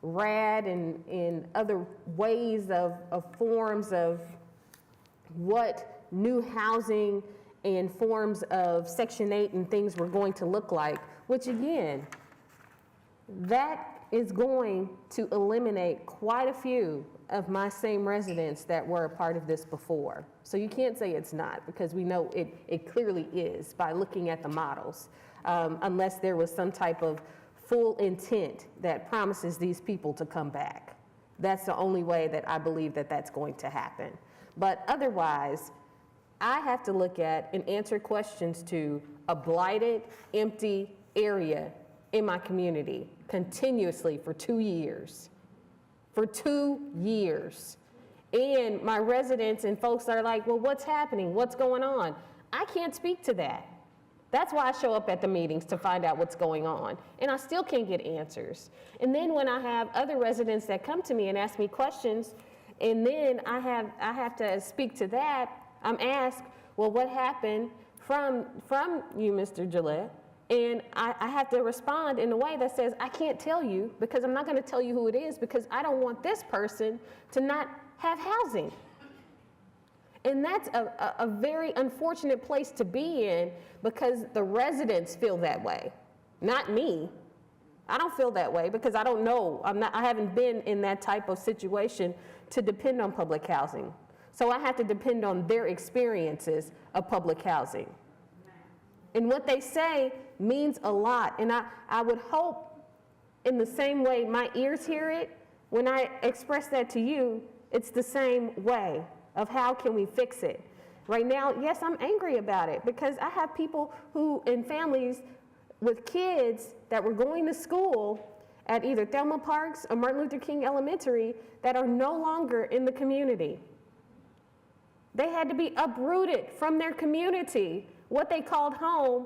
RAD and other ways of forms of what new housing and forms of Section 8 and things were going to look like, which again, that is going to eliminate quite a few of my same residents that were a part of this before. So you can't say it's not, because we know it clearly is by looking at the models, unless there was some type of full intent that promises these people to come back. That's the only way that I believe that that's going to happen. But otherwise, I have to look at and answer questions to a blighted, empty area in my community continuously for 2 years. For 2 years. And my residents and folks are like, well, what's happening? What's going on? I can't speak to that. That's why I show up at the meetings, to find out what's going on. And I still can't get answers. And then when I have other residents that come to me and ask me questions, and then I have to speak to that, I'm asked, well, what happened from you, Mr. Gillette? And I have to respond in a way that says, I can't tell you, because I'm not going to tell you who it is, because I don't want this person to not have housing. And that's a very unfortunate place to be in, because the residents feel that way, not me. I don't feel that way because I don't know. I haven't been in that type of situation to depend on public housing. So I have to depend on their experiences of public housing. And what they say means a lot. And I would hope, in the same way my ears hear it, when I express that to you, it's the same way of how can we fix it. Right now, yes, I'm angry about it, because I have people who, in families with kids that were going to school at either Thelma Parks or Martin Luther King Elementary that are no longer in the community. They had to be uprooted from their community, what they called home,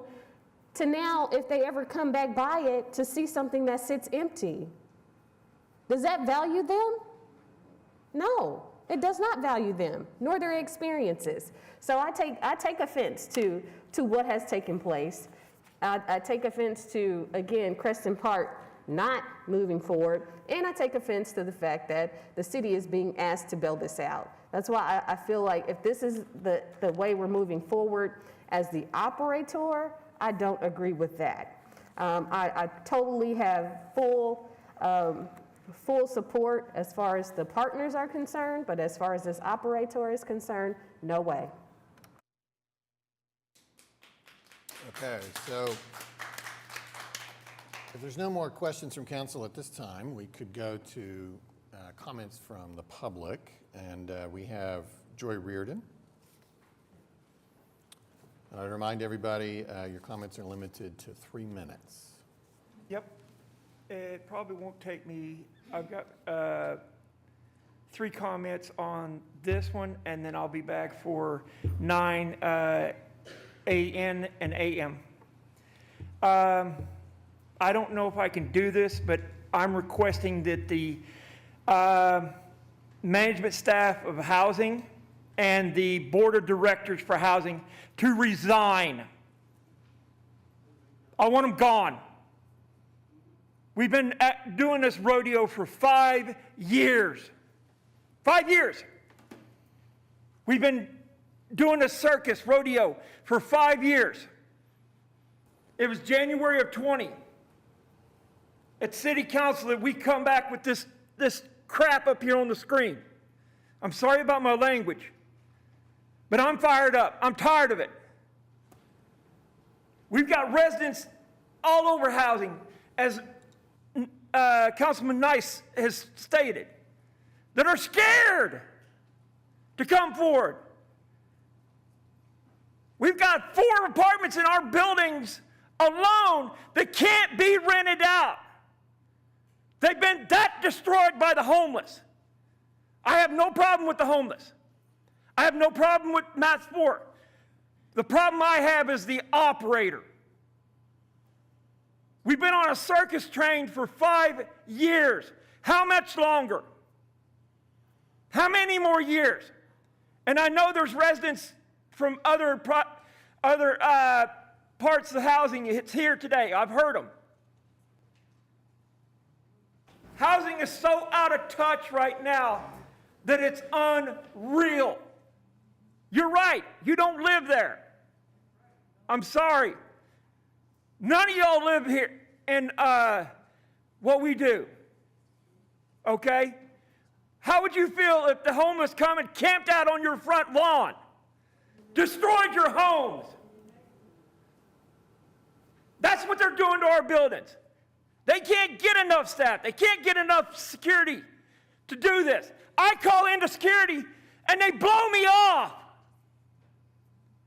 to now, if they ever come back by it, to see something that sits empty. Does that value them? No, it does not value them, nor their experiences. So I take offense to what has taken place. I take offense to, again, Creston Park not moving forward, and I take offense to the fact that the city is being asked to bail this out. That's why I feel like if this is the way we're moving forward as the operator, I don't agree with that. I totally have full support as far as the partners are concerned, but as far as this operator is concerned, no way. Okay, so if there's no more questions from council at this time, we could go to comments from the public, and we have Joy Reardon. And I remind everybody, your comments are limited to 3 minutes. Yep. It probably won't take me, I've got 3 comments on this one, and then I'll be back for 9 a.m. and a.m. I don't know if I can do this, but I'm requesting that the management staff of housing and the board of directors for housing to resign. I want them gone. We've been doing this rodeo for 5 years. 5 years. We've been doing a circus rodeo for 5 years. It was January of 20 at City Council that we come back with this crap up here on the screen. I'm sorry about my language, but I'm fired up. I'm tired of it. We've got residents all over housing, as Councilman Nice has stated, that are scared to come forward. We've got 4 apartments in our buildings alone that can't be rented out. They've been that destroyed by the homeless. I have no problem with the homeless. I have no problem with MAPS 4. The problem I have is the operator. We've been on a circus train for 5 years. How much longer? How many more years? And I know there's residents from other parts of the housing. It's here today. I've heard them. Housing is so out of touch right now that it's unreal. You're right, you don't live there. I'm sorry. None of y'all live here in what we do, okay? How would you feel if the homeless come and camped out on your front lawn, destroyed your homes? That's what they're doing to our buildings. They can't get enough staff. They can't get enough security to do this. I call into security and they blow me off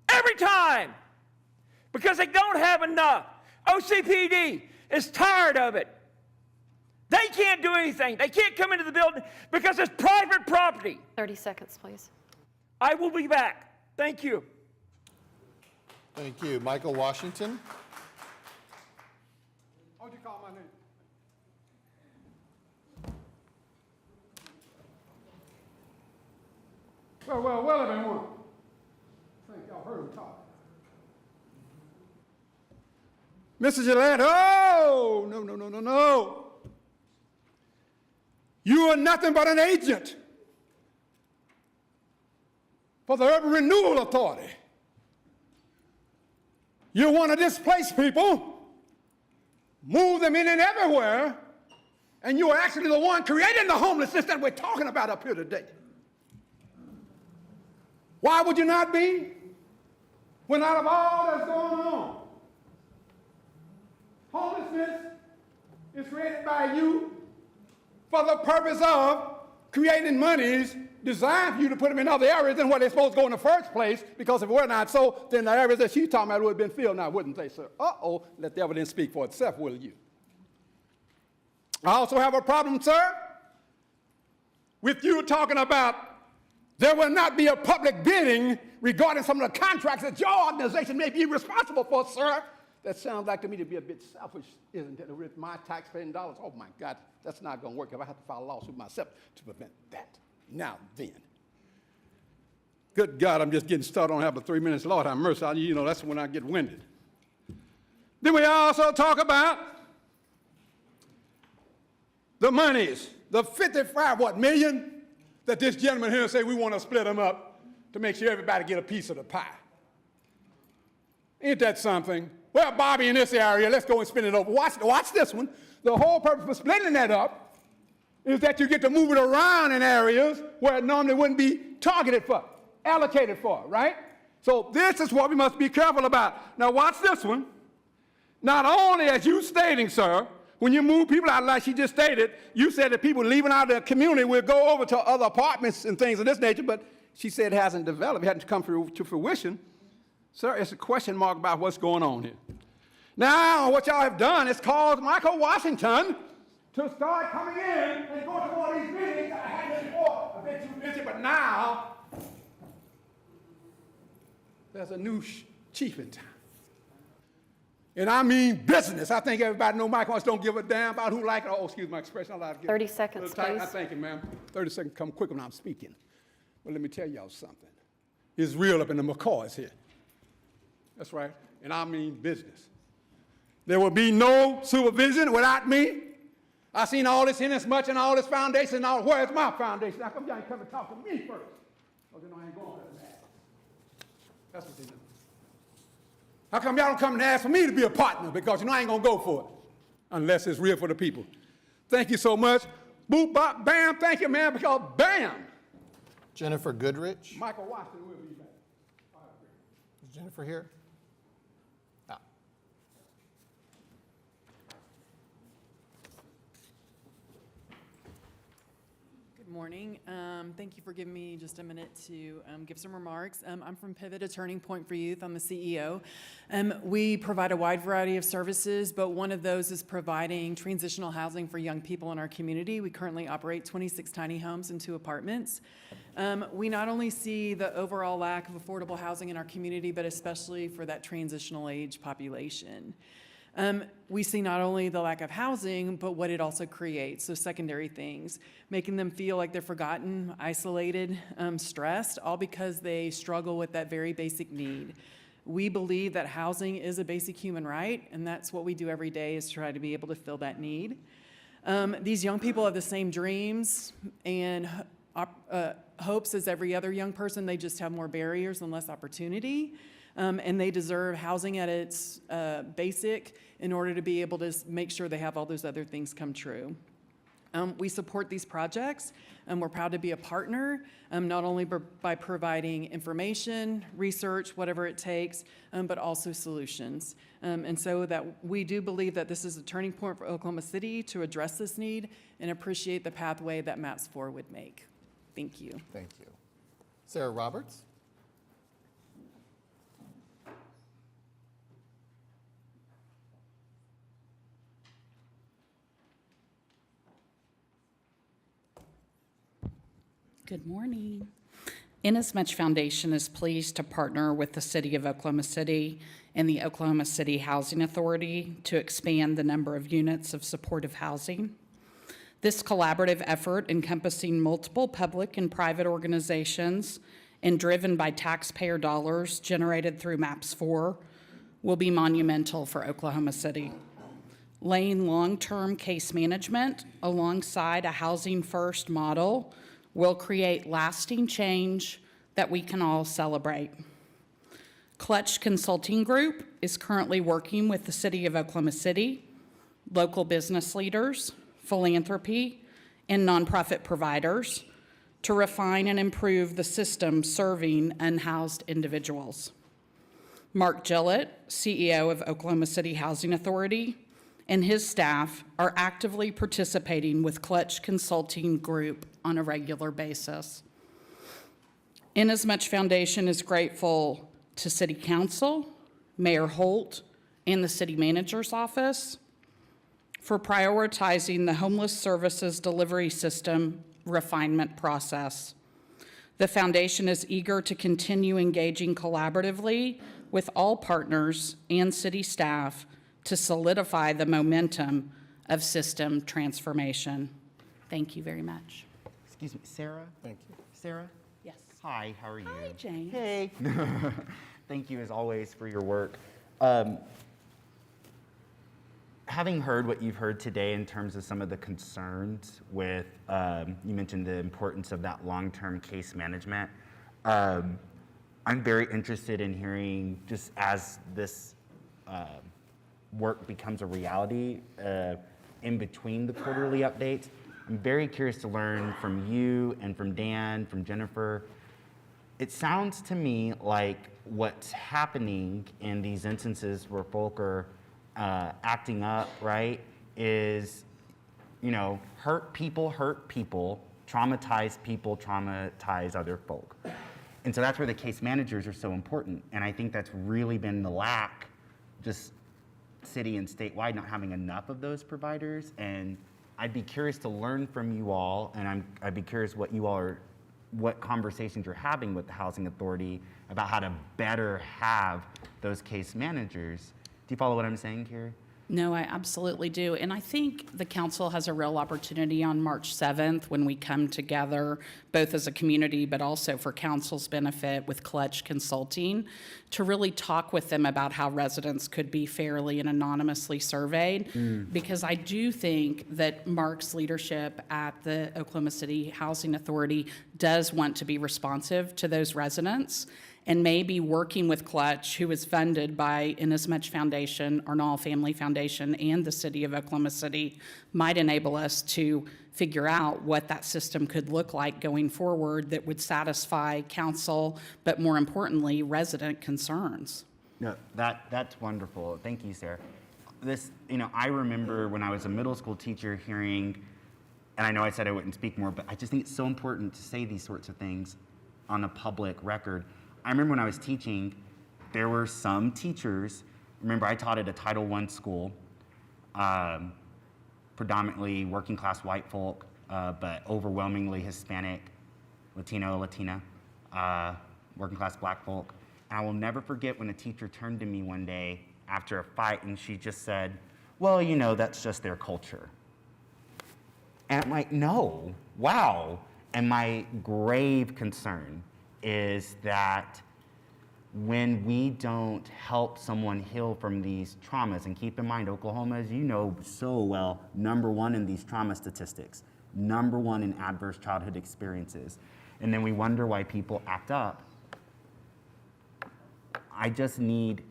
every time because they don't have enough. OCPD is tired of it. They can't do anything. They can't come into the building because it's private property. 30 seconds, please. I will be back. Thank you. Thank you. Michael Washington. What'd you call my name? Well, everyone. I think y'all heard him talk. Mr. Gillette, oh, no. You are nothing but an agent for the Urban Renewal Authority. You want to displace people, move them in and everywhere, and you are actually the one creating the homelessness that we're talking about up here today. Why would you not be? When out of all that's going on, homelessness is created by you for the purpose of creating monies designed for you to put them in other areas than where they're supposed to go in the first place, because if it were not so, then the areas that she's talking about would have been filled now, wouldn't they, sir? Uh-oh, let the evidence speak for itself, will you? I also have a problem, sir, with you talking about there will not be a public bidding regarding some of the contracts that your organization may be responsible for, sir. That sounds like to me to be a bit selfish, isn't it, with my taxpaying dollars? Oh, my God, that's not going to work if I have to file a lawsuit myself to prevent that. Now then. Good God, I'm just getting started. I don't have but 3 minutes. Lord have mercy. You know, that's when I get winded. Then we also talk about the monies, the 55 million that this gentleman here say we want to split them up to make sure everybody get a piece of the pie. Ain't that something? Well, Bobby, in this area, let's go and spin it over. Watch this one. The whole purpose for splitting that up is that you get to move it around in areas where it normally wouldn't be targeted for, allocated for, right? So this is what we must be careful about. Now watch this one. Not only, as you stating, sir, when you move people out like she just stated, you said that people leaving out of the community will go over to other apartments and things of this nature, but she said it hasn't developed, it hasn't come to fruition. Sir, it's a question mark about what's going on here. Now, what y'all have done is caused Michael Washington to start coming in and going to one of these meetings. I had been before, a bit too busy, but now there's a new chief in town. And I mean business. I think everybody knows Michael Washington don't give a damn about who like it. Oh, excuse my expression. I'm allowed to give 30 seconds, please. I thank you, ma'am. 30 seconds come quick when I'm speaking. Well, let me tell y'all something. It's real up in the McCoys here. That's right. And I mean business. There will be no supervision without me. I seen all this in this much and all this foundation and all. Where's my foundation? How come y'all ain't come and talk to me first? Oh, you know I ain't going to that. That's what they do. How come y'all don't come and ask for me to be a partner? Because you know I ain't going to go for it unless it's real for the people. Thank you so much. Boop, bop, bam. Thank you, man, because bam. Jennifer Goodrich. Michael Washington will be back. Is Jennifer here? Good morning. Thank you for giving me just a minute to give some remarks. I'm from Pivot, a Turning Point for Youth. I'm the CEO. We provide a wide variety of services, but one of those is providing transitional housing for young people in our community. We currently operate 26 tiny homes and 2 apartments. We not only see the overall lack of affordable housing in our community, but especially for that transitional age population. We see not only the lack of housing, but what it also creates, so secondary things, making them feel like they're forgotten, isolated, stressed, all because they struggle with that very basic need. We believe that housing is a basic human right, and that's what we do every day is try to be able to fill that need. These young people have the same dreams and hopes as every other young person. They just have more barriers and less opportunity. And they deserve housing at its basic in order to be able to make sure they have all those other things come true. We support these projects, and we're proud to be a partner, not only by providing information, research, whatever it takes, but also solutions. And so that we do believe that this is a turning point for Oklahoma City to address this need and appreciate the pathway that MAPS 4 would make. Thank you. Thank you. Sarah Roberts? Good morning. Inasmuch Foundation is pleased to partner with the City of Oklahoma City and the Oklahoma City Housing Authority to expand the number of units of supportive housing. This collaborative effort, encompassing multiple public and private organizations and driven by taxpayer dollars generated through MAPS 4, will be monumental for Oklahoma City. Laying long-term case management alongside a housing-first model will create lasting change that we can all celebrate. Clutch Consulting Group is currently working with the City of Oklahoma City, local business leaders, philanthropy, and nonprofit providers to refine and improve the system serving unhoused individuals. Mark Gillett, CEO of Oklahoma City Housing Authority, and his staff are actively participating with Clutch Consulting Group on a regular basis. Inasmuch Foundation is grateful to City Council, Mayor Holt, and the City Manager's Office for prioritizing the Homeless Services Delivery System refinement process. The Foundation is eager to continue engaging collaboratively with all partners and city staff to solidify the momentum of system transformation. Thank you very much. Excuse me, Sarah? Thank you. Sarah? Yes. Hi, how are you? Hi, James. Hey. Thank you, as always, for your work. Having heard what you've heard today in terms of some of the concerns with, you mentioned the importance of that long-term case management. I'm very interested in hearing, just as this work becomes a reality in between the quarterly updates, I'm very curious to learn from you and from Dan, from Jennifer. It sounds to me like what's happening in these instances where folk are acting up, right, is, you know, hurt people, traumatize people, traumatize other folk. And so that's where the case managers are so important. And I think that's really been the lack, just city and statewide, not having enough of those providers. And I'd be curious to learn from you all, and I'd be curious what you all are, what conversations you're having with the Housing Authority about how to better have those case managers. Do you follow what I'm saying, Carrie? No, I absolutely do. And I think the council has a real opportunity on March 7th when we come together, both as a community, but also for council's benefit with Clutch Consulting, to really talk with them about how residents could be fairly and anonymously surveyed. Because I do think that Mark's leadership at the Oklahoma City Housing Authority does want to be responsive to those residents. And maybe working with Clutch, who is funded by Inasmuch Foundation, Arnall Family Foundation, and the City of Oklahoma City, might enable us to figure out what that system could look like going forward that would satisfy council, but more importantly, resident concerns. No, that's wonderful. Thank you, Sarah. This, you know, I remember when I was a middle school teacher hearing, and I know I said I wouldn't speak more, but I just think it's so important to say these sorts of things on a public record. I remember when I was teaching, there were some teachers, remember I taught at a Title I school, predominantly working class white folk, but overwhelmingly Hispanic, Latino, Latina, working class black folk. And I will never forget when a teacher turned to me one day after a fight and she just said, well, you know, that's just their culture. And I'm like, no, wow. And my grave concern is that when we don't help someone heal from these traumas. And keep in mind, Oklahoma, as you know so well, #1 in these trauma statistics, #1 in adverse childhood experiences. And then we wonder why people act up. I just need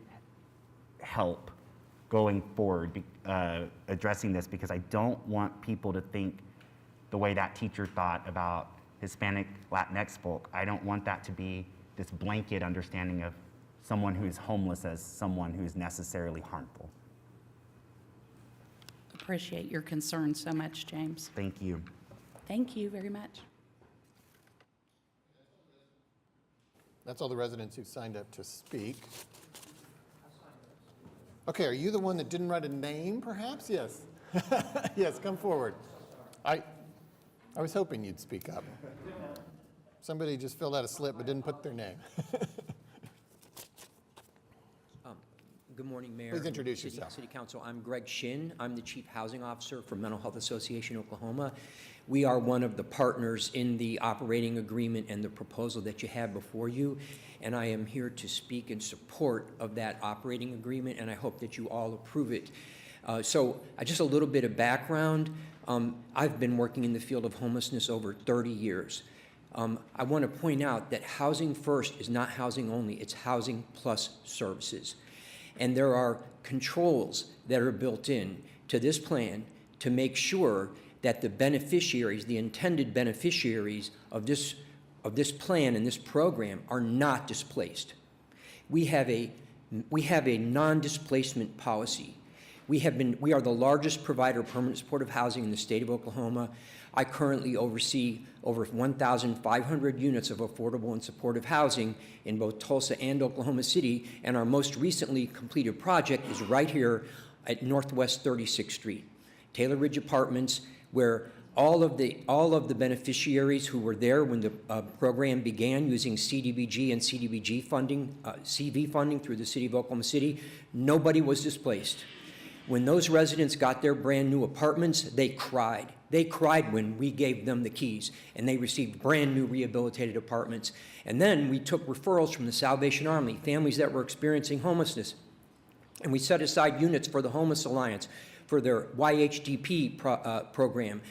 help going forward addressing this, because I don't want people to think the way that teacher thought about Hispanic, Latinx folk. I don't want that to be this blanket understanding of someone who is homeless as someone who is necessarily harmful. Appreciate your concern so much, James. Thank you. Thank you very much. That's all the residents who signed up to speak. Okay, are you the one that didn't write a name, perhaps? Yes. Yes, come forward. I was hoping you'd speak up. Somebody just filled out a slip but didn't put their name. Good morning, Mayor. Please introduce yourself. City Council, I'm Greg Shin. I'm the Chief Housing Officer for Mental Health Association Oklahoma. We are one of the partners in the operating agreement and the proposal that you have before you, and I am here to speak in support of that operating agreement, and I hope that you all approve it. So just a little bit of background. I've been working in the field of homelessness over 30 years. I want to point out that Housing First is not housing only, it's housing plus services. And there are controls that are built in to this plan to make sure that the beneficiaries, the intended beneficiaries of this plan and this program are not displaced. We have a non-displacement policy. We are the largest provider of permanent supportive housing in the state of Oklahoma. I currently oversee over 1,500 units of affordable and supportive housing in both Tulsa and Oklahoma City, and our most recently completed project is right here at Northwest 36th Street. Taylor Ridge Apartments, where all of the beneficiaries who were there when the program began using CDBG and CDBG funding, CV funding through the City of Oklahoma City, nobody was displaced. When those residents got their brand new apartments, they cried. They cried when we gave them the keys, and they received brand new rehabilitated apartments. And then we took referrals from the Salvation Army, families that were experiencing homelessness, and we set aside units for the Homeless Alliance, for their YHDP program.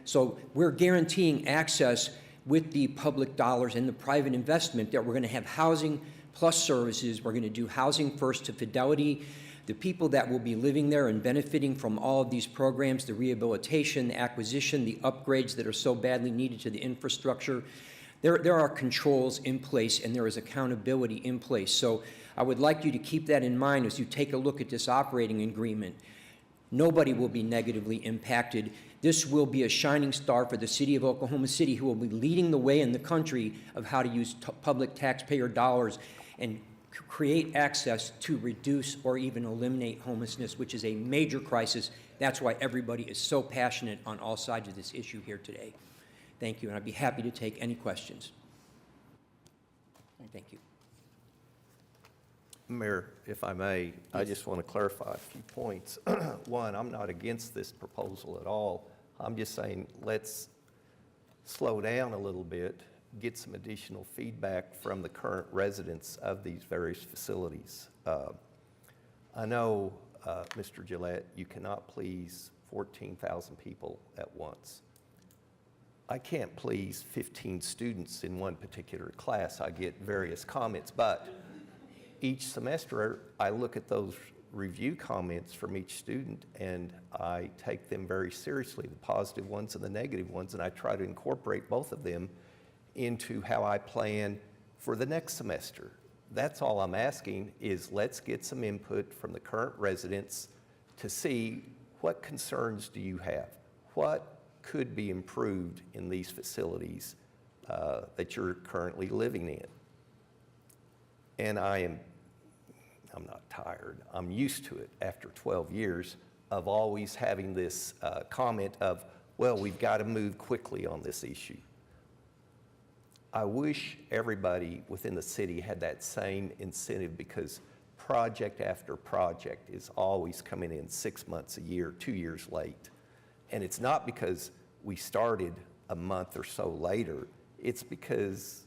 So we're guaranteeing access with the public dollars and the private investment that we're going to have housing plus services. We're going to do Housing First to Fidelity. The people that will be living there and benefiting from all of these programs, the rehabilitation, the acquisition, the upgrades that are so badly needed to the infrastructure, there are controls in place and there is accountability in place. So I would like you to keep that in mind as you take a look at this operating agreement. Nobody will be negatively impacted. This will be a shining star for the City of Oklahoma City, who will be leading the way in the country of how to use public taxpayer dollars and create access to reduce or even eliminate homelessness, which is a major crisis. That's why everybody is so passionate on all sides of this issue here today. Thank you, and I'd be happy to take any questions. Thank you. Mayor, if I may, I just want to clarify a few points. One, I'm not against this proposal at all. I'm just saying let's slow down a little bit, get some additional feedback from the current residents of these various facilities. I know, Mr. Gillette, you cannot please 14,000 people at once. I can't please 15 students in one particular class. I get various comments, but each semester I look at those review comments from each student and I take them very seriously, the positive ones and the negative ones, and I try to incorporate both of them into how I plan for the next semester. That's all I'm asking is let's get some input from the current residents to see what concerns do you have? What could be improved in these facilities that you're currently living in? And I'm not tired, I'm used to it after 12 years of always having this comment of, well, we've got to move quickly on this issue. I wish everybody within the city had that same incentive, because project after project is always coming in 6 months, a year, 2 years late. And it's not because we started a month or so later, it's because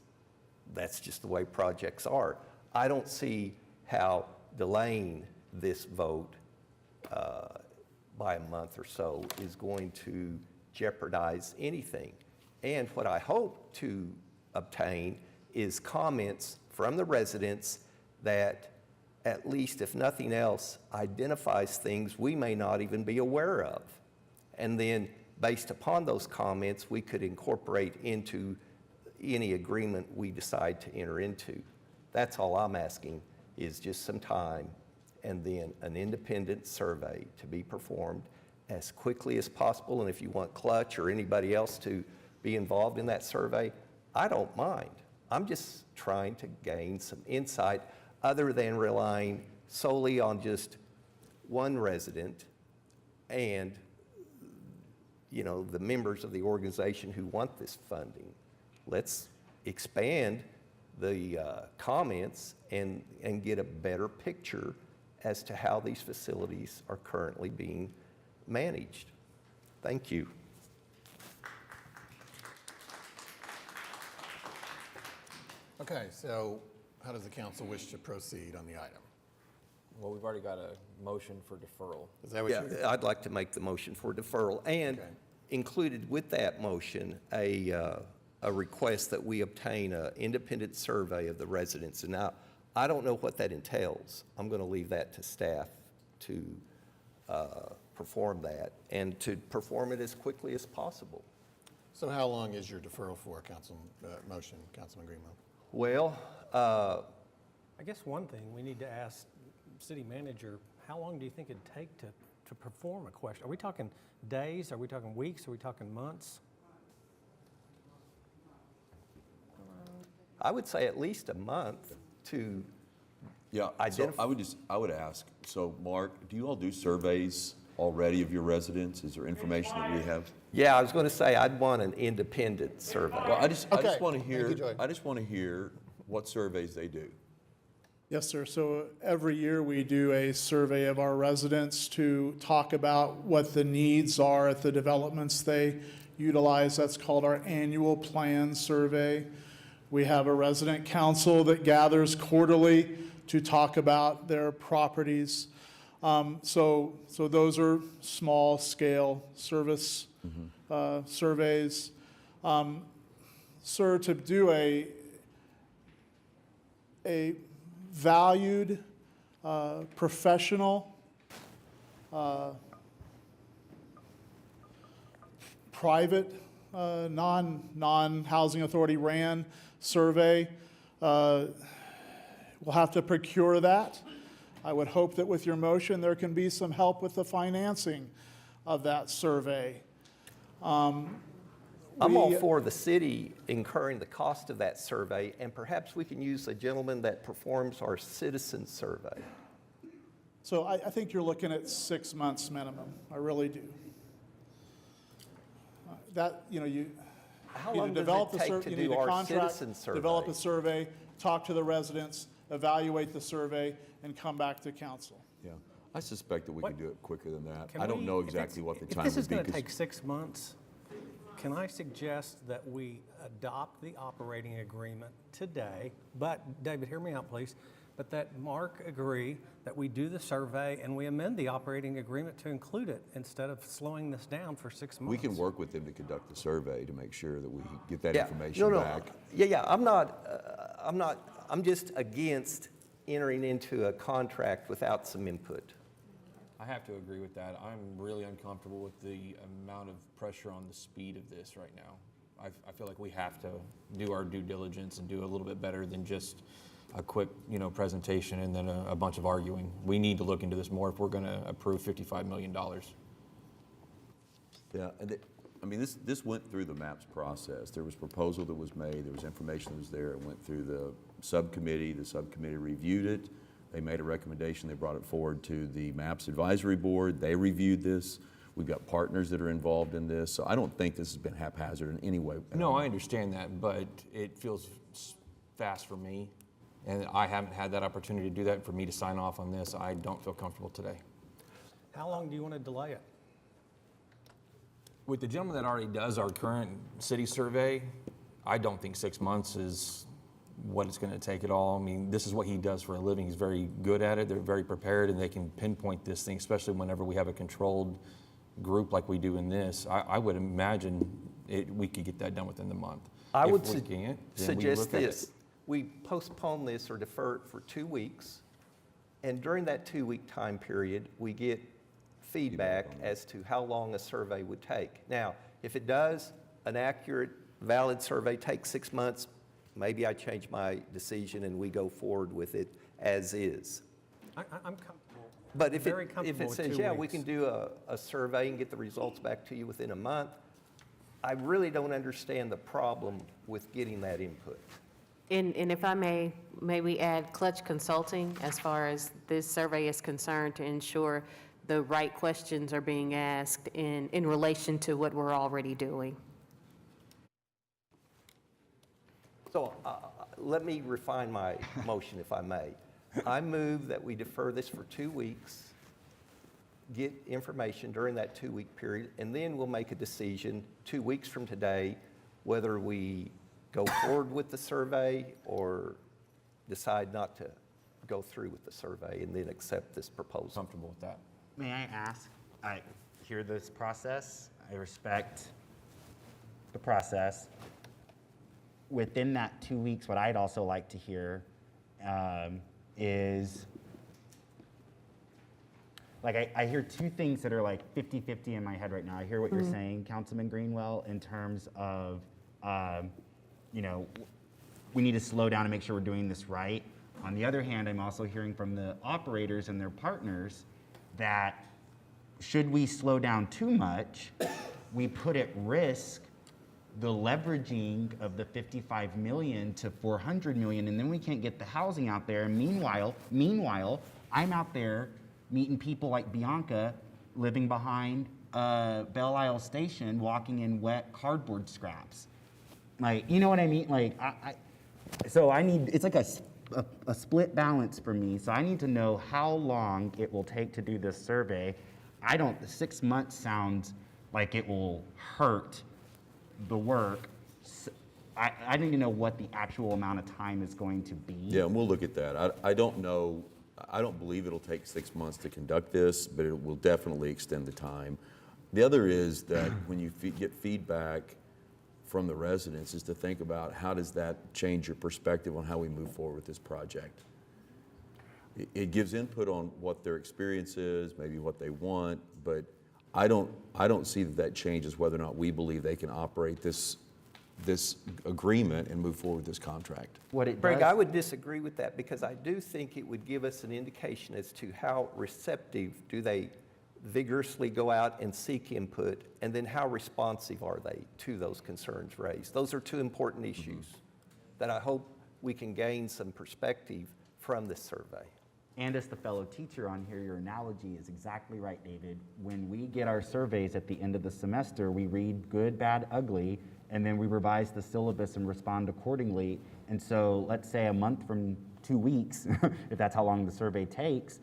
that's just the way projects are. I don't see how delaying this vote by a month or so is going to jeopardize anything. And what I hope to obtain is comments from the residents that, at least if nothing else, identifies things we may not even be aware of. And then, based upon those comments, we could incorporate into any agreement we decide to enter into. That's all I'm asking, is just some time and then an independent survey to be performed as quickly as possible. And if you want Clutch or anybody else to be involved in that survey, I don't mind. I'm just trying to gain some insight other than relying solely on just one resident and, you know, the members of the organization who want this funding. Let's expand the comments and get a better picture as to how these facilities are currently being managed. Thank you. Okay, so how does the council wish to proceed on the item? Well, we've already got a motion for deferral. Is that what Yeah, you're? I'd like to make the motion for deferral, and Okay. included with that motion, a request that we obtain an independent survey of the residents. And now, I don't know what that entails. I'm going to leave that to staff to perform that, and to perform it as quickly as possible. So how long is your deferral for, Councilman Greenwell? Well, I guess one thing we need to ask city manager, how long do you think it'd take to perform a question? Are we talking days? Are we talking weeks? Are we talking months? I would say at least a month to Yeah, so identify. I would ask, so Mark, do you all do surveys already of your residents? Is there information that we have? Yeah, I was going to say I'd want an independent survey. Well, I just want to Thank hear, you, Joy. I just want to hear what surveys they do. Yes, sir. So every year we do a survey of our residents to talk about what the needs are at the developments they utilize. That's called our annual plan survey. We have a resident council that gathers quarterly to talk about their properties. So those are small scale service surveys. Sir, to do a valued, professional, private, non-housing authority ran survey. We'll have to procure that. I would hope that with your motion, there can be some help with the financing of that survey. I'm all for the city incurring the cost of that survey, and perhaps we can use a gentleman that performs our citizen survey. So I think you're looking at 6 months minimum. I really do. That, you know, How you long does develop it the take to you do need a our contract, citizen survey? develop a survey, talk to the residents, evaluate the survey, and come back to council. Yeah, I suspect that we could do it quicker than that. Can I don't we- know if exactly it's- what the if time this would is be. going to 'Cause- take 6 months, can I suggest that we adopt the operating agreement today? But, David, hear me out, please. But that Mark agree that we do the survey and we amend the operating agreement to include it instead of slowing this down for 6 months. We can work with them to conduct the survey to make sure that we get that Yeah. information back. Yeah, I'm just against entering into a contract without some input. I have to agree with that. I'm really uncomfortable with the amount of pressure on the speed of this right now. I feel like we have to do our due diligence and do a little bit better than just a quick, presentation and then a bunch of arguing. We need to look into this more if we're going to approve $55 million. Yeah, and this went through the MAPS process. There was proposal that was made, there was information that was there, it went through the subcommittee reviewed it, they made a recommendation, they brought it forward to the MAPS Advisory Board, they reviewed this, we've got partners that are involved in this, so I don't think this has been haphazard in any way. No, I understand that, but it feels fast for me, and I haven't had that opportunity to do that. For me to sign off on this, I don't feel comfortable today. How long do you want to delay it? With the gentleman that already does our current city survey, I don't think 6 months is what it's going to take at all. I mean, this is what he does for a living. He's very good at it. They're very prepared, and they can pinpoint this thing, especially whenever we have a controlled group like we do in this. I would imagine we could get that done within the month. I If would we can't, then we suggest look at it. this. We postpone this or defer it for 2 weeks, and during that 2-week time period, we get feedback as to how long a survey would take. Now, if it does, an accurate, valid survey takes 6 months, maybe I change my decision and we go forward with it as is. I'm comfortable. But if Very it comfortable with says, 2 yeah, we weeks. can do a survey and get the results back to you within a month, I really don't understand the problem with getting that input. And if I may we add Clutch Consulting as far as this survey is concerned to ensure the right questions are being asked in relation to what we're already doing. So let me refine my motion, if I may. I move that we defer this for 2 weeks, get information during that 2-week period, and then we'll make a decision 2 weeks from today whether we go forward with the survey or decide not to go through with the survey and then accept this proposal. Comfortable with that. May I ask, I hear this process, I respect the process. Within that 2 weeks, what I'd also like to hear is, like, I hear two things that are like 50-50 in my head right now. I hear what you're saying, Councilman Greenwell, in terms of, you know, we need to slow down and make sure we're doing this right. On the other hand, I'm also hearing from the operators and their partners that should we slow down too much, we put at risk the leveraging of the 55 million to 400 million, and then we can't get the housing out there. And meanwhile, I'm out there meeting people like Bianca living behind Belle Isle Station, walking in wet cardboard scraps. Like, you know what I mean? Like, so I need, it's like a split balance for me. So I need to know how long it will take to do this survey. 6 months sounds like it will hurt the work. I need to know what the actual amount of time is going to be. Yeah, and we'll look at that. I don't know, I don't believe it'll take 6 months to conduct this, but it will definitely extend the time. The other is that when you get feedback from the residents, is to think about how does that change your perspective on how we move forward with this project. It gives input on what their experience is, maybe what they want, but I don't see that changes whether or not we believe they can operate this agreement and move forward with this contract. Greg, I would disagree with that because I do think it would give us an indication as to how receptive do they vigorously go out and seek input, and then how responsive are they to those concerns raised. Those are two important issues that I hope we can gain some perspective from this survey. And as the fellow teacher on here, your analogy is exactly right, David. When we get our surveys at the end of the semester, we read good, bad, ugly, and then we revise the syllabus and respond accordingly. And so let's say a month from 2 weeks, if that's how long the survey takes,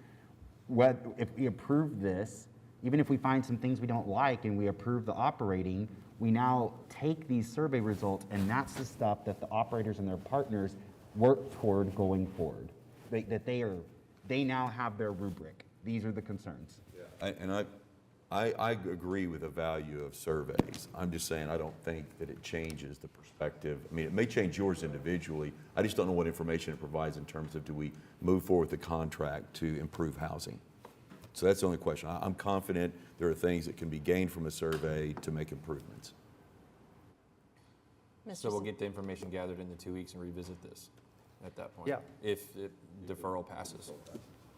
if we approve this, even if we find some things we don't like and we approve the operating, we now take these survey results, and that's the stuff that the operators and their partners work toward going forward. They now have their rubric. These are the concerns. And I agree with the value of surveys. I'm just saying I don't think that it changes the perspective. I mean, it may change yours individually. I just don't know what information it provides in terms of do we move forward with the contract to improve housing. So that's the only question. I'm confident there are things that can be gained from a survey to make improvements. So we'll get the information gathered in the 2 weeks and revisit this at that point. Yeah. If deferral passes.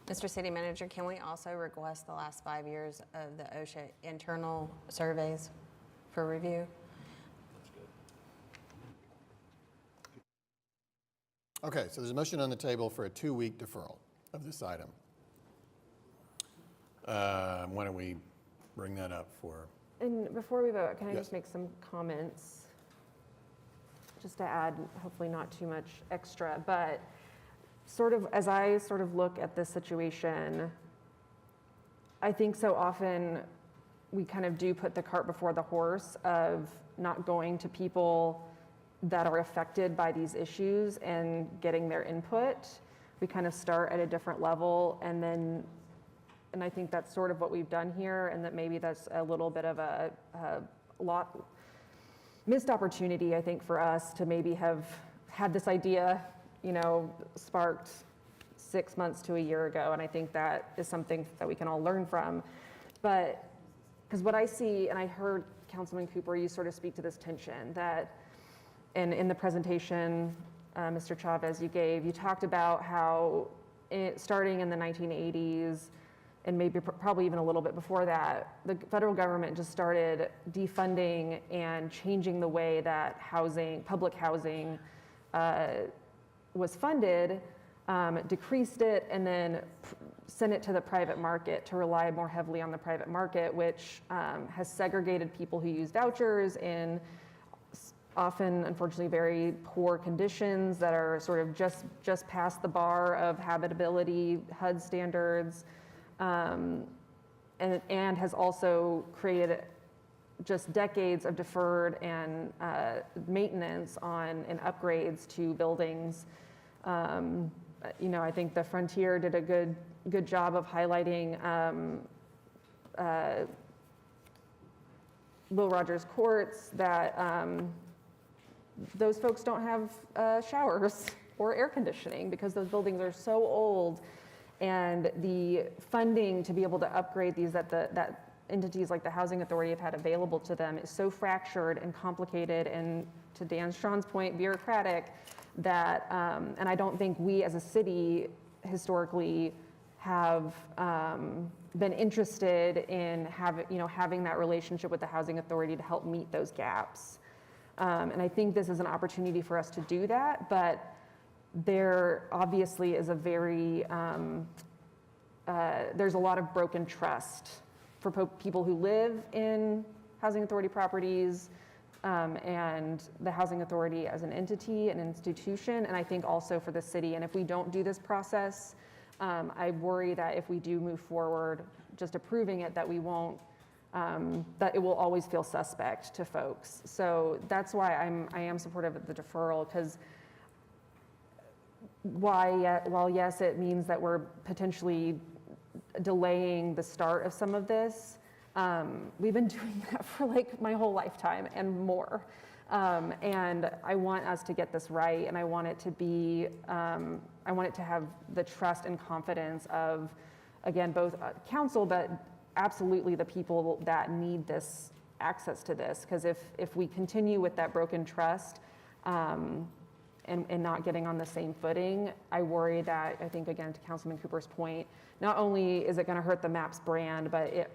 Mr. City Manager, can we also request the last 5 years of the OSHA internal surveys for review? Okay, so there's a motion on the table for a 2-week deferral of this item. Why don't we bring that up for? And before we vote, can I Yes. just make some comments? Just to add, hopefully not too much extra, but sort of as I sort of look at this situation, I think so often we kind of do put the cart before the horse of not going to people that are affected by these issues and getting their input. We kind of start at a different level, and I think that's sort of what we've done here, and that maybe that's a little bit of a missed opportunity, I think, for us to maybe have had this idea, sparked 6 months to a year ago, and I think that is something that we can all learn from. But, because what I see, and I heard Councilman Cooper, you sort of speak to this tension that, and in the presentation, Mr. Chavez, you gave, you talked about how starting in the 1980s, and maybe probably even a little bit before that, the federal government just started defunding and changing the way that public housing was funded, decreased it, and then sent it to the private market to rely more heavily on the private market, which has segregated people who use vouchers in often, unfortunately, very poor conditions that are sort of just past the bar of habitability, HUD standards, and has also created just decades of deferred and maintenance on and upgrades to buildings. I think the Frontier did a good job of highlighting Will Rogers Courts, that those folks don't have showers or air conditioning because those buildings are so old, and the funding to be able to upgrade these that entities like the Housing Authority have had available to them is so fractured and complicated, and to Dan Strawn's point, bureaucratic, that, and I don't think we as a city historically have been interested in having that relationship with the Housing Authority to help meet those gaps. And I think this is an opportunity for us to do that, but there obviously is there's a lot of broken trust for people who live in Housing Authority properties, and the Housing Authority as an entity, an institution, and I think also for the city. And if we don't do this process, I worry that if we do move forward, just approving it, that we won't, that it will always feel suspect to folks. So that's why I am supportive of the deferral, because while yes, it means that we're potentially delaying the start of some of this, we've been doing that for like my whole lifetime and more. And I want us to get this right, and I want it to be, I want it to have the trust and confidence of, again, both council, but absolutely the people that need this access to this. Because if we continue with that broken trust and not getting on the same footing, I worry that, I think, again, to Councilman Cooper's point, not only is it going to hurt the MAPS brand, but it,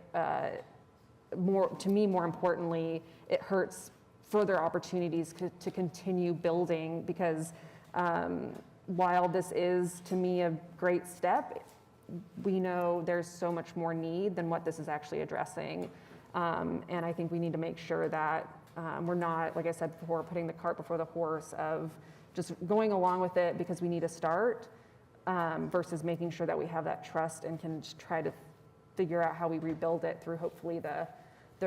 to me, more importantly, it hurts further opportunities to continue building, because while this is, to me, a great step, we know there's so much more need than what this is actually addressing. And I think we need to make sure that we're not, like I said before, putting the cart before the horse of just going along with it because we need to start, versus making sure that we have that trust and can just try to figure out how we rebuild it through hopefully the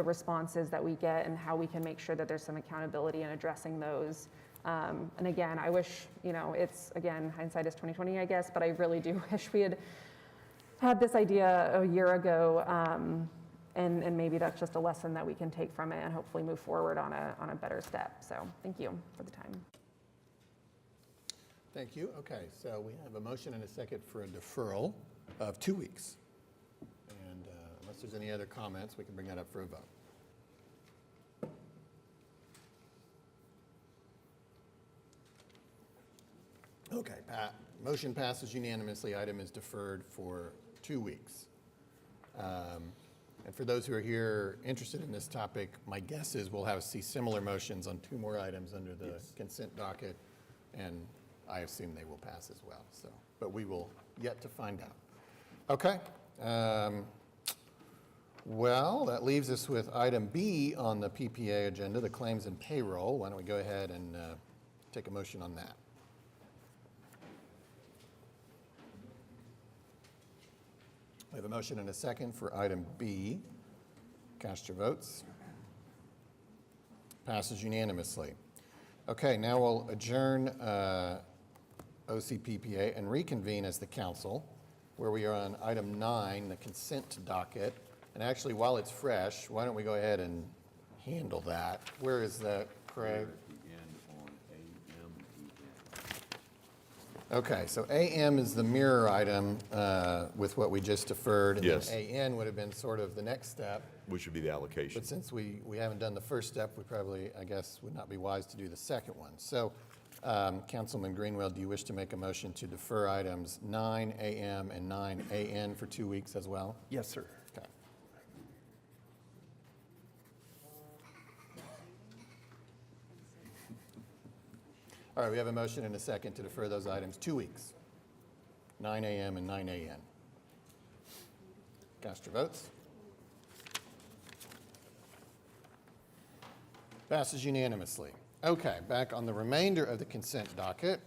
responses that we get, and how we can make sure that there's some accountability in addressing those. And again, I wish, it's, again, hindsight is 20/20, I guess, but I really do wish we had this idea a year ago, and maybe that's just a lesson that we can take from it and hopefully move forward on a better step. So thank you for the time. Thank you. Okay, so we have a motion and a second for a deferral of 2 weeks. And unless there's any other comments, we can bring that up for a vote. Okay, motion passes unanimously. Item is deferred for 2 weeks. And for those who are here interested in this topic, my guess is we'll see similar motions on 2 more items under the consent docket, and I assume they will pass as well. So, but we will yet to find out. Okay. Well, that leaves us with item B on the PPA agenda, the claims and payroll. Why don't we go ahead and take a motion on that? We have a motion and a second for item B. Cast your votes. Passes unanimously. Okay, now we'll adjourn OCPPA and reconvene as the council, where we are on item 9, the consent docket. And actually, while it's fresh, why don't we go ahead and handle that? Where is that, Craig? Okay, so AM is the mirror item with what we just deferred. Yes. And then AN would have been sort of the next step. Which would be the allocation. But since we haven't done the first step, we probably, I guess, would not be wise to do the second one. So, Councilman Greenwell, do you wish to make a motion to defer items 9 AM and 9 AN for 2 weeks as well? Yes, sir. Okay. All right, we have a motion and a second to defer those items 2 weeks, 9 AM and 9 AN. Cast your votes. Passes unanimously. Okay, back on the remainder of the consent docket.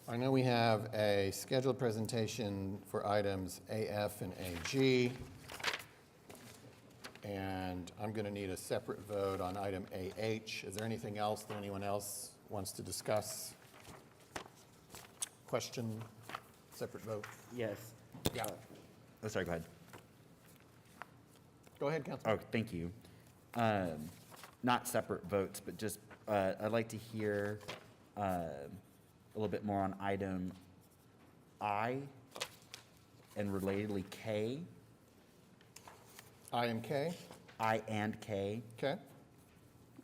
I know we have a scheduled presentation for items AF and AG. And I'm going to need a separate vote on item AH. Is there anything else that anyone else wants to discuss? Question? Separate vote? Yes. Yeah. Oh, sorry, go ahead. Go ahead, Councilman. Oh, thank you. Not separate votes, but just, I'd like to hear a little bit more on item I and relatedly K. I and K? I and K. Okay.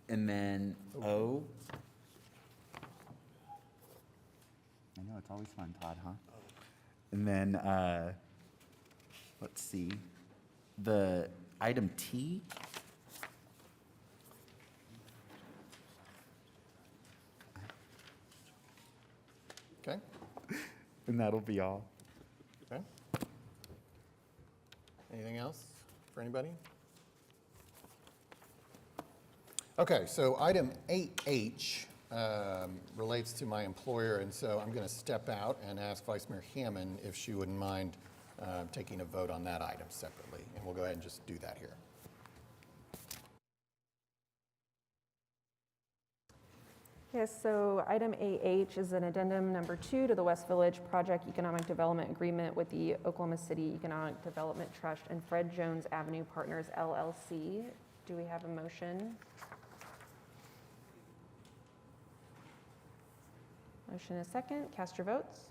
And then O. I know, it's always fun, Todd, huh? And then, let's see, the item T. Okay. And that'll be all. Okay. Anything else for anybody? Okay, so item 8H relates to my employer, and so I'm going to step out and ask Vice Mayor Hammond if she wouldn't mind taking a vote on that item separately, and we'll go ahead and just do that here. Yes, so item AH is an addendum number 2 to the West Village Project Economic Development Agreement with the Oklahoma City Economic Development Trust and Fred Jones Avenue Partners, LLC. Do we have a motion? Motion is second. Cast your votes.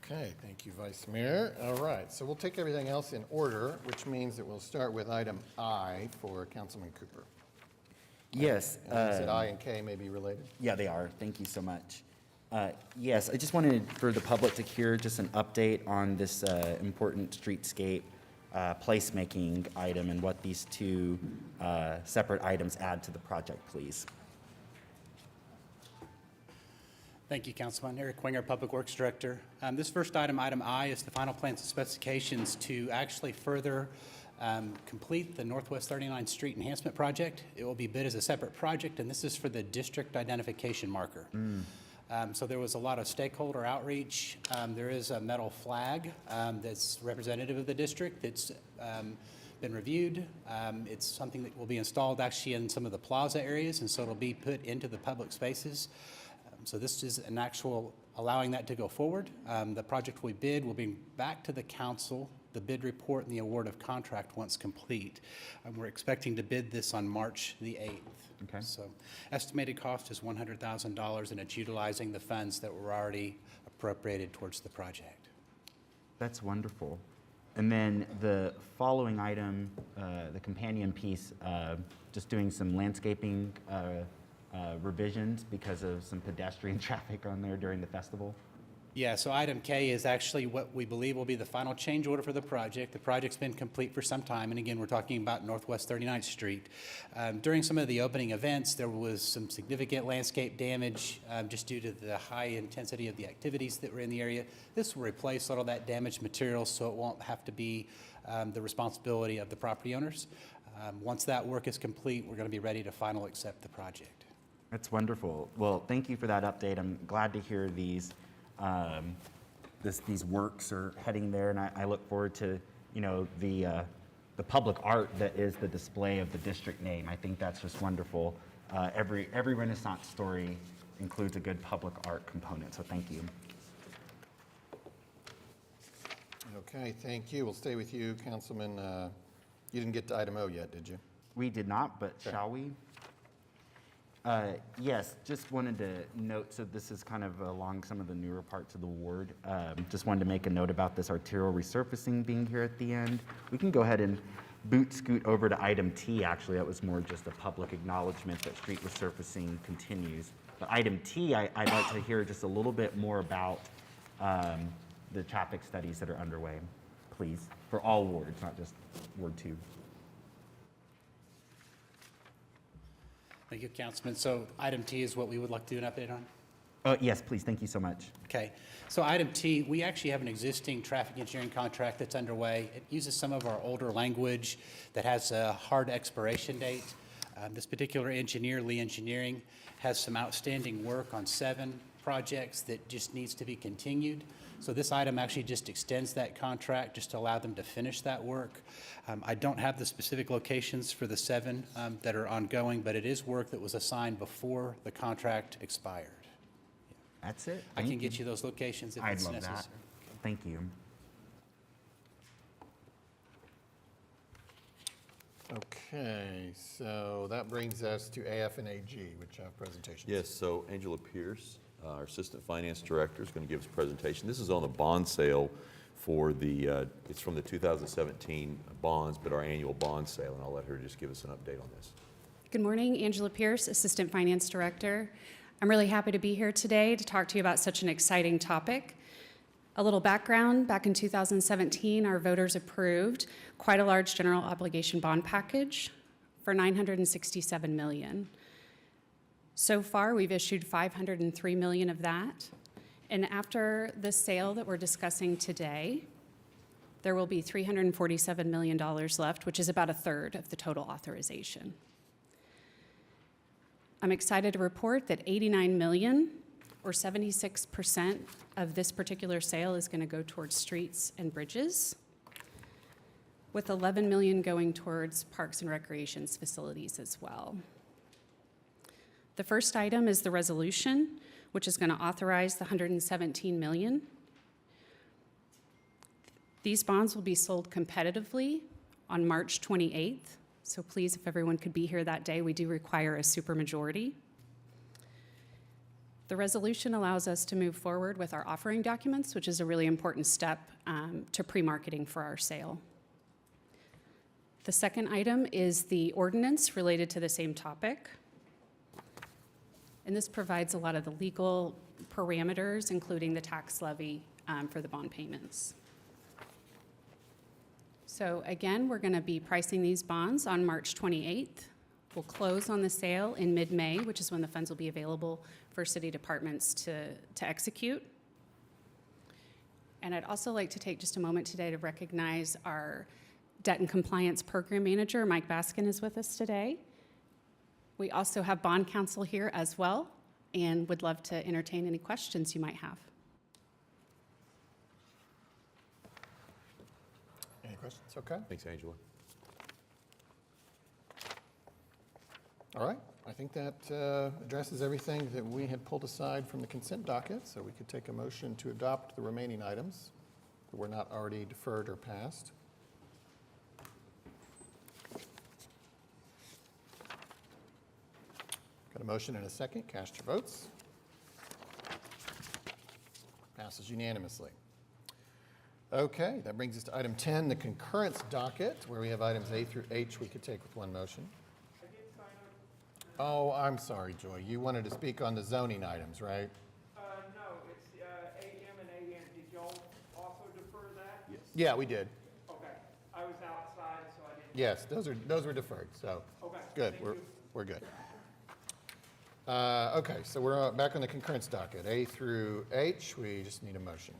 Okay, thank you, Vice Mayor. All right, so we'll take everything else in order, which means that we'll start with item I for Councilman Cooper. Yes. And you said I and K may be related? Yeah, they are. Thank you so much. Yes, I just wanted for the public to hear just an update on this important streetscape placemaking item and what these two separate items add to the project, please. Thank you, Councilman. Eric Winger, Public Works Director. This first item, item I, is the final plans and specifications to actually further complete the Northwest 39th Street Enhancement Project. It will be bid as a separate project, and this is for the district identification marker. So there was a lot of stakeholder outreach. There is a metal flag that's representative of the district that's been reviewed. It's something that will be installed actually in some of the plaza areas, and so it'll be put into the public spaces. So this is an actual allowing that to go forward. The project we bid will be back to the council, the bid report and the award of contract once complete. We're expecting to bid this on March the 8th. Okay. So estimated cost is $100,000, and it's utilizing the funds that were already appropriated towards the project. That's wonderful. And then the following item, the companion piece, just doing some landscaping revisions because of some pedestrian traffic on there during the festival. Yeah, so item K is actually what we believe will be the final change order for the project. The project's been complete for some time, and again, we're talking about Northwest 39th Street. During some of the opening events, there was some significant landscape damage just due to the high intensity of the activities that were in the area. This will replace all of that damaged material, so it won't have to be the responsibility of the property owners. Once that work is complete, we're going to be ready to final accept the project. That's wonderful. Well, thank you for that update. I'm glad to hear these these works are heading there, and I look forward to the public art that is the display of the district name. I think that's just wonderful. Every Renaissance story includes a good public art component. So thank you. Okay, thank you. We'll stay with you, Councilman. You didn't get to item O yet, did you? We did not, but shall we? Yes, just wanted to note, so this is kind of along some of the newer parts of the ward. Just wanted to make a note about this arterial resurfacing being here at the end. We can go ahead and scoot over to item T, actually. That was more just a public acknowledgement that street resurfacing continues. But item T, I'd like to hear just a little bit more about the traffic studies that are underway, please, for all wards, not just Ward 2. Thank you, Councilman. So item T is what we would like to do an update on? Yes, please. Thank you so much. Okay. So item T, we actually have an existing traffic engineering contract that's underway. It uses some of our older language that has a hard expiration date. This particular engineer, Lee Engineering, has some outstanding work on 7 projects that just needs to be continued. So this item actually just extends that contract just to allow them to finish that work. I don't have the specific locations for the 7 that are ongoing, but it is work that was assigned before the contract expired. That's it. I can get you those locations if I'd it's love necessary. that. Thank you. Okay, so that brings us to AF and AG, which have presentations. Yes, so Angela Pierce, our Assistant Finance Director, is going to give us a presentation. This is on the bond sale for it's from the 2017 bonds, but our annual bond sale, and I'll let her just give us an update on this. Good morning, Angela Pierce, Assistant Finance Director. I'm really happy to be here today to talk to you about such an exciting topic. A little background, back in 2017, our voters approved quite a large general obligation bond package for $967 million. So far, we've issued $503 million of that. And after the sale that we're discussing today, there will be $347 million left, which is about a third of the total authorization. I'm excited to report that $89 million, or 76% of this particular sale, is going to go towards streets and bridges, with $11 million going towards parks and recreations facilities as well. The first item is the resolution, which is going to authorize the $117 million. These bonds will be sold competitively on March 28th. So please, if everyone could be here that day, we do require a supermajority. The resolution allows us to move forward with our offering documents, which is a really important step to pre-marketing for our sale. The second item is the ordinance related to the same topic. And this provides a lot of the legal parameters, including the tax levy for the bond payments. So again, we're going to be pricing these bonds on March 28th. We'll close on the sale in mid-May, which is when the funds will be available for city departments to execute. And I'd also like to take just a moment today to recognize our Debt and Compliance Program Manager, Mike Baskin, is with us today. We also have bond counsel here as well, and would love to entertain any questions you might have. Any questions? Okay. Thanks, Angela. All right. I think that addresses everything that we had pulled aside from the consent docket, so we could take a motion to adopt the remaining items that were not already deferred or passed. Got a motion and a second. Cast your votes. Passes unanimously. Okay, that brings us to item 10, the concurrence docket, where we have items A through H we could take with one motion. Oh, I'm sorry, Joy. You wanted to speak on the zoning items, right? No, it's AM and AN. Did y'all also defer that? Yes. Yeah, we did. Okay. I was outside, so I didn't. Yes, those were deferred, so. Okay, Good, thank you. we're good. Okay, so we're back on the concurrence docket. A through H, we just need a motion.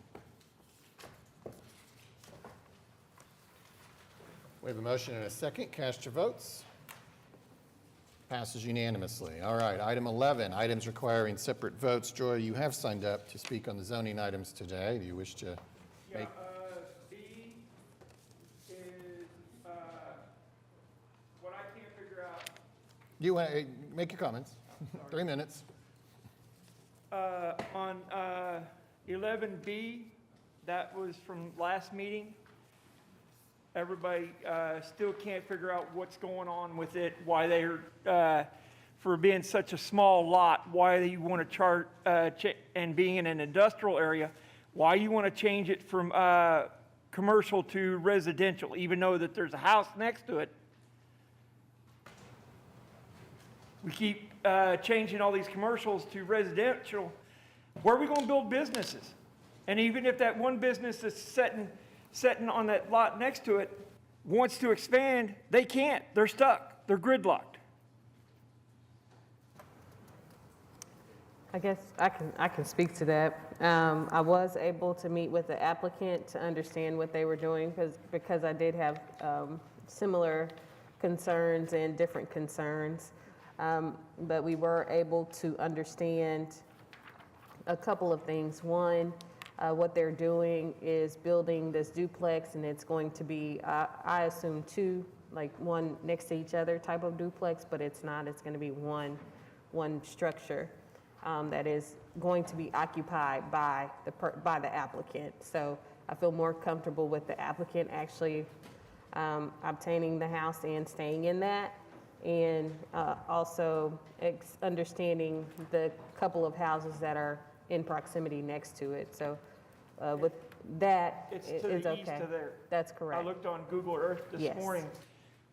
We have a motion and a second. Cast your votes. Passes unanimously. All right, item 11, items requiring separate votes. Joy, you have signed up to speak on the zoning items today. Do you wish to make? B is what I can't figure out. You want to make your comments? 3 minutes. On 11B, that was from last meeting. Everybody still can't figure out what's going on with it, why they're, for being such a small lot, why you want to chart, and being in an industrial area, why you want to change it from commercial to residential, even though that there's a house next to it. We keep changing all these commercials to residential. Where are we going to build businesses? And even if that one business is sitting on that lot next to it wants to expand, they can't. They're stuck. They're gridlocked. I guess I can speak to that. I was able to meet with the applicant to understand what they were doing because I did have similar concerns and different concerns. But we were able to understand a couple of things. One, what they're doing is building this duplex, and it's going to be, I assume, two, like one next to each other type of duplex, but it's not. It's going to be one structure that is going to be occupied by the applicant. So I feel more comfortable with the applicant actually obtaining the house and staying in that, and also understanding the couple of houses that are in proximity next to it. So with that, It's it's to the okay. east of there. That's correct. I looked on Google Earth this Yes. morning,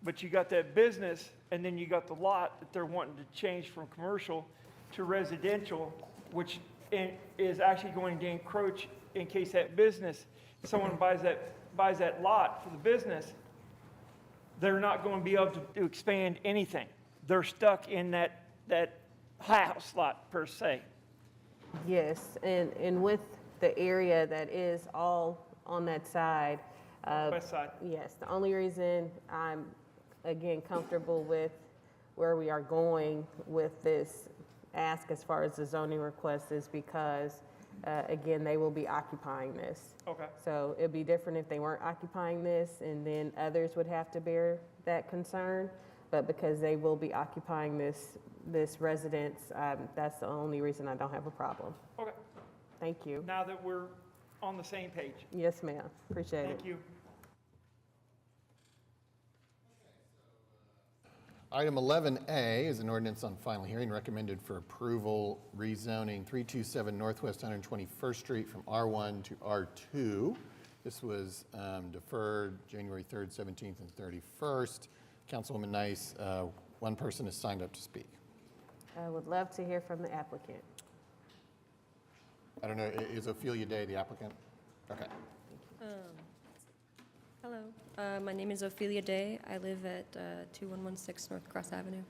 but you got that business, and then you got the lot that they're wanting to change from commercial to residential, which is actually going to encroach in case that business, someone buys that lot for the business, they're not going to be able to expand anything. They're stuck in that house lot per se. Yes, and with the area that is all on that side. West side. Yes, the only reason I'm, again, comfortable with where we are going with this ask as far as the zoning request is because, again, they will be occupying this. Okay. So it'd be different if they weren't occupying this, and then others would have to bear that concern. But because they will be occupying this residence, that's the only reason I don't have a problem. Okay. Thank you. Now that we're on the same page. Yes, ma'am. Appreciate it. Thank you. Item 11A is an ordinance on final hearing recommended for approval, rezoning 327 Northwest 121st Street from R1 to R2. This was deferred January 3rd, 17th, and 31st. Councilwoman Nice, one person has signed up to speak. I would love to hear from the applicant. I don't know, is Ophelia Day the applicant? Okay. Hello, my name is Ophelia Day. I live at 2116 North Cross Avenue.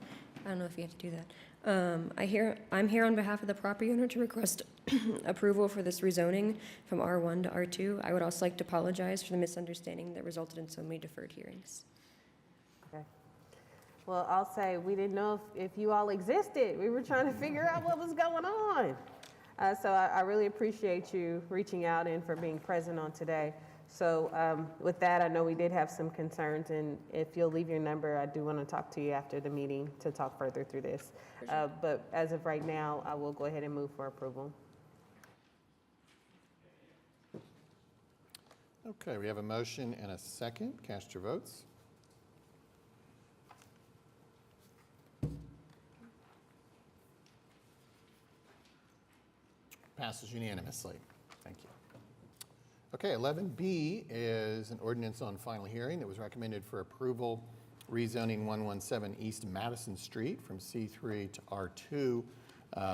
I don't know if you have to do that. I'm here on behalf of the property owner to request approval for this rezoning from R1 to R2. I would also like to apologize for the misunderstanding that resulted in so many deferred hearings. Okay. Well, I'll say we didn't know if you all existed. We were trying to figure out what was going on. So I really appreciate you reaching out and for being present on today. So with that, I know we did have some concerns, and if you'll leave your number, I do want to talk to you after the meeting to talk further through this. But as of right now, I will go ahead and move for approval. Okay, we have a motion and a second. Cast your votes. Passes unanimously. Thank you. Okay, 11B is an ordinance on final hearing that was recommended for approval, rezoning 117 East Madison Street from C3 to R2.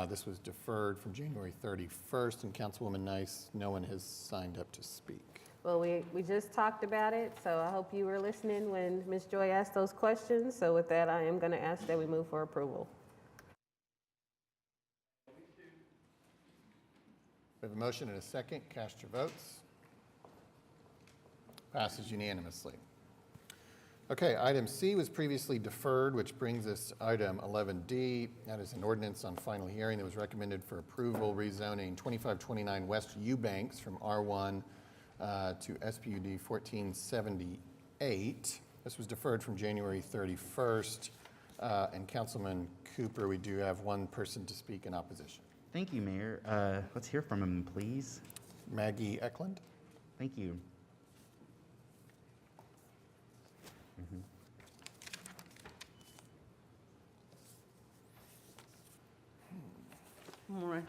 This was deferred from January 31st, and Councilwoman Nice, no one has signed up to speak. Well, we just talked about it, so I hope you were listening when Ms. Joy asked those questions. So with that, I am going to ask that we move for approval. We have a motion and a second. Cast your votes. Passes unanimously. Okay, item C was previously deferred, which brings us to item 11D. That is an ordinance on final hearing that was recommended for approval, rezoning 2529 West Eubanks from R1 to SPUD 1478. This was deferred from January 31st. And Councilman Cooper, we do have one person to speak in opposition. Thank you, Mayor. Let's hear from him, please. Maggie Eklund. Thank you. Morning.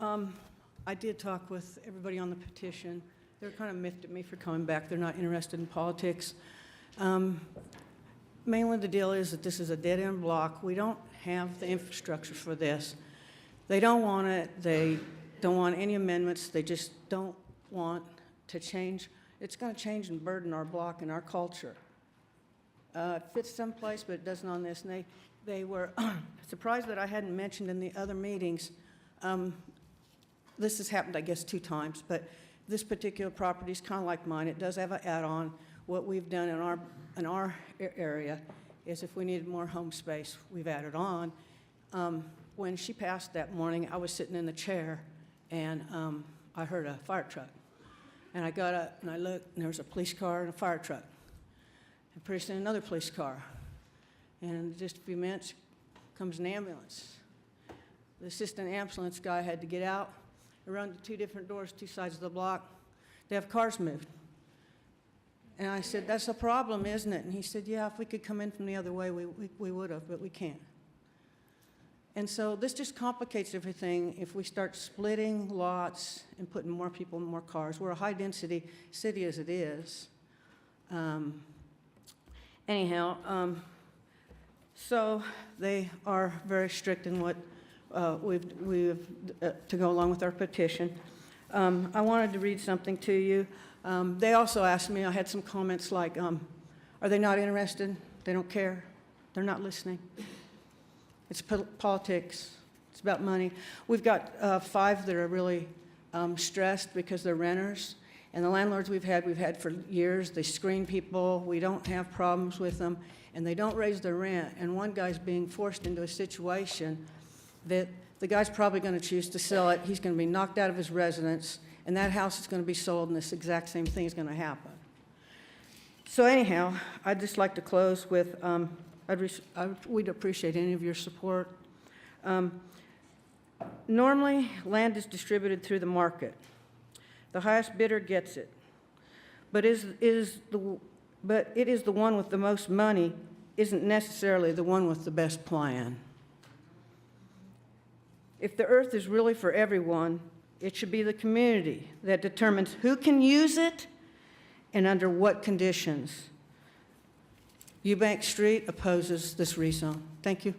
I did talk with everybody on the petition. They're kind of miffed at me for coming back. They're not interested in politics. Mainly the deal is that this is a dead-end block. We don't have the infrastructure for this. They don't want it. They don't want any amendments. They just don't want to change. It's going to change and burden our block and our culture. It fits someplace, but it doesn't on this. And they were surprised that I hadn't mentioned in the other meetings. This has happened, I guess, 2 times, but this particular property is kind of like mine. It does have an add-on. What we've done in our area is if we needed more home space, we've added on. When she passed that morning, I was sitting in the chair, and I heard a fire truck. And I got up, and I looked, and there was a police car and a fire truck. And pretty soon, another police car. And in just a few minutes, comes an ambulance. The assistant ambulance guy had to get out and run to 2 different doors, 2 sides of the block. They have cars moved. And I said, that's a problem, isn't it? And he said, yeah, if we could come in from the other way, we would have, but we can't. And so this just complicates everything if we start splitting lots and putting more people in more cars. We're a high-density city as it is. So they are very strict in what we've to go along with our petition. I wanted to read something to you. They also asked me, I had some comments like, are they not interested? They don't care. They're not listening. It's politics. It's about money. We've got 5 that are really stressed because they're renters. And the landlords we've had for years, they screen people. We don't have problems with them. And they don't raise their rent. And one guy's being forced into a situation that the guy's probably going to choose to sell it. He's going to be knocked out of his residence. And that house is going to be sold, and this exact same thing is going to happen. So anyhow, I'd just like to close with, we'd appreciate any of your support. Normally, land is distributed through the market. The highest bidder gets it. But it is the one with the most money isn't necessarily the one with the best plan. If the earth is really for everyone, it should be the community that determines who can use it and under what conditions. Eubank Street opposes this rezone. Thank you.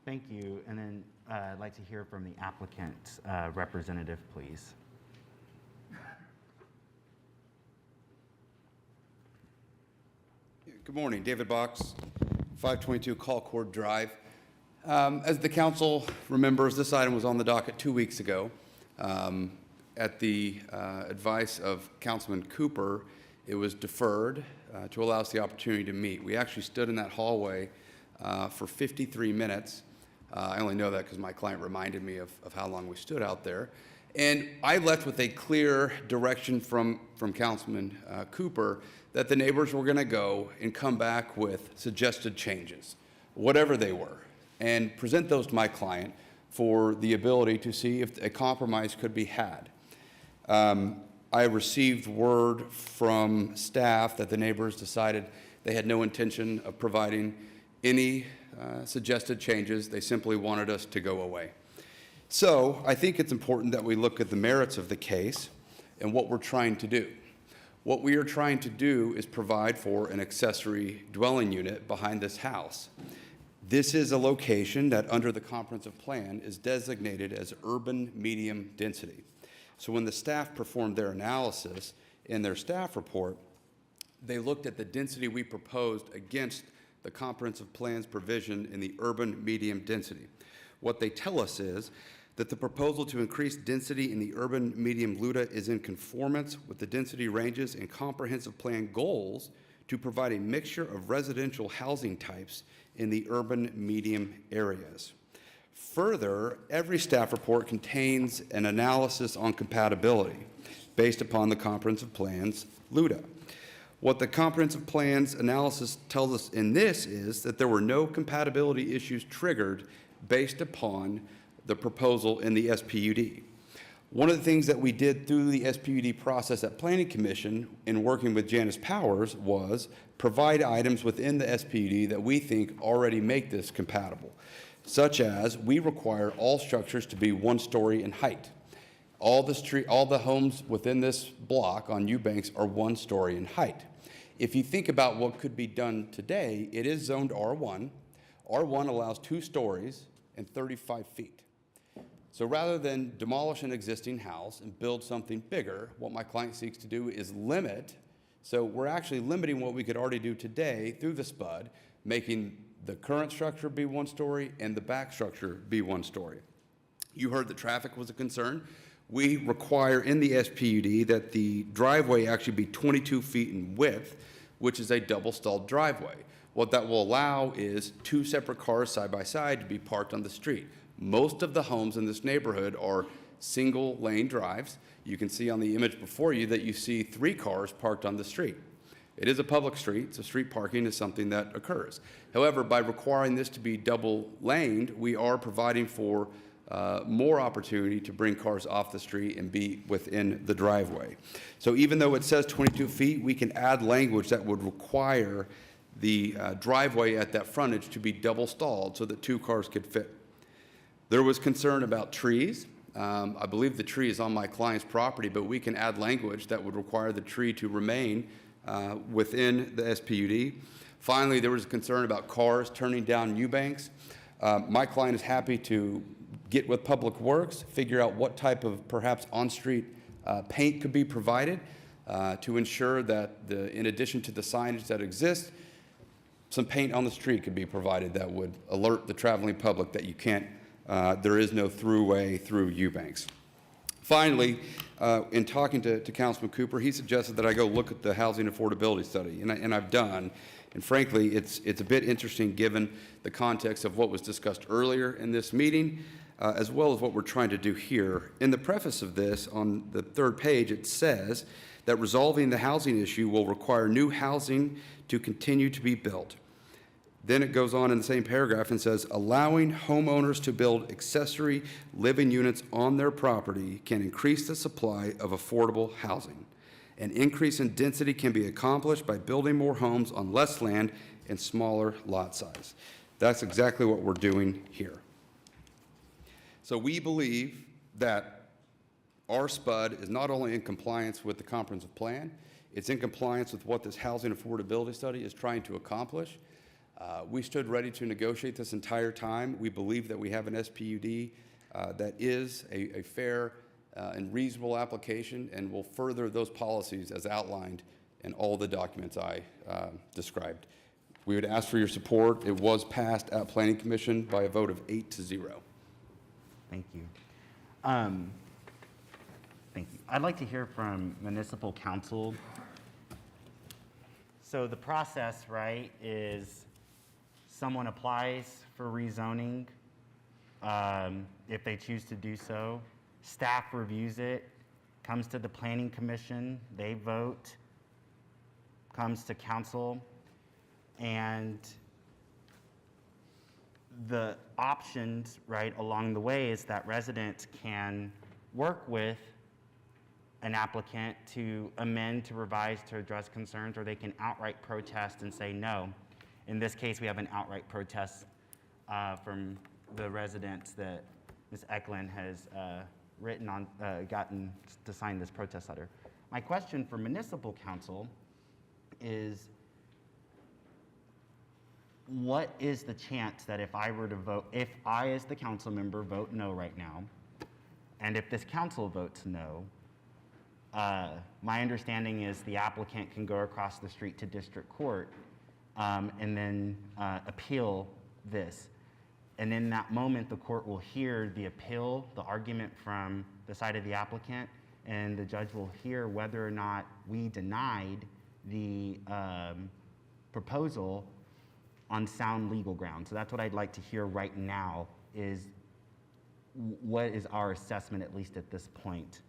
Thank you. And then I'd like to hear from the applicant representative, please. Good morning, David Box, 522 Colcord Drive. As the council remembers, this item was on the docket 2 weeks ago. At the advice of Councilman Cooper, it was deferred to allow us the opportunity to meet. We actually stood in that hallway for 53 minutes. I only know that because my client reminded me of how long we stood out there. And I left with a clear direction from Councilman Cooper that the neighbors were going to go and come back with suggested changes, whatever they were, and present those to my client for the ability to see if a compromise could be had. I received word from staff that the neighbors decided they had no intention of providing any suggested changes. They simply wanted us to go away. So I think it's important that we look at the merits of the case and what we're trying to do. What we are trying to do is provide for an accessory dwelling unit behind this house. This is a location that under the comprehensive plan is designated as urban medium density. So when the staff performed their analysis in their staff report, they looked at the density we proposed against the comprehensive plan's provision in the urban medium density. What they tell us is that the proposal to increase density in the urban medium LUDA is in conformance with the density ranges and comprehensive plan goals to provide a mixture of residential housing types in the urban medium areas. Further, every staff report contains an analysis on compatibility based upon the comprehensive plan's LUDA. What the comprehensive plan's analysis tells us in this is that there were no compatibility issues triggered based upon the proposal in the SPUD. One of the things that we did through the SPUD process at Planning Commission in working with Janice Powers was provide items within the SPUD that we think already make this compatible, such as we require all structures to be 1 story in height. All the homes within this block on Eubanks are 1 story in height. If you think about what could be done today, it is zoned R1. R1 allows 2 stories and 35 feet. So rather than demolish an existing house and build something bigger, what my client seeks to do is limit. So we're actually limiting what we could already do today through the SPUD, making the current structure be 1 story and the back structure be 1 story. You heard that traffic was a concern. We require in the SPUD that the driveway actually be 22 feet in width, which is a double-stalled driveway. What that will allow is 2 separate cars side by side to be parked on the street. Most of the homes in this neighborhood are single-lane drives. You can see on the image before you that you see 3 cars parked on the street. It is a public street, so street parking is something that occurs. However, by requiring this to be double-laned, we are providing for more opportunity to bring cars off the street and be within the driveway. So even though it says 22 feet, we can add language that would require the driveway at that frontage to be double-stalled so that 2 cars could fit. There was concern about trees. I believe the tree is on my client's property, but we can add language that would require the tree to remain within the SPUD. Finally, there was a concern about cars turning down Eubanks. My client is happy to get with Public Works, figure out what type of perhaps on-street paint could be provided to ensure that in addition to the signage that exists, some paint on the street could be provided that would alert the traveling public that you can't, there is no throughway through Eubanks. Finally, in talking to Councilman Cooper, he suggested that I go look at the housing affordability study, and I've done. And frankly, it's a bit interesting given the context of what was discussed earlier in this meeting, as well as what we're trying to do here. In the preface of this, on the 3rd page, it says that resolving the housing issue will require new housing to continue to be built. Then it goes on in the same paragraph and says, allowing homeowners to build accessory living units on their property can increase the supply of affordable housing. An increase in density can be accomplished by building more homes on less land and smaller lot size. That's exactly what we're doing here. So we believe that our SPUD is not only in compliance with the comprehensive plan, it's in compliance with what this housing affordability study is trying to accomplish. We stood ready to negotiate this entire time. We believe that we have an SPUD that is a fair and reasonable application and will further those policies as outlined in all the documents I described. We would ask for your support. It was passed at Planning Commission by a vote of 8-0. Thank you. Thank you. I'd like to hear from Municipal Council. So the process, right, is someone applies for rezoning if they choose to do so. Staff reviews it, comes to the Planning Commission, they vote, comes to council, and the options, right, along the way is that residents can work with an applicant to amend, to revise, to address concerns, or they can outright protest and say no. In this case, we have an outright protest from the residents that Ms. Eklund has written on, gotten to sign this protest letter. My question for Municipal Council is, what is the chance that if I were to vote, if I as the council member vote no right now, and if this council votes no, my understanding is the applicant can go across the street to district court and then appeal this. And in that moment, the court will hear the appeal, the argument from the side of the applicant, and the judge will hear whether or not we denied the proposal on sound legal grounds. So that's what I'd like to hear right now is what is our assessment, at least at this point?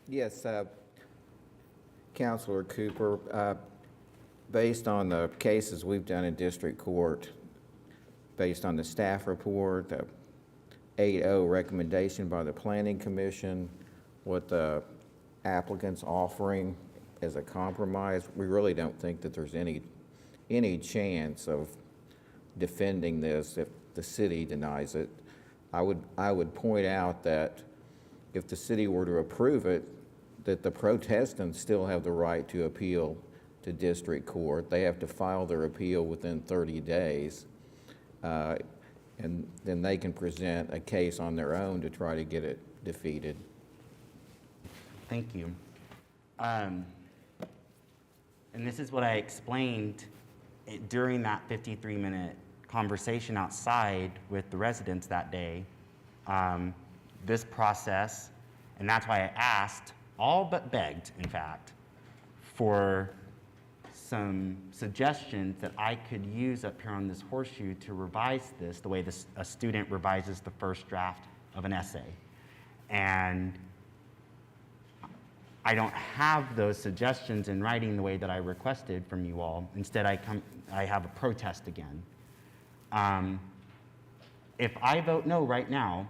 Yes, Councilor Cooper, based on the cases we've done in district court, based on the staff report, the 8-0 recommendation by the Planning Commission, what the applicant's offering as a compromise, we really don't think that there's any chance of defending this if the city denies it. I would point out that if the city were to approve it, that the protestants still have the right to appeal to district court. They have to file their appeal within 30 days. And then they can present a case on their own to try to get it defeated. Thank you. And this is what I explained during that 53-minute conversation outside with the residents that day. This process, and that's why I asked, all but begged, in fact, for some suggestions that I could use up here on this horseshoe to revise this the way a student revises the first draft of an essay. And I don't have those suggestions in writing the way that I requested from you all. Instead, I have a protest again. If I vote no right now,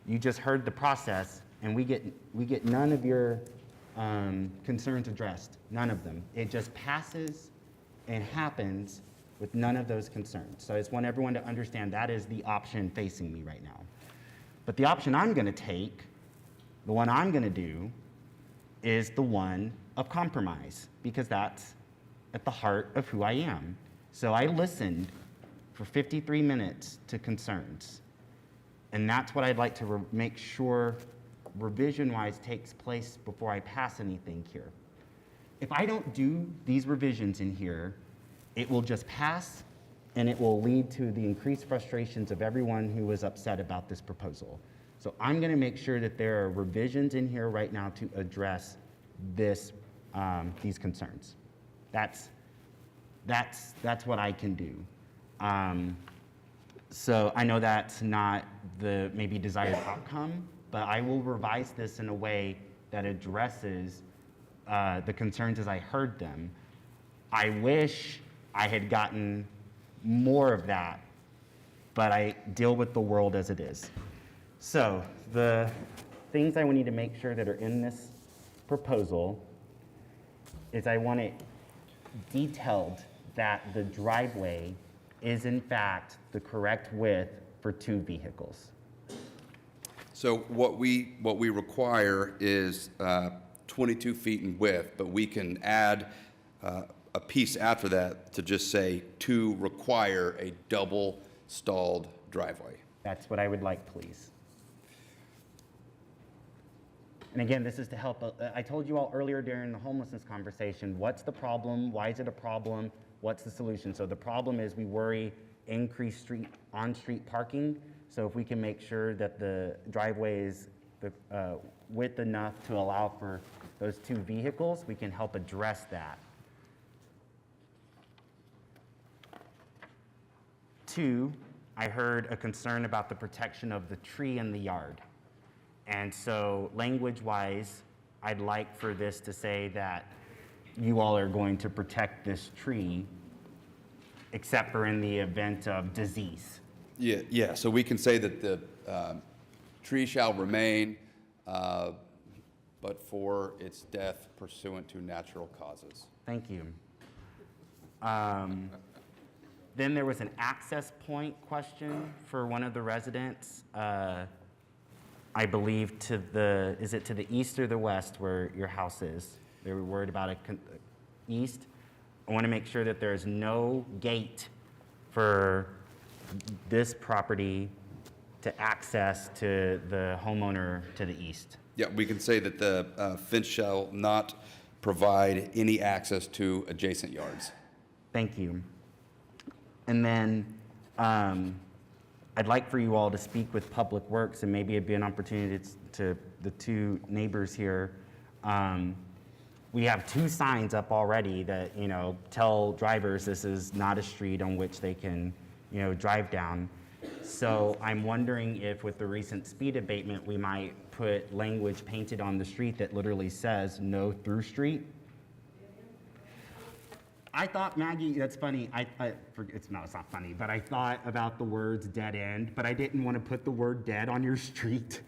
you just heard the process, and we get none of your concerns addressed, none of them. It just passes and happens with none of those concerns. So I just want everyone to understand that is the option facing me right now. But the option I'm going to take, the one I'm going to do, is the one of compromise, because that's at the heart of who I am. So I listened for 53 minutes to concerns, and that's what I'd like to make sure revision-wise takes place before I pass anything here. If I don't do these revisions in here, it will just pass, and it will lead to the increased frustrations of everyone who was upset about this proposal. So I'm going to make sure that there are revisions in here right now to address these concerns. That's what I can do. So I know that's not the maybe desired outcome, but I will revise this in a way that addresses the concerns as I heard them. I wish I had gotten more of that, but I deal with the world as it is. So the things I need to make sure that are in this proposal is I want it detailed that the driveway is in fact the correct width for 2 vehicles. So what we require is 22 feet in width, but we can add a piece after that to just say to require a double stalled driveway. That's what I would like, please. And again, this is to help. I told you all earlier during the homelessness conversation, what's the problem? Why is it a problem? What's the solution? So the problem is we worry increased on-street parking. So if we can make sure that the driveway is width enough to allow for those 2 vehicles, we can help address that. 2, I heard a concern about the protection of the tree in the yard. And so language-wise, I'd like for this to say that you all are going to protect this tree, except for in the event of disease. Yeah. So we can say that the tree shall remain, but for its death pursuant to natural causes. Thank you. Then there was an access point question for one of the residents. I believe is it to the east or the west where your house is? They were worried about east. I want to make sure that there is no gate for this property to access to the homeowner to the east. Yeah, we can say that the fence shall not provide any access to adjacent yards. Thank you. And then I'd like for you all to speak with Public Works, and maybe it'd be an opportunity to the two neighbors here. We have 2 signs up already that, tell drivers this is not a street on which they can, drive down. So I'm wondering if with the recent speed abatement, we might put language painted on the street that literally says no through street. I thought, Maggie, that's funny. It's not funny, but I thought about the words dead end, but I didn't want to put the word dead on your street.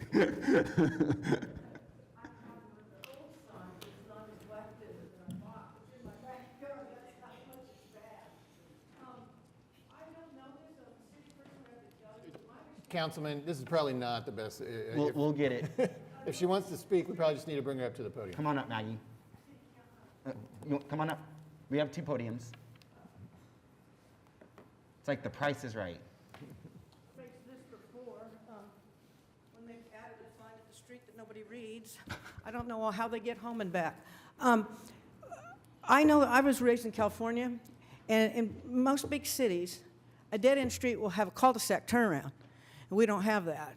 Councilman, this is probably not the best. We'll get it. If she wants to speak, we probably just need to bring her up to the podium. Come on up, Maggie. Come on up. We have 2 podiums. It's like The Price is Right. Raised this before, when they added a sign at the street that nobody reads. I don't know how they get home and back. I know I was raised in California, and in most big cities, a dead-end street will have a cul-de-sac turnaround, and we don't have that.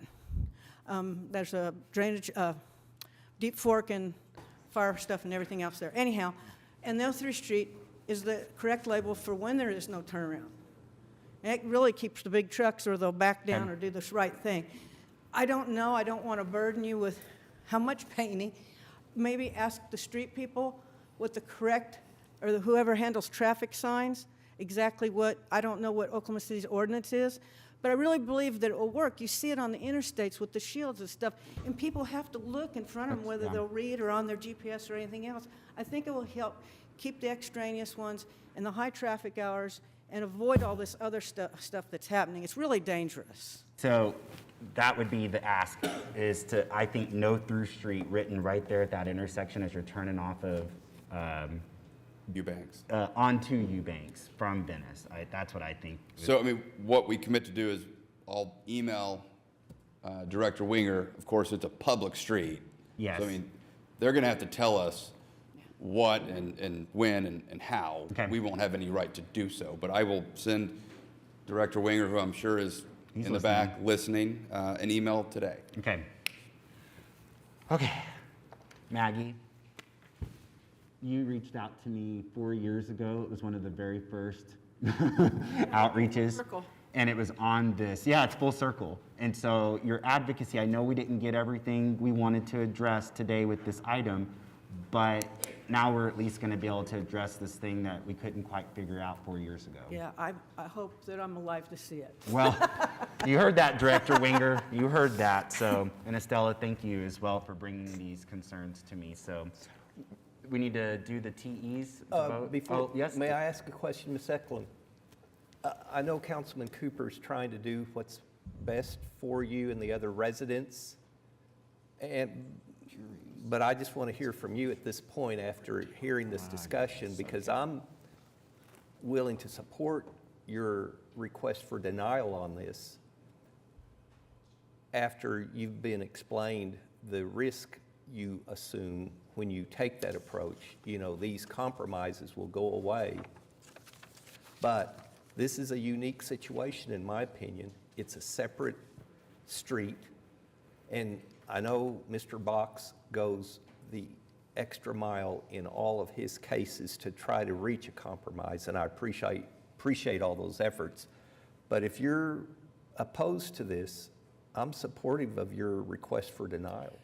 There's a drainage, deep fork and fire stuff and everything else there. Anyhow, and no through street is the correct label for when there is no turnaround. And it really keeps the big trucks, or they'll back down or do this right thing. I don't know, I don't want to burden you with how much painting. Maybe ask the street people what the correct, or whoever handles traffic signs, exactly what, I don't know what Oklahoma City's ordinance is, but I really believe that it will work. You see it on the interstates with the shields and stuff, and people have to look in front of them whether they'll read or on their GPS or anything else. I think it will help keep the extraneous ones and the high traffic hours and avoid all this other stuff that's happening. It's really dangerous. So that would be the ask, is to, I think, no through street written right there at that intersection as you're turning off of Eubanks. Onto Eubanks from Venice. That's what I think. So, I mean, what we commit to do is I'll email Director Winger. Of course, it's a public street. Yes. So, I mean, they're going to have to tell us what and when and how. Okay. We won't have any right to do so. But I will send Director Winger, who I'm sure is in the back listening, an email today. Okay. Okay. Maggie, you reached out to me 4 years ago. It was one of the very first outreaches. Circle. And it was on this. Yeah, it's full circle. And so your advocacy, I know we didn't get everything we wanted to address today with this item, but now we're at least going to be able to address this thing that we couldn't quite figure out 4 years ago. Yeah, I hope that I'm alive to see it. Well, you heard that, Director Winger. You heard that. So, and Estella, thank you as well for bringing these concerns to me. So we need to do the TEs to vote. Before, yes. may I ask a question, Ms. Eklund? I know Councilman Cooper's trying to do what's best for you and the other residents, but I just want to hear from you at this point after hearing this discussion, because I'm willing to support your request for denial on this after you've been explained the risk you assume when you take that approach. You know, these compromises will go away. But this is a unique situation, in my opinion. It's a separate street. And I know Mr. Box goes the extra mile in all of his cases to try to reach a compromise, and I appreciate all those efforts. But if you're opposed to this, I'm supportive of your request for denial.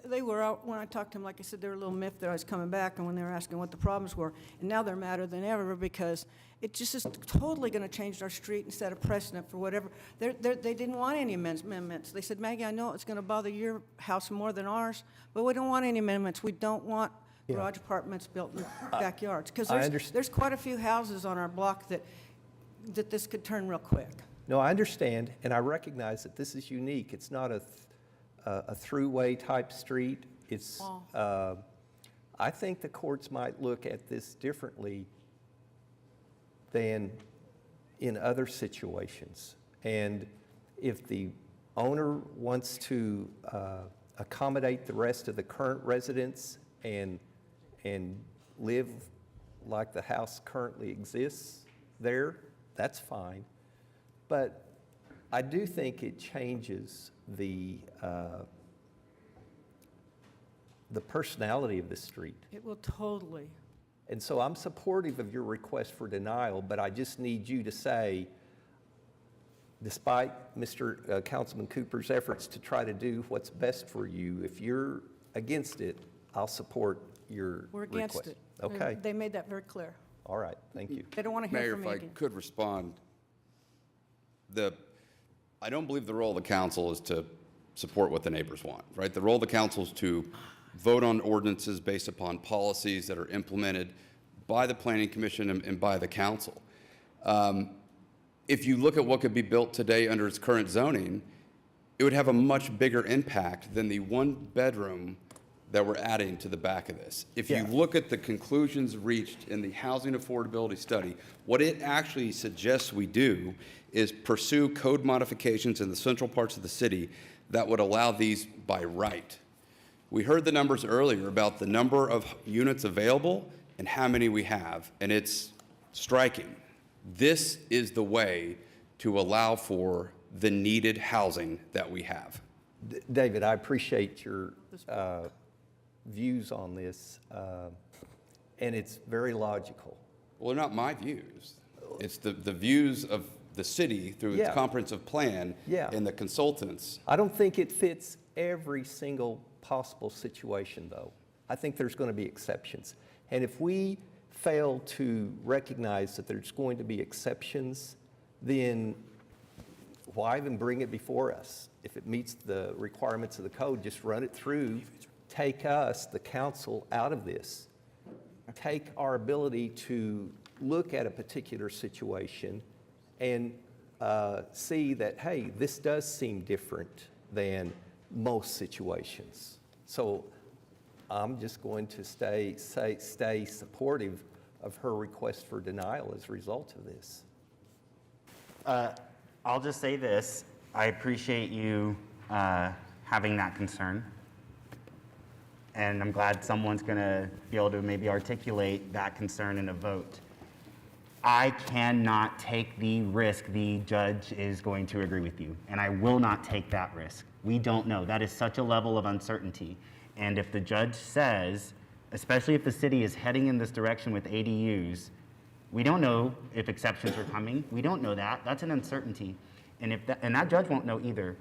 They were out, when I talked to them, like I said, they were a little miffed that I was coming back, and when they were asking what the problems were, and now they're madder than ever because it just is totally going to change our street and set a precedent for whatever. They didn't want any amendments. They said, Maggie, I know it's going to bother your house more than ours, but we don't want any amendments. We don't want garage apartments built in backyards. Because there's quite a few houses on our block that this could turn real quick. No, I understand, and I recognize that this is unique. It's not a throughway type street. It's, I think the courts might look at this differently than in other situations. And if the owner wants to accommodate the rest of the current residents and live like the house currently exists there, that's fine. But I do think it changes the personality of the street. It will totally. And so I'm supportive of your request for denial, but I just need you to say, despite Mr. Councilman Cooper's efforts to try to do what's best for you, if you're against it, I'll support your We're request. against it. Okay, They made that very clear. all right, thank you. They don't want to hear Mayor, from if me I again. could respond, I don't believe the role of the council is to support what the neighbors want, right? The role of the council is to vote on ordinances based upon policies that are implemented by the Planning Commission and by the council. If you look at what could be built today under its current zoning, it would have a much bigger impact than the one bedroom that we're adding to the back of this. If you look at the conclusions reached in the housing affordability study, what it actually suggests we do is pursue code modifications in the central parts of the city that would allow these by right. We heard the numbers earlier about the number of units available and how many we have, and it's striking. This is the way to allow for the needed housing that we have. David, I appreciate your views on this, and it's very logical. Well, they're not my views. It's the views of the city through its Yeah. comprehensive plan Yeah. and the consultants. I don't think it fits every single possible situation, though. I think there's going to be exceptions. And if we fail to recognize that there's going to be exceptions, then why even bring it before us? If it meets the requirements of the code, just run it through, take us, the council, out of this. Take our ability to look at a particular situation and see that, hey, this does seem different than most situations. So I'm just going to stay supportive of her request for denial as a result of this. I'll just say this. I appreciate you having that concern. And I'm glad someone's going to be able to maybe articulate that concern in a vote. I cannot take the risk the judge is going to agree with you, and I will not take that risk. We don't know. That is such a level of uncertainty. And if the judge says, especially if the city is heading in this direction with ADUs, we don't know if exceptions are coming. We don't know that. That's an uncertainty. And that judge won't know either.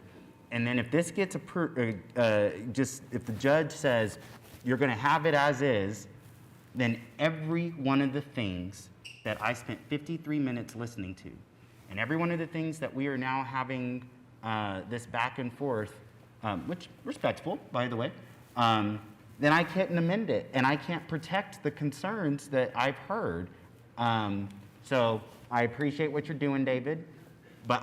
And then if this gets approved, if the judge says you're going to have it as is, then every one of the things that I spent 53 minutes listening to, and every one of the things that we are now having this back and forth, which respectful, by the way, then I can't amend it, and I can't protect the concerns that I've heard. So I appreciate what you're doing, David, but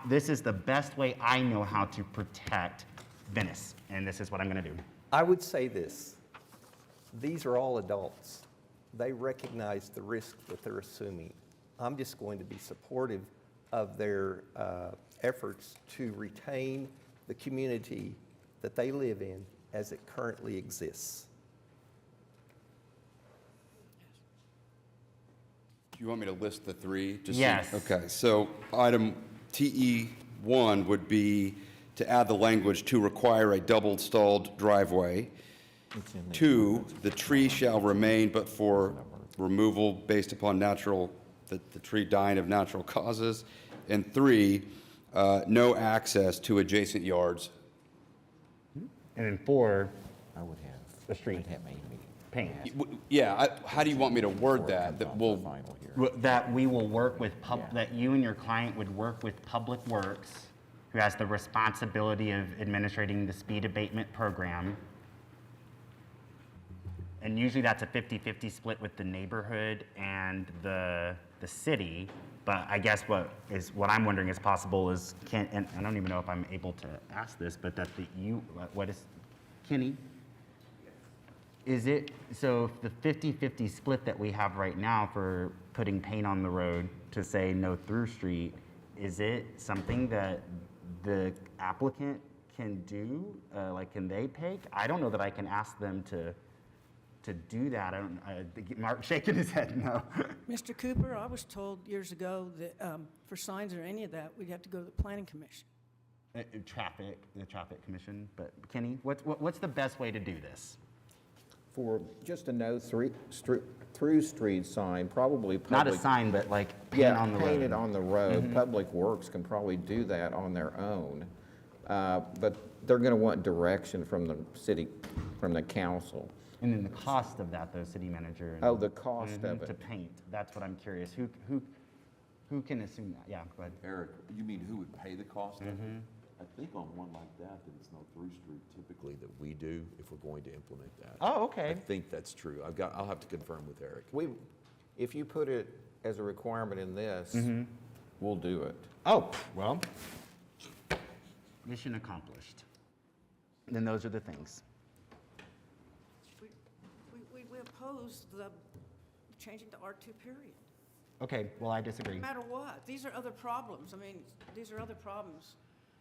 this is the best way I know how to protect Venice, and this is what I'm gonna do. I would say this, these are all adults. They recognize the risk that they're assuming. I'm just going to be supportive of their efforts to retain the community that they live in as it currently exists. Do you want me to list the three? Yes. Okay, so item TE1 would be to add the language to require a double-stalled driveway. 2, the tree shall remain but for removal based upon the tree dying of natural causes. And 3, no access to adjacent yards. And then 4, the street paint. Yeah, how do you want me to word that? That we will work with, that you and your client would work with Public Works, who has the responsibility of administrating the speed abatement program. And usually that's a 50-50 split with the neighborhood and the city. But I guess what I'm wondering is possible is, and I don't even know if I'm able to ask this, but that Kenny? Is it, so if the 50-50 split that we have right now for putting paint on the road to say no through street, is it something that the applicant can do? Like, can they pay? I don't know that I can ask them to to do that. I think Mark shaking his head no. Mr. Cooper, I was told years ago that for signs or any of that, we'd have to go to the planning commission. The traffic commission, but Kenny, what's the best way to do this? For just a no through street sign, probably Not a public. sign, but like paint Yeah, on the road. painted on the road. Public Works can probably do that on their own. But they're gonna want direction from the city, from the council. And then the cost of that, though, city manager. Oh, the cost of To it. paint, that's what I'm curious. Who can assume that? Yeah, go ahead. Eric, you mean who would pay the cost of it? I think on one like that it's no through street typically that we do if we're going to implement that. Oh, okay. I think that's true. I'll have to confirm with Eric. If you put it as a requirement in this, we'll do it. Oh, well, mission accomplished. Then those are the things. We oppose the changing to R2 period. Okay, well, I disagree. No matter what, these are other problems. I mean, these are other problems.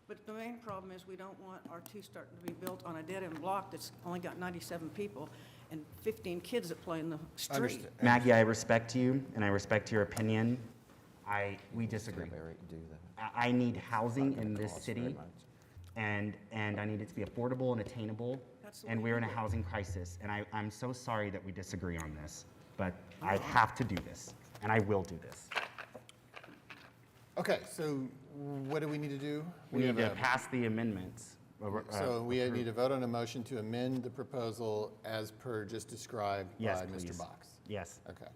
But the main problem is we don't want R2 starting to be built on a dead-end block that's only got 97 people and 15 kids that play in the street. Maggie, I respect you, and I respect your opinion. We disagree. I need housing in this city, and I need it to be affordable and attainable, and we're in a housing crisis, and I'm so sorry that we disagree on this, but I have to do this, and I will do this. Okay, so what do we need to do? We need to pass the amendments. So we need to vote on a motion to amend the proposal as per just described Yes, by please. Mr. Box. Yes. Okay.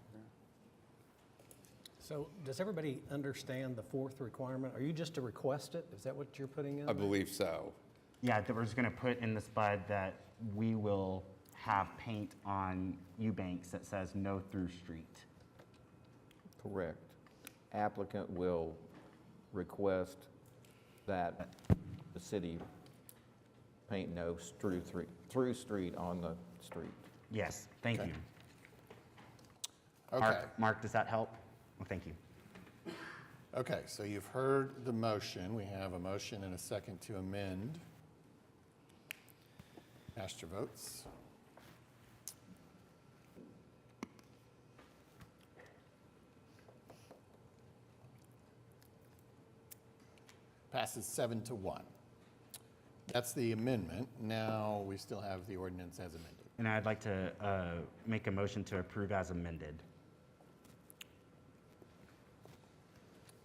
So does everybody understand the fourth requirement? Are you just to request it? Is that what you're putting in? I believe so. Yeah, that we're just gonna put in the SPUD that we will have paint on Eubanks that says no through street. Correct. Applicant will request that the city paint no through street on the street. Yes, thank Okay. you. Okay. Mark, does that help? Well, thank you. Okay, so you've heard the motion. We have a motion and a second to amend. Cast your votes. Passes 7-1. That's the amendment. Now we still have the ordinance as amended. And I'd like to make a motion to approve as amended.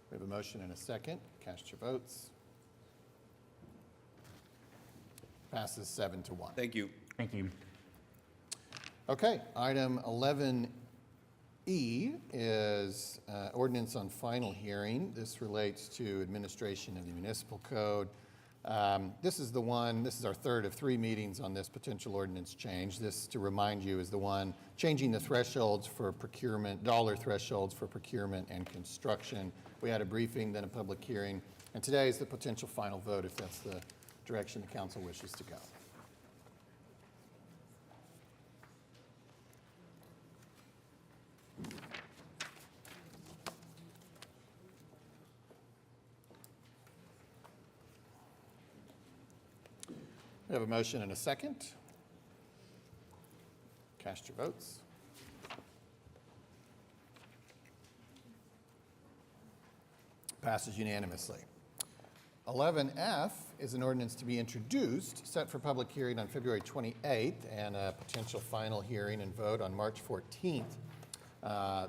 We have a motion and a second. Cast your votes. Passes 7-1. Thank you. Thank you. Okay, item 11E is ordinance on final hearing. This relates to administration of the municipal code. This is our third of 3 meetings on this potential ordinance change. This, to remind you, is the one changing the thresholds for procurement, dollar thresholds for procurement and construction. We had a briefing, then a public hearing, and today is the potential final vote if that's the direction the council wishes to go. We have a motion and a second. Cast your votes. Passes unanimously. 11F is an ordinance to be introduced, set for public hearing on February 28th, and a potential final hearing and vote on March 14th.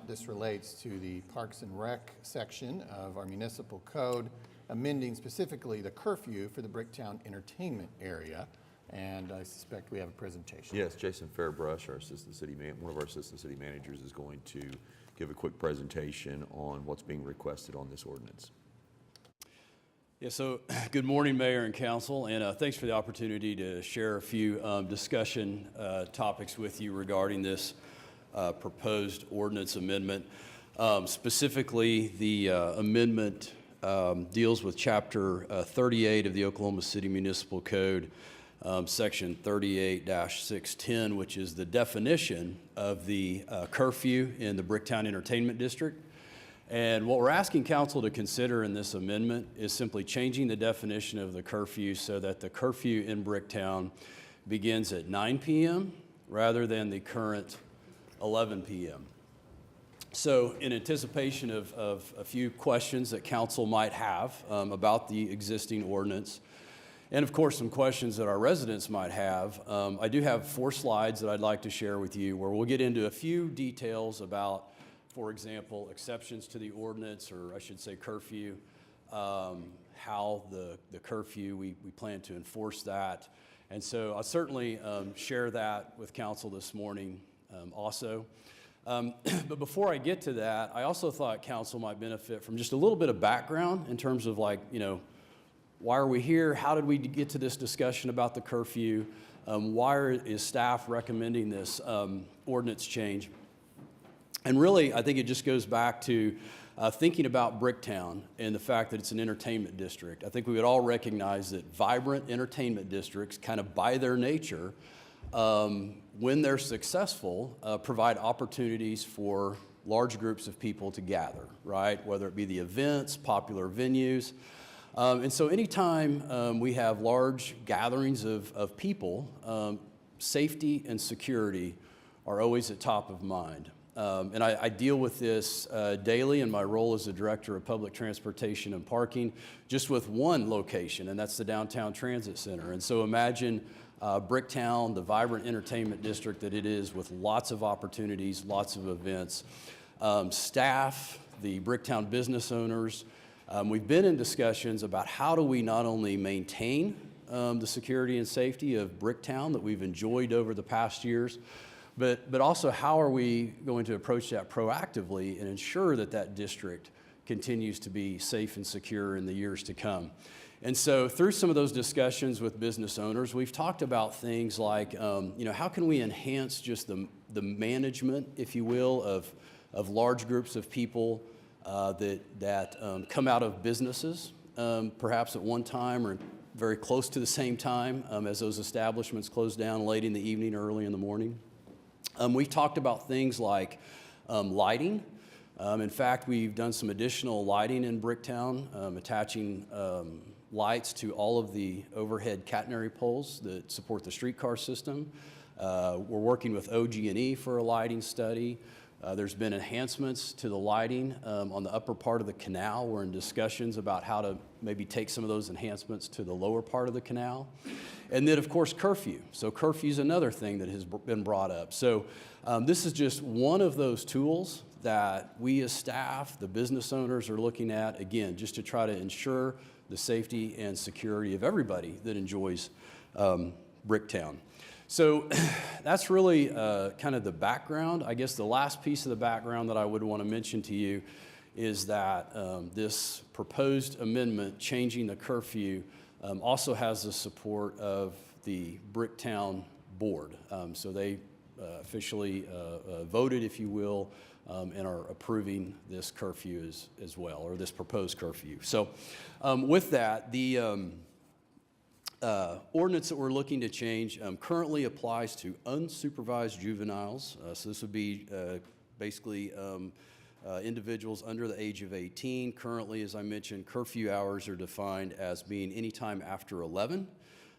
This relates to the Parks and Rec section of our municipal code, amending specifically the curfew for the Bricktown entertainment area. And I suspect we have a presentation. Yes, Jason Fairbrush, one of our assistant city managers, is going to give a quick presentation on what's being requested on this ordinance. Yeah, so good morning, Mayor and Council, and thanks for the opportunity to share a few discussion topics with you regarding this proposed ordinance amendment. Specifically, the amendment deals with Chapter 38 of the Oklahoma City Municipal Code, Section 38-610, which is the definition of the curfew in the Bricktown Entertainment District. And what we're asking council to consider in this amendment is simply changing the definition of the curfew so that the curfew in Bricktown begins at 9 p.m., rather than the current 11 p.m. So in anticipation of a few questions that council might have about the existing ordinance, and of course some questions that our residents might have, I do have 4 slides that I'd like to share with you where we'll get into a few details about, for example, exceptions to the ordinance, or I should say curfew, how the curfew, we plan to enforce that. And so I'll certainly share that with council this morning also. But before I get to that, I also thought council might benefit from just a little bit of background in terms of, like, you know, why are we here? How did we get to this discussion about the curfew? Why is staff recommending this ordinance change? And really, I think it just goes back to thinking about Bricktown and the fact that it's an entertainment district. I think we would all recognize that vibrant entertainment districts, kind of by their nature, when they're successful, provide opportunities for large groups of people to gather, right? Whether it be the events, popular venues. And so anytime we have large gatherings of people, safety and security are always at top of mind. And I deal with this daily in my role as the Director of Public Transportation and Parking, just with one location, and that's the Downtown Transit Center. And so imagine Bricktown, the vibrant entertainment district that it is, with lots of opportunities, lots of events. Staff, the Bricktown business owners, we've been in discussions about how do we not only maintain the security and safety of Bricktown that we've enjoyed over the past years, but also how are we going to approach that proactively and ensure that that district continues to be safe and secure in the years to come. And so through some of those discussions with business owners, we've talked about things like, you know, how can we enhance just the management, if you will, of large groups of people that come out of businesses, perhaps at one time or very close to the same time as those establishments close down late in the evening or early in the morning. We've talked about things like lighting. In fact, we've done some additional lighting in Bricktown, attaching lights to all of the overhead catenary poles that support the streetcar system. We're working with OG&E for a lighting study. There's been enhancements to the lighting on the upper part of the canal. We're in discussions about how to maybe take some of those enhancements to the lower part of the canal. And then, of course, curfew. So curfew is another thing that has been brought up. So this is just one of those tools that we as staff, the business owners, are looking at, again, just to try to ensure the safety and security of everybody that enjoys Bricktown. So that's really kind of the background. I guess the last piece of the background that I would want to mention to you is that this proposed amendment changing the curfew also has the support of the Bricktown Board. So they officially voted, if you will, and are approving this curfew as well, or this proposed curfew. So with that, the ordinance that we're looking to change currently applies to unsupervised juveniles. So this would be basically individuals under the age of 18. Currently, as I mentioned, curfew hours are defined as being anytime after 11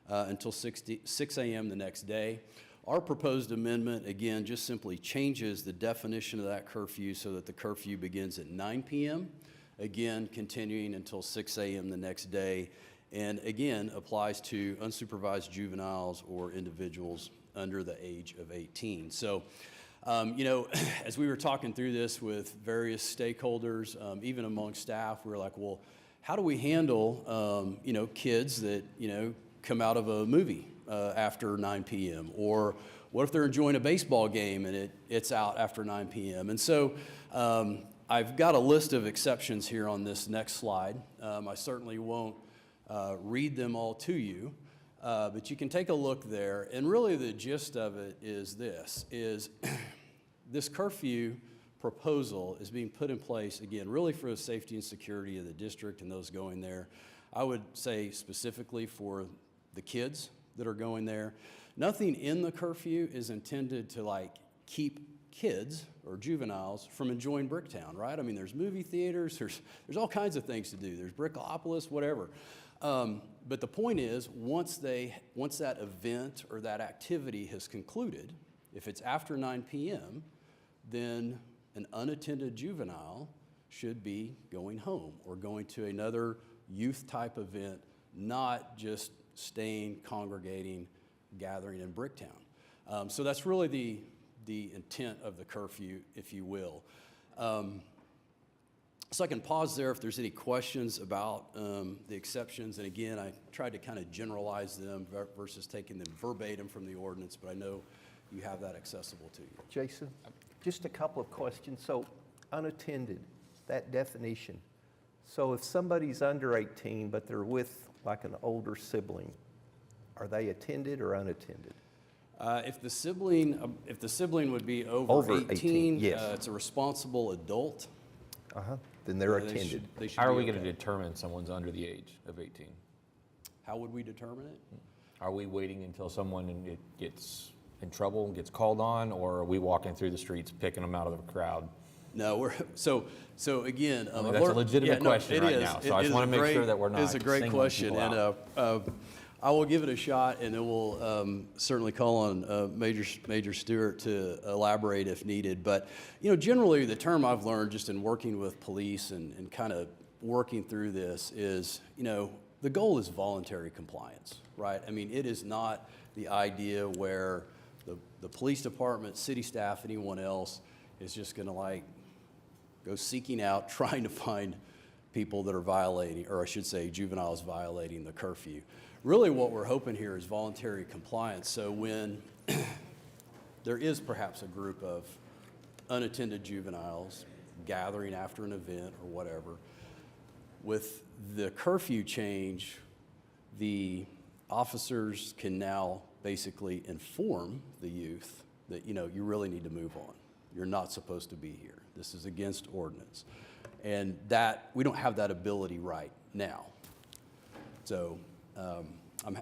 until 6 a.m. the next day. Our proposed amendment, again, just simply changes the definition of that curfew so that the curfew begins at 9 p.m., again, continuing until 6 a.m. the next day, and again, applies to unsupervised juveniles or individuals under the age of 18. So, you know, as we were talking through this with various stakeholders, even among staff, we were like, well, how do we handle, you know, kids that, you know, come out of a movie after 9 p.m.? Or what if they're enjoying a baseball game and it's out after 9 p.m.? And so I've got a list of exceptions here on this next slide. I certainly won't read them all to you, but you can take a look there. And really the gist of it is this curfew proposal is being put in place, again, really for the safety and security of the district and those going there. I would say specifically for the kids that are going there. Nothing in the curfew is intended to, like, keep kids or juveniles from enjoying Bricktown, right? I mean, there's movie theaters, there's all kinds of things to do. There's Brickopolis, whatever. But the point is, once that event or that activity has concluded, If it's after 9 p.m., then an unattended juvenile should be going home or going to another youth-type event, not just staying, congregating, gathering in Bricktown. So that's really the intent of the curfew, if you will. So I can pause there if there's any questions about the exceptions. And again, I tried to kind of generalize them versus taking them verbatim from the ordinance, but I know you have that accessible to you. Jason, just a couple of questions. So unattended, that definition. So if somebody's under 18, but they're with like an older sibling, are they attended or unattended? If the sibling would be over 18, yes. It's a responsible adult. Then they're They attended. should- they should How are be we going to okay. determine someone's under the age of 18? How would we determine it? Are we waiting until someone gets in trouble and gets called on, or are we walking through the streets picking them out of the crowd? No, we're so again. I mean, that's a legitimate question it right is. now, so It I just is wanna a make sure great- that we're not It's a great singling question, people and I will give it a shot, and then we'll certainly call on Major Stewart to elaborate if needed. But generally, the term I've learned just in working with police and kind of working through this is, the goal is voluntary compliance, right? I mean, it is not the idea where the police department, city staff, anyone else is just going to go seeking out, trying to find people that are violating, or I should say juveniles violating the curfew. Really what we're hoping here is voluntary compliance. So when there is perhaps a group of unattended juveniles gathering after an event or whatever, with the curfew change, the officers can now basically inform the youth that, you really need to move on. You're not supposed to be here. This is against ordinance. And that, we don't have that ability right now. So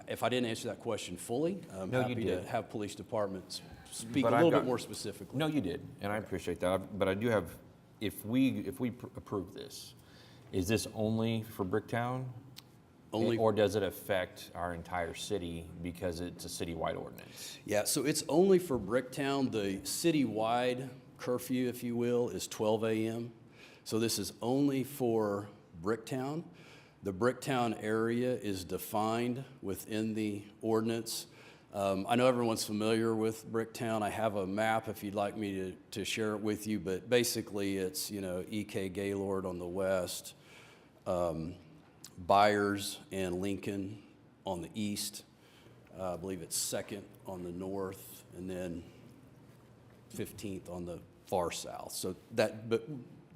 if I didn't answer that question fully, I'm No, you happy to did. have police departments speak But a I've little bit got- more specifically. No, you did, and I appreciate that. But I do have, if we approve this, is this only for Bricktown? Only- Or does it affect our entire city because it's a citywide ordinance? Yeah, so it's only for Bricktown. The citywide curfew, if you will, is 12 a.m. So this is only for Bricktown. The Bricktown area is defined within the ordinance. I know everyone's familiar with Bricktown. I have a map if you'd like me to share it with you, but basically it's, E.K. Gaylord on the west, Byers and Lincoln on the east. I believe it's 2nd on the north, and then 15th on the far south. So but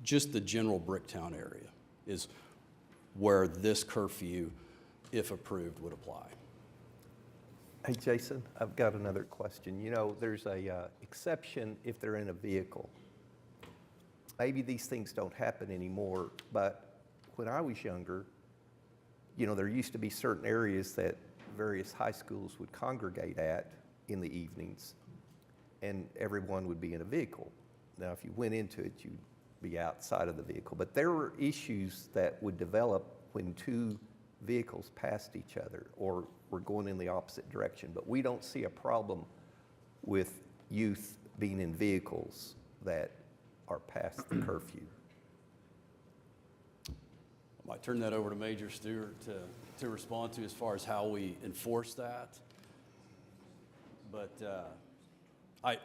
just the general Bricktown area is where this curfew, if approved, would apply. Hey, Jason, I've got another question. There's a exception if they're in a vehicle. Maybe these things don't happen anymore, but when I was younger, there used to be certain areas that various high schools would congregate at in the evenings, and everyone would be in a vehicle. Now, if you went into it, you'd be outside of the vehicle. But there were issues that would develop when two vehicles passed each other or were going in the opposite direction. But we don't see a problem with youth being in vehicles that are past the curfew. I might turn that over to Major Stewart to respond to as far as how we enforce that. But I'm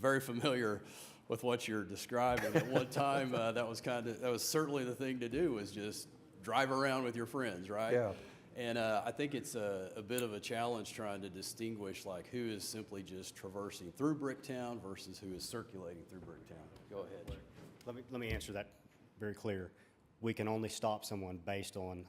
very familiar with what you're describing. At one time, that was certainly the thing to do, was just drive around with your friends, right? Yeah. And I think it's a bit of a challenge trying to distinguish who is simply just traversing through Bricktown versus who is circulating through Bricktown. Go ahead. Let me answer that very clear. We can only stop someone based on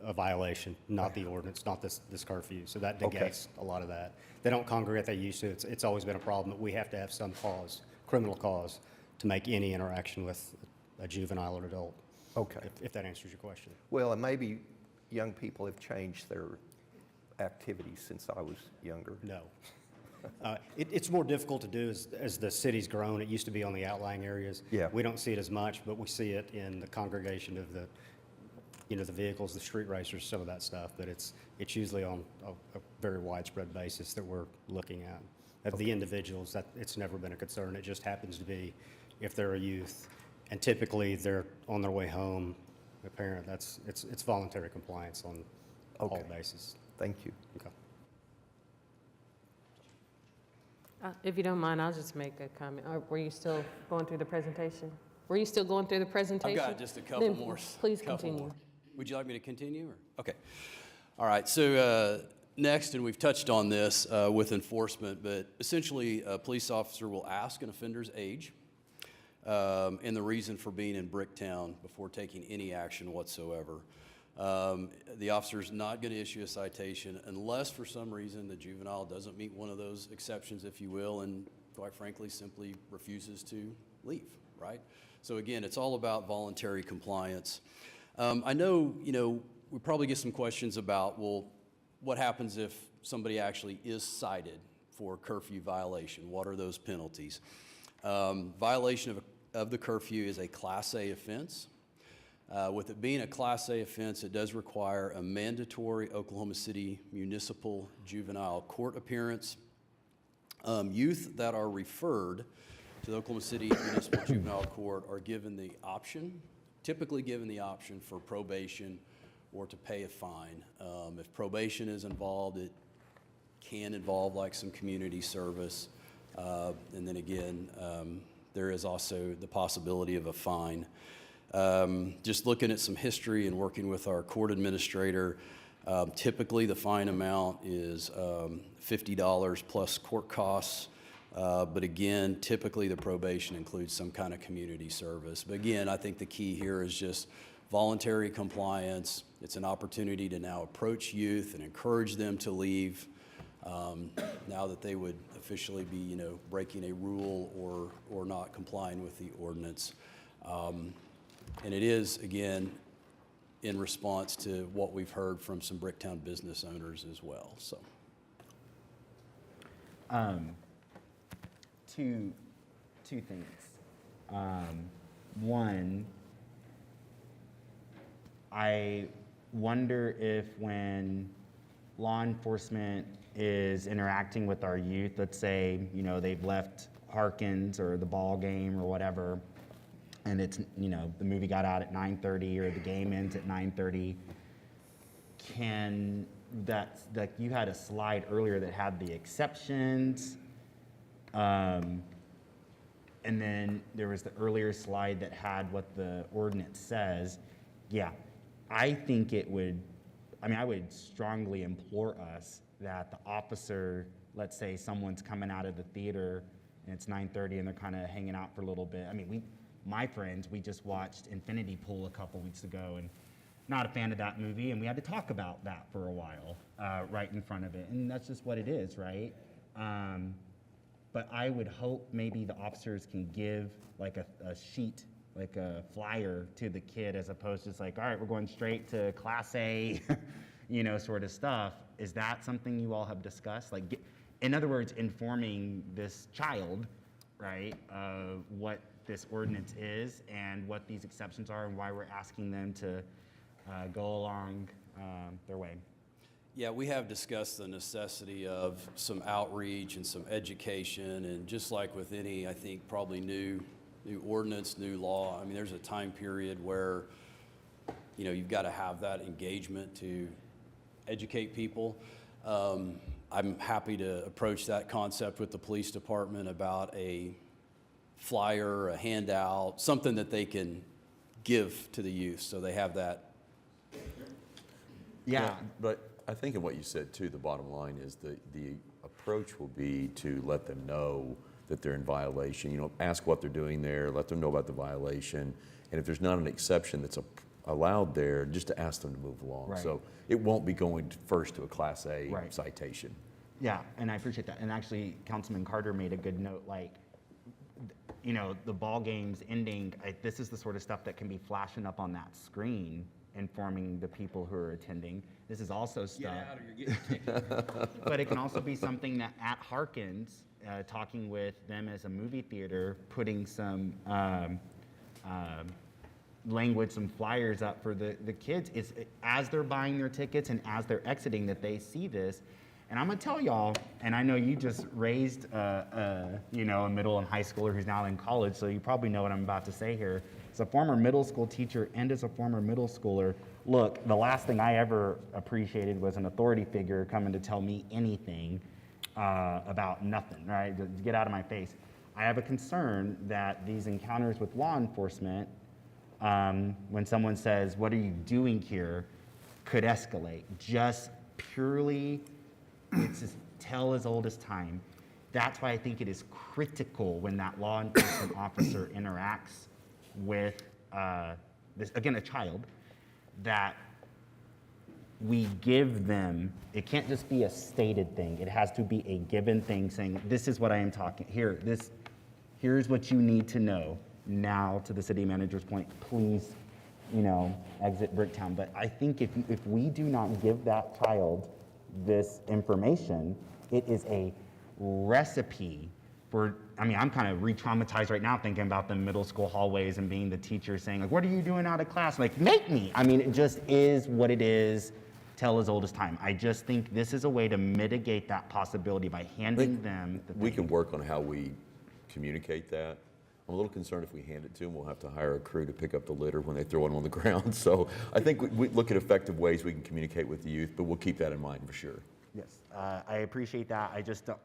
a violation, not the ordinance, not this curfew. So that negates a lot of that. They don't congregate they used to. It's always been a problem, but we have to have some cause, criminal cause, to make any interaction with a juvenile or adult. Okay. If that answers your question. Well, and maybe young people have changed their activities since I was younger. No. It's more difficult to do as the city's grown. It used to be on the outlying areas. Yeah. We don't see it as much, but we see it in the congregation of the vehicles, the street racers, some of that stuff. But it's usually on a very widespread basis that we're looking at. Of the individuals, that it's never been a concern. It just happens to be if they're a youth, and typically they're on their way home, a parent, it's voluntary compliance on all bases. Thank you. Okay. If you don't mind, I'll just make a comment. Or were you still going through the presentation? Were you still going through the presentation? I've got just a couple Then more. Please couple continue. more. Would you like me to continue? Or? Okay. All right. So next, and we've touched on this with enforcement, but essentially a police officer will ask an offender's age and the reason for being in Bricktown before taking any action whatsoever. The officer's not going to issue a citation unless for some reason the juvenile doesn't meet one of those exceptions, if you will, and quite frankly simply refuses to leave, right? So again, it's all about voluntary compliance. I know, we probably get some questions about, well, what happens if somebody actually is cited for curfew violation? What are those penalties? Violation of the curfew is a Class A offense. With it being a Class A offense, it does require a mandatory Oklahoma City Municipal Juvenile Court appearance. Youth that are referred to the Oklahoma City Municipal Juvenile Court are given the option, typically given the option for probation or to pay a fine. If probation is involved, it can involve like some community service. And then again, there is also the possibility of a fine. Just looking at some history and working with our court administrator, typically the fine amount is $50 plus court costs. But again, typically the probation includes some kind of community service. But again, I think the key here is just voluntary compliance. It's an opportunity to now approach youth and encourage them to leave now that they would officially be, breaking a rule or not complying with the ordinance. And it is, again, in response to what we've heard from some Bricktown business owners as well. So, two things. One, I wonder if when law enforcement is interacting with our youth, let's say, they've left Harkins or the ball game or whatever, and it's, the movie got out at 9:30 or the game ends at 9:30, like you had a slide earlier that had the exceptions, and then there was the earlier slide that had what the ordinance says. Yeah, I think I would strongly implore us that the officer, let's say someone's coming out of the theater and it's 9:30 and they're kind of hanging out for a little bit. My friends, we just watched Infinity Pool a couple weeks ago, and not a fan of that movie, and we had to talk about that for a while right in front of it, and that's just what it is, right? But I would hope maybe the officers can give like a sheet, like a flyer to the kid, as opposed to just like, all right, we're going straight to Class A, sort of stuff. Is that something you all have discussed? Like, in other words, informing this child, right, of what this ordinance is and what these exceptions are and why we're asking them to go along their way. yeah, we have discussed the necessity of some outreach and some education, and just like with any, I think, probably new ordinance, new law, there's a time period where, you've got to have that engagement to educate people. I'm happy to approach that concept with the police department about a flyer, a handout, something that they can give to the youth so they have that. Yeah. But I think in what you said too, the bottom line is the approach will be to let them know that they're in violation. Ask what they're doing there, let them know about the violation, and if there's not an exception that's allowed there, just to ask them to move along. Right. So it won't be going first to a Class A Right. citation. Yeah, and I appreciate that. And actually, Councilman Carter made a good note, like, the ball game's ending, this is the sort of stuff that can be flashing up on that screen, informing the people who are attending. This is also stuff. Get out or you're getting kicked. But it can also be something that at Harkins, talking with them as a movie theater, putting some language, some flyers up for the kids, is as they're buying their tickets and as they're exiting, that they see this. And I'm gonna tell y'all, and I know you just raised, you know, a middle and high schooler who's now in college, so you probably know what I'm about to say here. As a former middle school teacher and as a former middle schooler, look, the last thing I ever appreciated was an authority figure coming to tell me anything about nothing, right? To get out of my face. I have a concern that these encounters with law enforcement, when someone says, "What are you doing here?" could escalate. Just purely, it's a tale as old as time. That's why I think it is critical when that law enforcement officer interacts with, a child, that we give them, it can't just be a stated thing. It has to be a given thing saying, this is what I am talking, here's what you need to know. Now, to the city manager's point, please, exit Bricktown. But I think if we do not give that child this information, it is a recipe for, I'm kind of re-traumatized right now thinking about the middle school hallways and being the teacher saying, like, what are you doing out of class? Like, make me. It just is what it is, tell as old as time. I just think this is a way to mitigate that possibility by handing them. We can work on how we communicate that. I'm a little concerned if we hand it to them, we'll have to hire a crew to pick up the litter when they throw it on the ground. So I think we look at effective ways we can communicate with the youth, but we'll keep that in mind for sure. Yes, I appreciate that.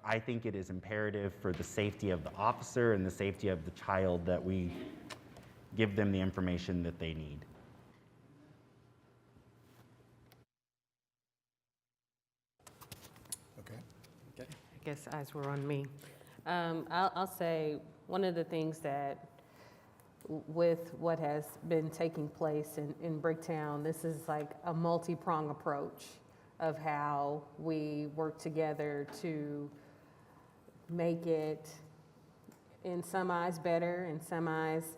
I think it is imperative for the safety of the officer and the safety of the child that we give them the information that they need. Okay. I guess eyes were on me. I'll say one of the things that with what has been taking place in Bricktown, this is like a multi-prong approach of how we work together to make it, in some eyes, better, in some eyes,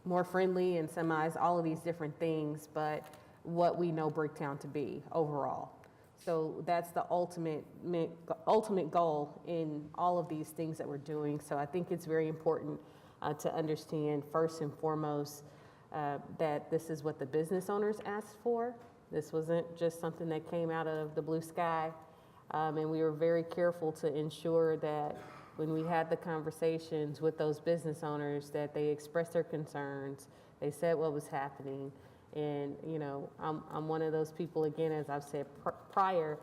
more friendly, in some eyes, all of these different things, but what we know Bricktown to be overall. So that's the ultimate goal in all of these things that we're doing. So I think it's very important to understand, first and foremost, that this is what the business owners asked for. This wasn't just something that came out of the blue sky. And we were very careful to ensure that when we had the conversations with those business owners, that they expressed their concerns, they said what was happening. And, I'm one of those people, again, as I've said prior,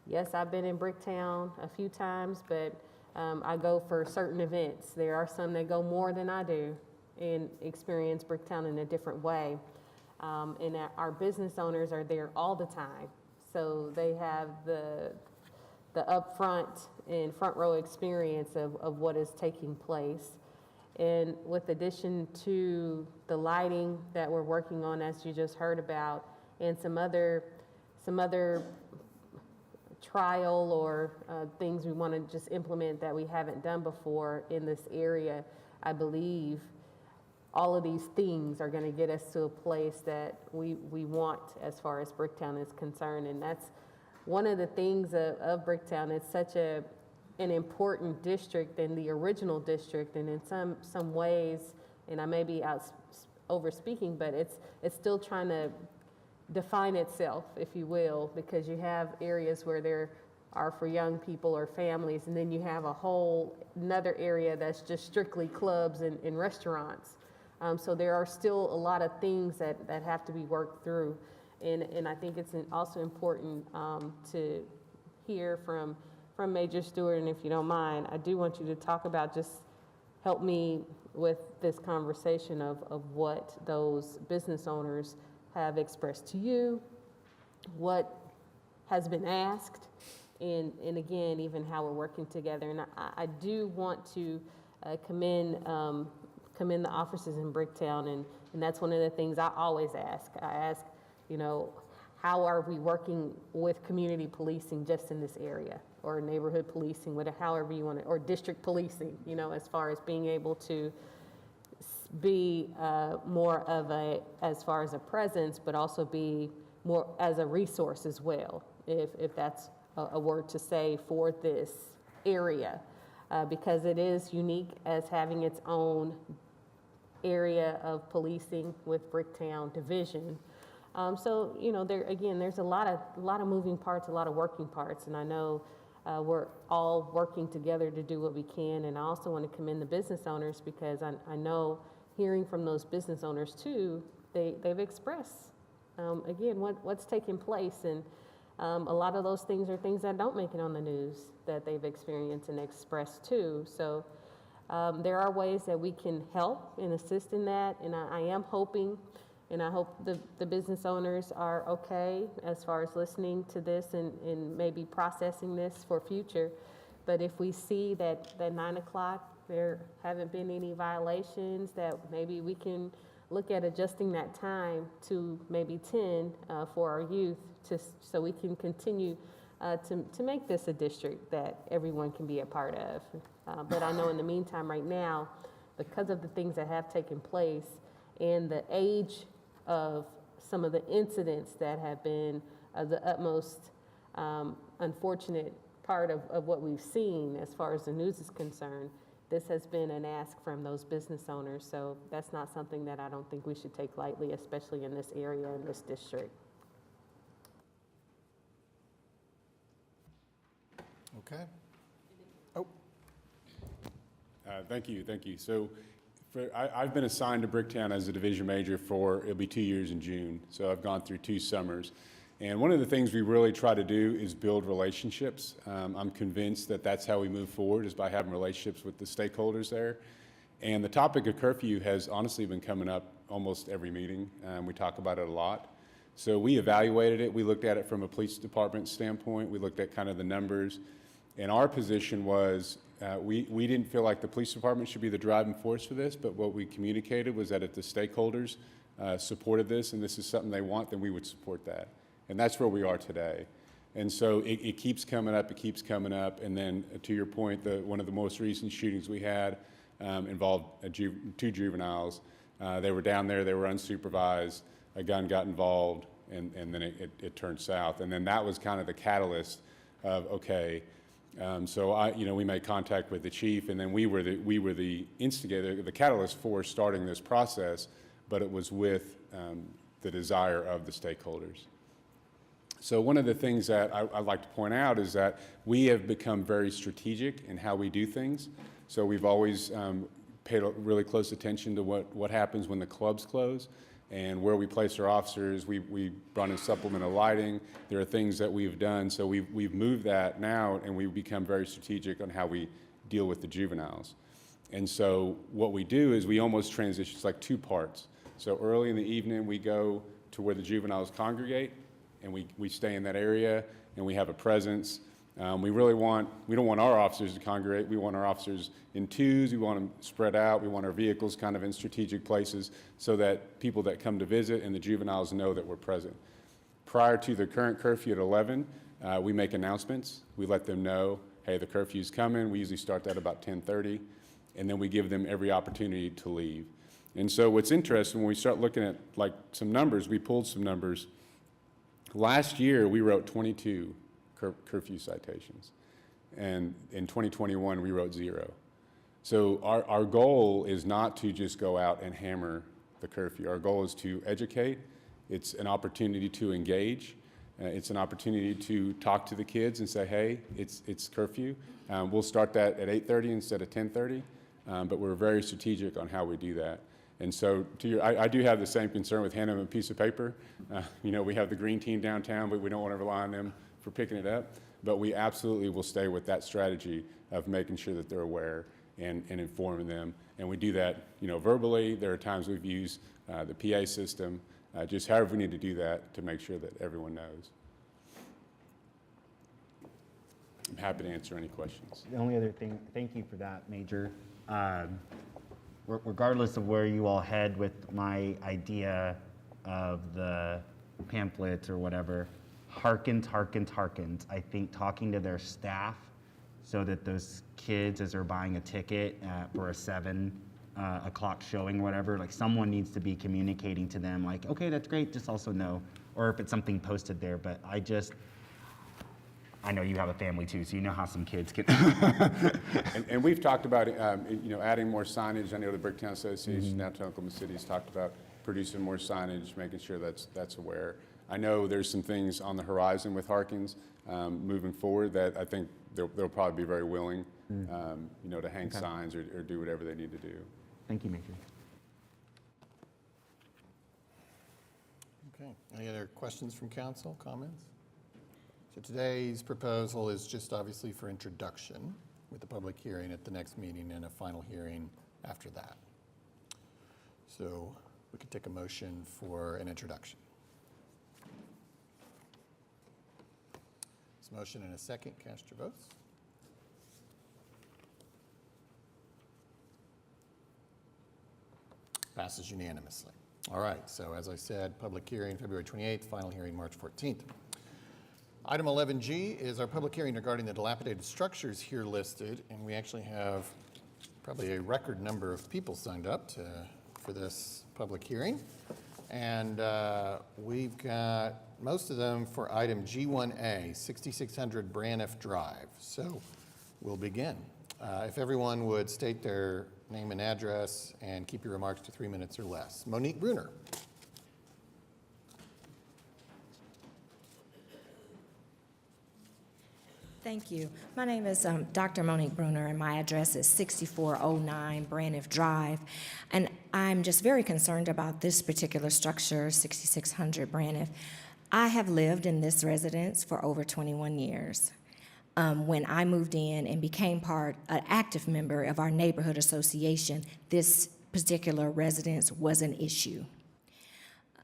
yes, I've been in Bricktown a few times, but I go for certain events. There are some that go more than I do and experience Bricktown in a different way. And our business owners are there all the time. So they have the upfront and front row experience of what is taking place. And with addition to the lighting that we're working on, as you just heard about, and some other trial or things we want to just implement that we haven't done before in this area, I believe all of these things are going to get us to a place that we want as far as Bricktown is concerned. And that's one of the things of Bricktown. It's such an important district in the original district, and in some ways, and I may be over speaking, but it's still trying to define itself, if you will, because you have areas where there are for young people or families, and then you have a whole another area that's just strictly clubs and restaurants. So there are still a lot of things that have to be worked through, and I think it's also important to hear from Major Stewart, and if you don't mind, I do want you to talk about, just help me with this conversation of what those business owners have expressed to you, what has been asked, and again, even how we're working together. And I do want to commend the officers in Bricktown, and that's one of the things I always ask. I ask, how are we working with community policing just in this area, or neighborhood policing, whatever, however you want to, or district policing, as far as being able to be more of as far as a presence, but also be more as a resource as well, if that's a word to say for this area, because it is unique as having its own area of policing with Bricktown Division. So, you know, there's a lot of moving parts, a lot of working parts, and I know we're all working together to do what we can. And I also want to commend the business owners, because I know, hearing from those business owners too, they've expressed, again, what's taking place. And a lot of those things are things that don't make it on the news that they've experienced and expressed too. So there are ways that we can help and assist in that. And I am hoping, and I hope the business owners are okay as far as listening to this and maybe processing this for future. But if we see that 9 o'clock, there haven't been any violations, that maybe we can look at adjusting that time to maybe 10 for our youth, so we can continue to make this a district that everyone can be a part of. But I know in the meantime, right now, because of the things that have taken place and the age of some of the incidents that have been the utmost unfortunate part of what we've seen as far as the news is concerned, this has been an ask from those business owners. So that's not something that I don't think we should take lightly, especially in this area, in this district. Okay. Thank you. So I've been assigned to Bricktown as a division major it'll be 2 years in June. So I've gone through 2 summers. And one of the things we really try to do is build relationships. I'm convinced that that's how we move forward, is by having relationships with the stakeholders there. And the topic of curfew has honestly been coming up almost every meeting. We talk about it a lot. So we evaluated it. We looked at it from a police department standpoint. We looked at kind of the numbers. And our position was, we didn't feel like the police department should be the driving force for this, but what we communicated was that if the stakeholders supported this and this is something they want, then we would support that. And that's where we are today. And so it keeps coming up, and then to your point, one of the most recent shootings we had involved 2 juveniles. They were down there, they were unsupervised, a gun got involved, and then it turned south. And then that was kind of the catalyst of, okay, so we made contact with the chief, and then we were the instigator, the catalyst for starting this process, but it was with the desire of the stakeholders. So one of the things that I'd like to point out is that we have become very strategic in how we do things. So we've always paid really close attention to what happens when the clubs close and where we place our officers. We brought in supplemental lighting. There are things that we've done. So we've moved that now, and we've become very strategic on how we deal with the juveniles. And so what we do is we almost transition, it's like 2 parts. So early in the evening, we go to where the juveniles congregate, and we stay in that area, and we have a presence. We don't want our officers to congregate. We want our officers in 2s. We want them spread out. We want our vehicles kind of in strategic places so that people that come to visit and the juveniles know that we're present. Prior to the current curfew at 11, we make announcements. We let them know, hey, the curfew's coming. We usually start that about 10:30, and then we give them every opportunity to leave. And so what's interesting, when we start looking at like some numbers, we pulled some numbers. Last year, we wrote 22 curfew citations, and in 2021, we wrote 0. So our goal is not to just go out and hammer the curfew. Our goal is to educate. It's an opportunity to engage. It's an opportunity to talk to the kids and say, hey, it's curfew. We'll start that at 8:30 instead of 10:30, but we're very strategic on how we do that. And so I do have the same concern with handing them a piece of paper. We have the green team downtown, but we don't want to rely on them for picking it up. But we absolutely will stay with that strategy of making sure that they're aware and informing them. And we do that, verbally. There are times we've used the PA system, just however we need to do that to make sure that everyone knows. I'm happy to answer any questions. The only other thing, thank you for that, Major. Regardless of where you all head with my idea of the pamphlets or whatever, harkens. I think talking to their staff so that those kids, as they're buying a ticket for a 7 o'clock showing or whatever, like someone needs to be communicating to them like, okay, that's great, just also know, or if it's something posted there, but I know you have a family too, so you know how some kids can. and we've talked about, adding more signage. I know the Bricktown Association, Downtown Oklahoma City has talked about producing more signage, making sure that's aware. I know there's some things on the horizon with Harkins moving forward that I think they'll probably be very willing, to hang signs or do whatever they need to do. Thank you, Major. Okay, any other questions from council, comments? So today's proposal is just obviously for introduction with the public hearing at the next meeting and a final hearing after that. So we could take a motion for an introduction. This motion and a second, cast your votes. Passes unanimously. All right, so as I said, public hearing February 28th, final hearing March 14th. Item 11G is our public hearing regarding the dilapidated structures here listed, and we actually have probably a record number of people signed up for this public hearing. And we've got most of them for item G1A, 6600 Braniff Drive. So we'll begin. If everyone would state their name and address and keep your remarks to 3 minutes or less. Monique Bruner. Thank you. My name is Dr. Monique Bruner, and my address is 6409 Braniff Drive. And I'm just very concerned about this particular structure, 6600 Braniff. I have lived in this residence for over 21 years. When I moved in and became an active member of our neighborhood association, this particular residence was an issue.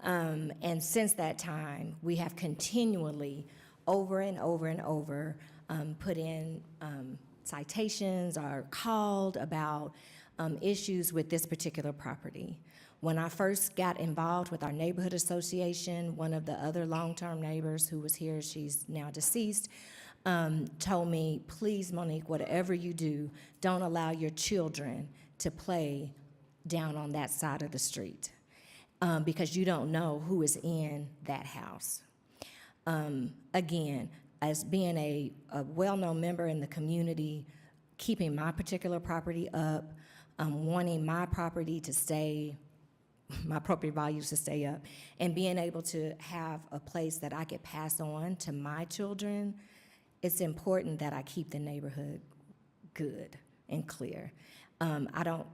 And since that time, we have continually, over and over and over, put in citations or called about issues with this particular property. When I first got involved with our neighborhood association, one of the other long-term neighbors who was here, she's now deceased, told me, please, Monique, whatever you do, don't allow your children to play down on that side of the street because you don't know who is in that house. Again, as being a well-known member in the community, keeping my particular property up, wanting my property to stay, my property values to stay up, and being able to have a place that I could pass on to my children, it's important that I keep the neighborhood good and clear. I don't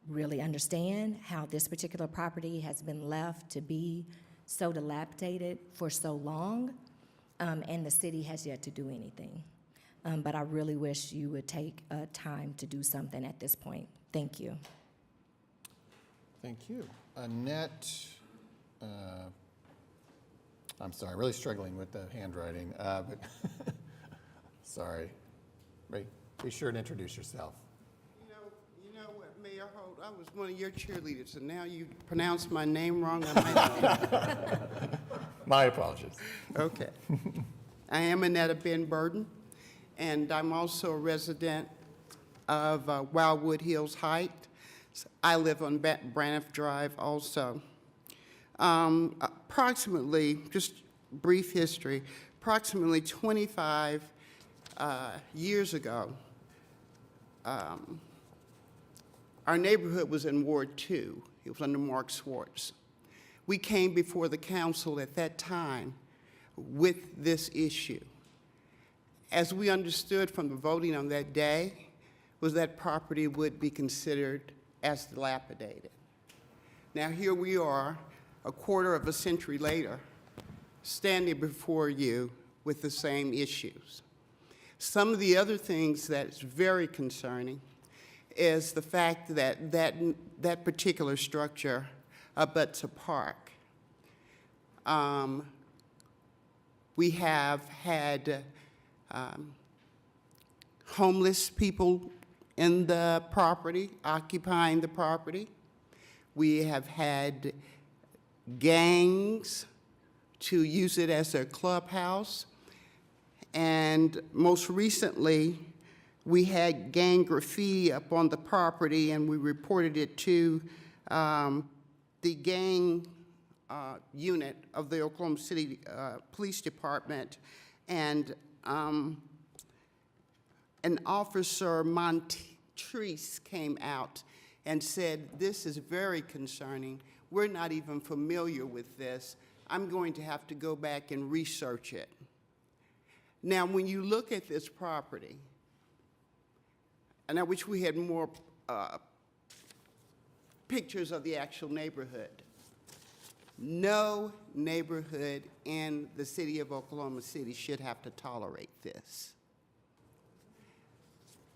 really understand how this particular property has been left to be so dilapidated for so long, and the city has yet to do anything. But I really wish you would take time to do something at this point. Thank you. Thank you. Annette, I'm sorry, really struggling with the handwriting, but sorry. Be sure to introduce yourself. You know what, Mayor Holt, I was one of your cheerleaders, and now you pronounce my name wrong. I might My apologies. Okay. I am Annetta Ben Burden, and I'm also a resident of Wildwood Hills Heights. I live on Braniff Drive also. Approximately, just brief history, approximately 25 years ago, our neighborhood was in Ward 2. It was under Mark Swartz. We came before the council at that time with this issue. As we understood from the voting on that day, was that property would be considered as dilapidated. Now here we are, a quarter of a century later, standing before you with the same issues. Some of the other things that's very concerning is the fact that that particular structure abuts a park. We have had homeless people in the property, occupying the property. We have had gangs to use it as their clubhouse. And most recently, we had gang graffiti up on the property, and we reported it to the gang unit of the Oklahoma City Police Department. And an officer, Montrese, came out and said, this is very concerning. We're not even familiar with this. I'm going to have to go back and research it. Now, when you look at this property, and I wish we had more pictures of the actual neighborhood. No neighborhood in the city of Oklahoma City should have to tolerate this.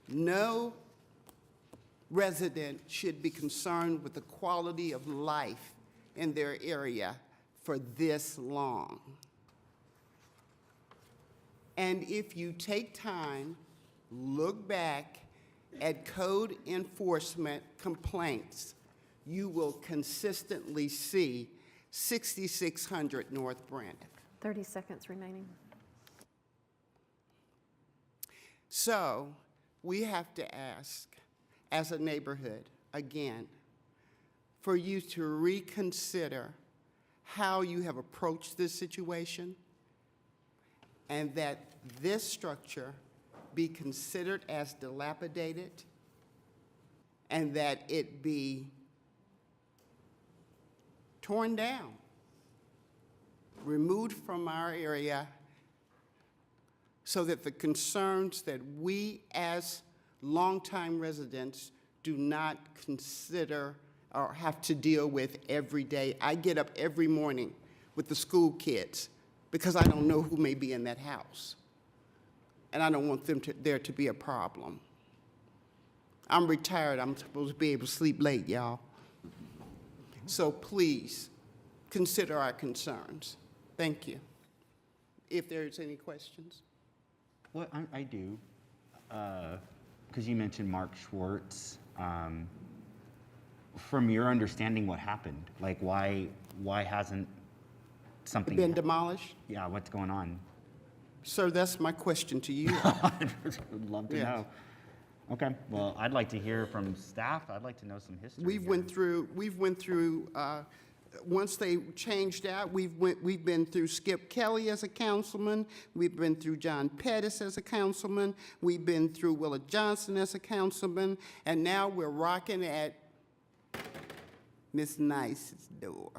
No resident should be concerned with the quality of life in their area for this long. And if you take time, look back at code enforcement complaints, you will consistently see 6600 North Brandon. 30 seconds remaining. So we have to ask, as a neighborhood, again, for you to reconsider how you have approached this situation, and that this structure be considered as dilapidated, and that it be torn down, removed from our area, so that the concerns that we as longtime residents do not consider or have to deal with every day. I get up every morning with the school kids because I don't know who may be in that house. And I don't want there to be a problem. I'm retired. I'm supposed to be able to sleep late, y'all. So please consider our concerns. Thank you. If there's any questions. Well, I do, because you mentioned Mark Schwartz. From your understanding, what happened? Like, why hasn't something Been demolished? Yeah, what's going on? Sir, that's my question to you. Would love to Yes. know. Okay, well, I'd like to hear from staff. I'd like to know some history. We've went through, once they changed out, we've been through Skip Kelly as a councilman, we've been through John Pettis as a councilman, we've been through Willa Johnson as a councilman, and now we're rocking at Ms. Nice's door.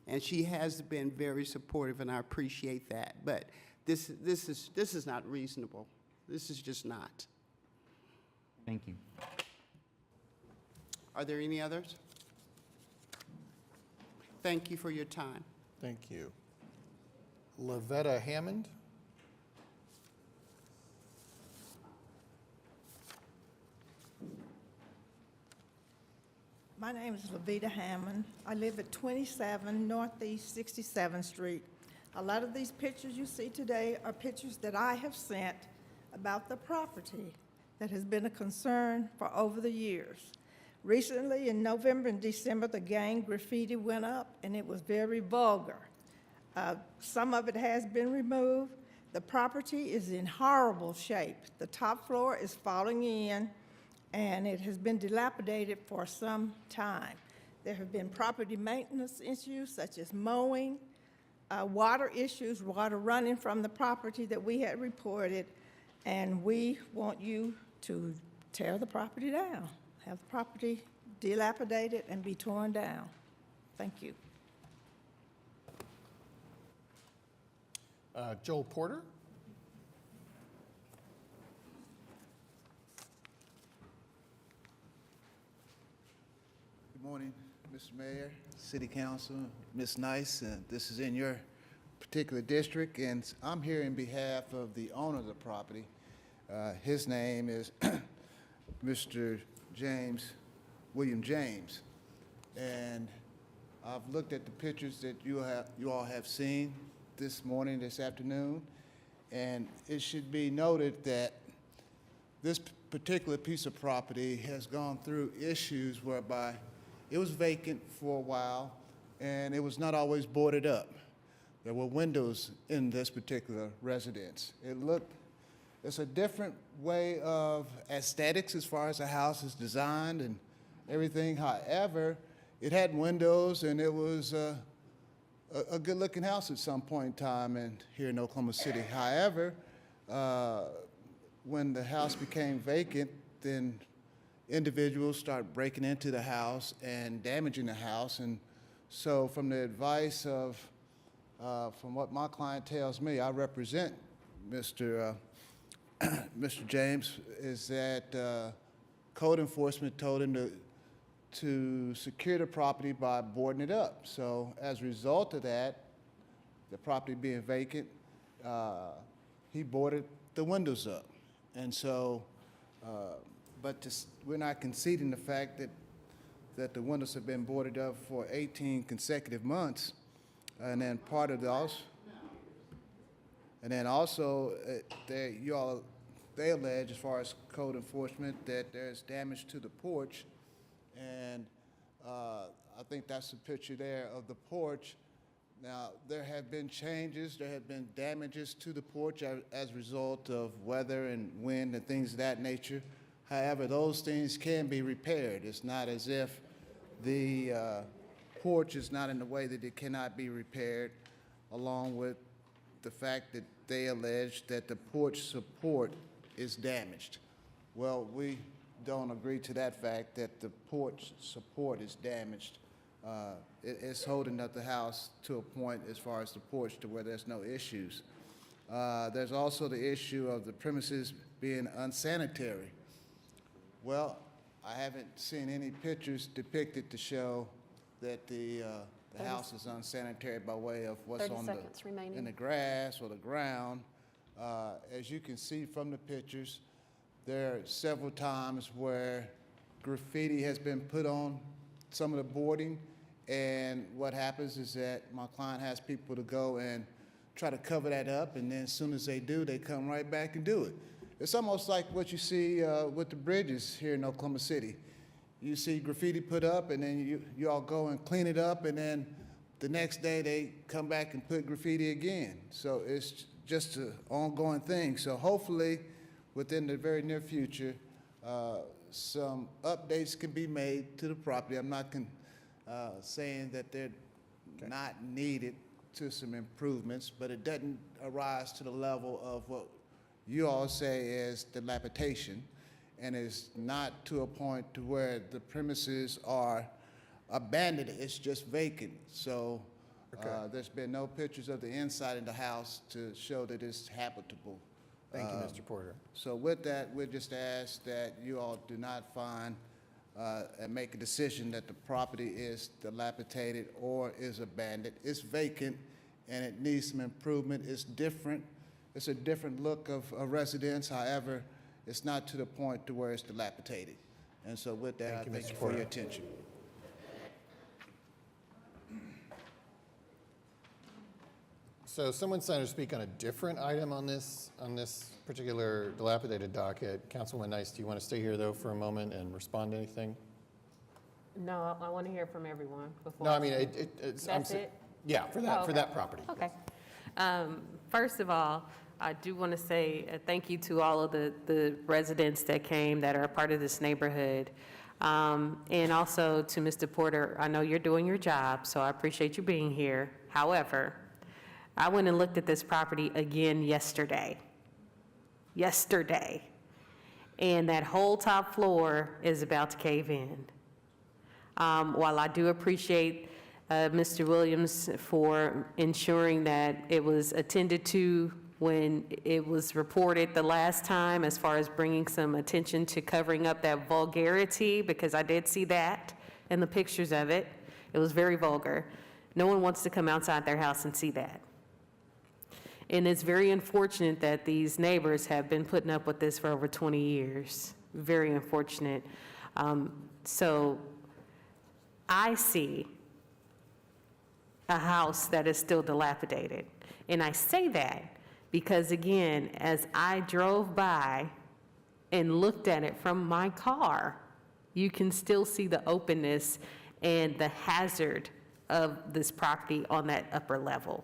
And she has been very supportive, and I appreciate that. But this is not reasonable. This is just not. Thank you. Are there any others? Thank you for your time. Thank you. Lavetta Hammond? My name is Lavita Hammond. I live at 27 Northeast 67th Street. A lot of these pictures you see today are pictures that I have sent about the property that has been a concern for over the years. Recently, in November and December, the gang graffiti went up, and it was very vulgar. Some of it has been removed. The property is in horrible shape. The top floor is falling in, and it has been dilapidated for some time. There have been property maintenance issues such as mowing, water issues, water running from the property that we had reported, and we want you to tear the property down, have the property dilapidated and be torn down. Thank you. Joel Porter? Good morning, Mr. Mayor, City Council, Ms. Nice. This is in your particular district, and I'm here in behalf of the owner of the property. His name is Mr. William James. And I've looked at the pictures that you all have seen this morning, this afternoon, and it should be noted that this particular piece of property has gone through issues whereby it was vacant for a while, and it was not always boarded up. There were windows in this particular residence. It's a different way of aesthetics as far as the house is designed and everything. However, it had windows, and it was a good-looking house at some point in time here in Oklahoma City. However, when the house became vacant, then individuals start breaking into the house and damaging the house. And so from the advice of, from what my client tells me, I represent Mr. Mr. James, is that code enforcement told him to secure the property by boarding it up. So as a result of that, the property being vacant, he boarded the windows up. And so, we're not conceding the fact that the windows have been boarded up for 18 consecutive months. And then part of those, and then also, they allege, as far as code enforcement, that there's damage to the porch. And I think that's a picture there of the porch. Now, there have been changes, there have been damages to the porch as a result of weather and wind and things of that nature. However, those things can be repaired. It's not as if the porch is not in the way that it cannot be repaired, along with the fact that they allege that the porch support is damaged. Well, we don't agree to that fact that the porch support is damaged. It's holding up the house to a point as far as the porch to where there's no issues. There's also the issue of the premises being unsanitary. Well, I haven't seen any pictures depicted to show that the house is unsanitary by way of what's 30 on seconds remaining. in the grass or the ground. As you can see from the pictures, there are several times where graffiti has been put on some of the boarding, and what happens is that my client has people to go and try to cover that up, and then as soon as they do, they come right back and do it. It's almost like what you see with the bridges here in Oklahoma City. You see graffiti put up, and then you all go and clean it up, and then the next day they come back and put graffiti again. So it's just an ongoing thing. So hopefully, within the very near future, some updates can be made to the property. I'm not saying that they're not needed to some improvements, but it doesn't arise to the level of what you all say is dilapidation, and is not to a point to where the premises are abandoned. It's just vacant. So there's been no pictures of the inside of the house to show that it's habitable. Thank you, Mr. Porter. So with that, we just ask that you all do not find and make a decision that the property is dilapidated or is abandoned. It's vacant and it needs some improvement. It's different. It's a different look of a residence. However, it's not to the point to where it's dilapidated. And so with that, I thank you for your attention. So someone's trying to speak on a different item on this particular dilapidated docket. Councilwoman Nice, do you want to stay here though for a moment and respond to anything? No, I want to hear from everyone before. No, I mean, it's. That's it? Yeah, for that, Oh, for that property. Okay. First of all, I do want to say thank you to all of the residents that came that are a part of this neighborhood. And also to Mr. Porter, I know you're doing your job, so I appreciate you being here. However, I went and looked at this property again yesterday. And that whole top floor is about to cave in. While I do appreciate Mr. Williams for ensuring that it was attended to when it was reported the last time, as far as bringing some attention to covering up that vulgarity, because I did see that in the pictures of it. It was very vulgar. No one wants to come outside their house and see that. And it's very unfortunate that these neighbors have been putting up with this for over 20 years. Very unfortunate. So I see a house that is still dilapidated. And I say that because, again, as I drove by and looked at it from my car, you can still see the openness and the hazard of this property on that upper level.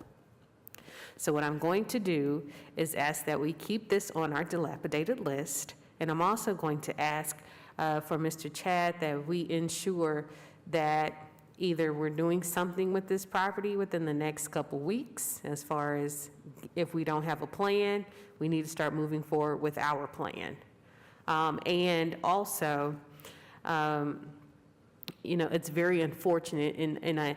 So what I'm going to do is ask that we keep this on our dilapidated list, and I'm also going to ask for Mr. Chad that we ensure that either we're doing something with this property within the next couple weeks, as far as if we don't have a plan, we need to start moving forward with our plan. And also, You know, it's very unfortunate, and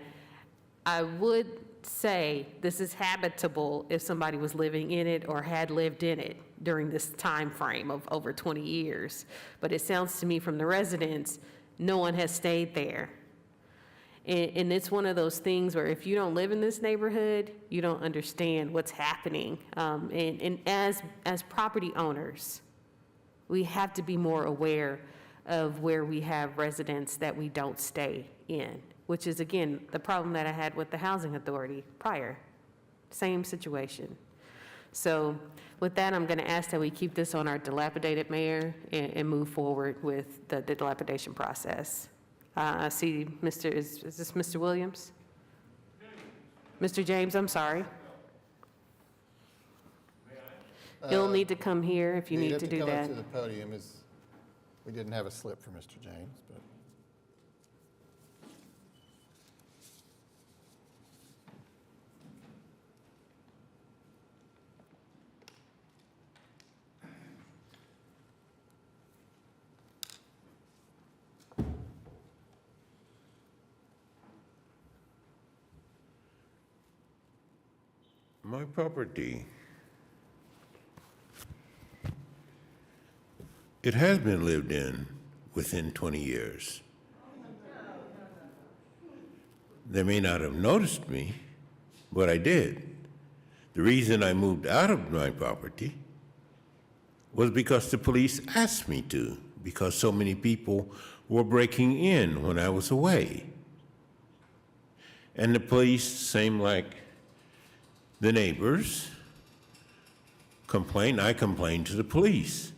I would say this is habitable if somebody was living in it or had lived in it during this time frame of over 20 years. But it sounds to me from the residents, no one has stayed there. And it's one of those things where if you don't live in this neighborhood, you don't understand what's happening. And as property owners, we have to be more aware of where we have residents that we don't stay in, which is, again, the problem that I had with the housing authority prior. Same situation. So with that, I'm going to ask that we keep this on our dilapidated mayor and move forward with the dilapidation process. I see Mr., is this Mr. Williams? Mr. James, I'm sorry. You'll need to come here if you need to do come that. up to the podium. We didn't have a slip for Mr. James, but. My property, it has been lived in within 20 years. They may not have noticed me, but I did. The reason I moved out of my property was because the police asked me to, because so many people were breaking in when I was away. And the police, same like the neighbors, complained. I complained to the police.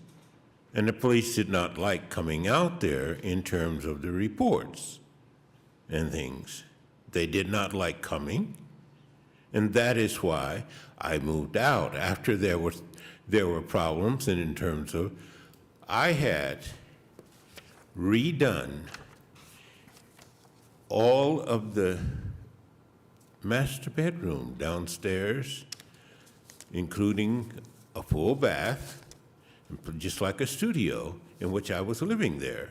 And the police did not like coming out there in terms of the reports and things. They did not like coming. And that is why I moved out after there were problems, and in terms of, I had redone all of the master bedroom downstairs, including a full bath, just like a studio in which I was living there,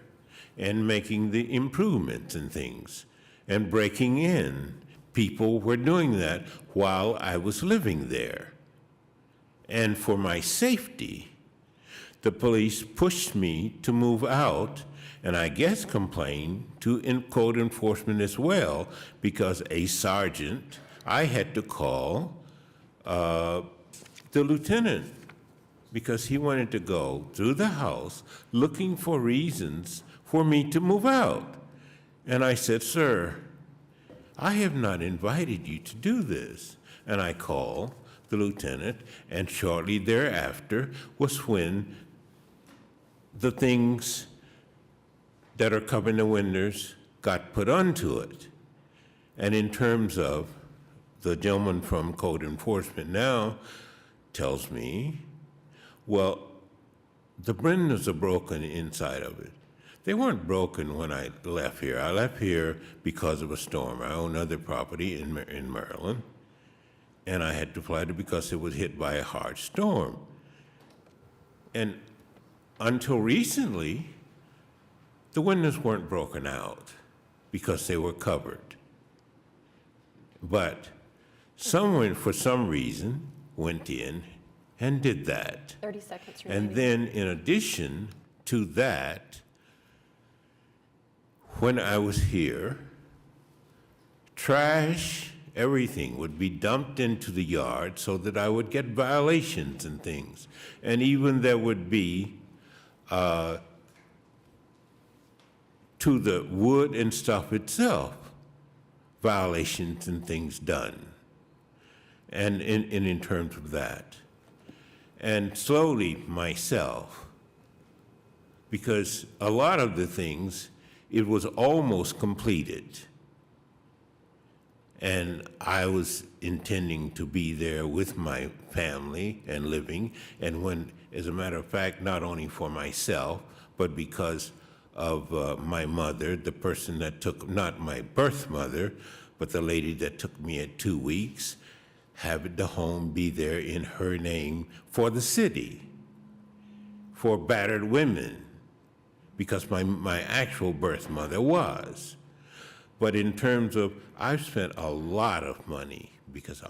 and making the improvements and things, and breaking in. People were doing that while I was living there. And for my safety, the police pushed me to move out, and I guess complained to code enforcement as well, because a sergeant, I had to call the lieutenant, because he wanted to go through the house looking for reasons for me to move out. And I said, "Sir, I have not invited you to do this." And I called the lieutenant, and shortly thereafter was when the things that are covering the windows got put onto it. And in terms of the gentleman from code enforcement now tells me, well, the windows are broken inside of it. They weren't broken when I left here. I left here because of a storm. I own other property in Maryland, and I had to fly it because it was hit by a hard storm. And until recently, the windows weren't broken out because they were covered. But someone, for some reason, went in and did that. 30 seconds And remaining. then, in addition to that, when I was here, trash, everything would be dumped into the yard so that I would get violations and things. And even there would be, to the wood and stuff itself, violations and things done. And in terms of that. And slowly myself, because a lot of the things, it was almost completed. And I was intending to be there with my family and living, and when, as a matter of fact, not only for myself, but because of my mother, the person that took, not my birth mother, but the lady that took me at 2 weeks, have the home be there in her name for the city, for battered women, because my actual birth mother was. But in terms of, I've spent a lot of money because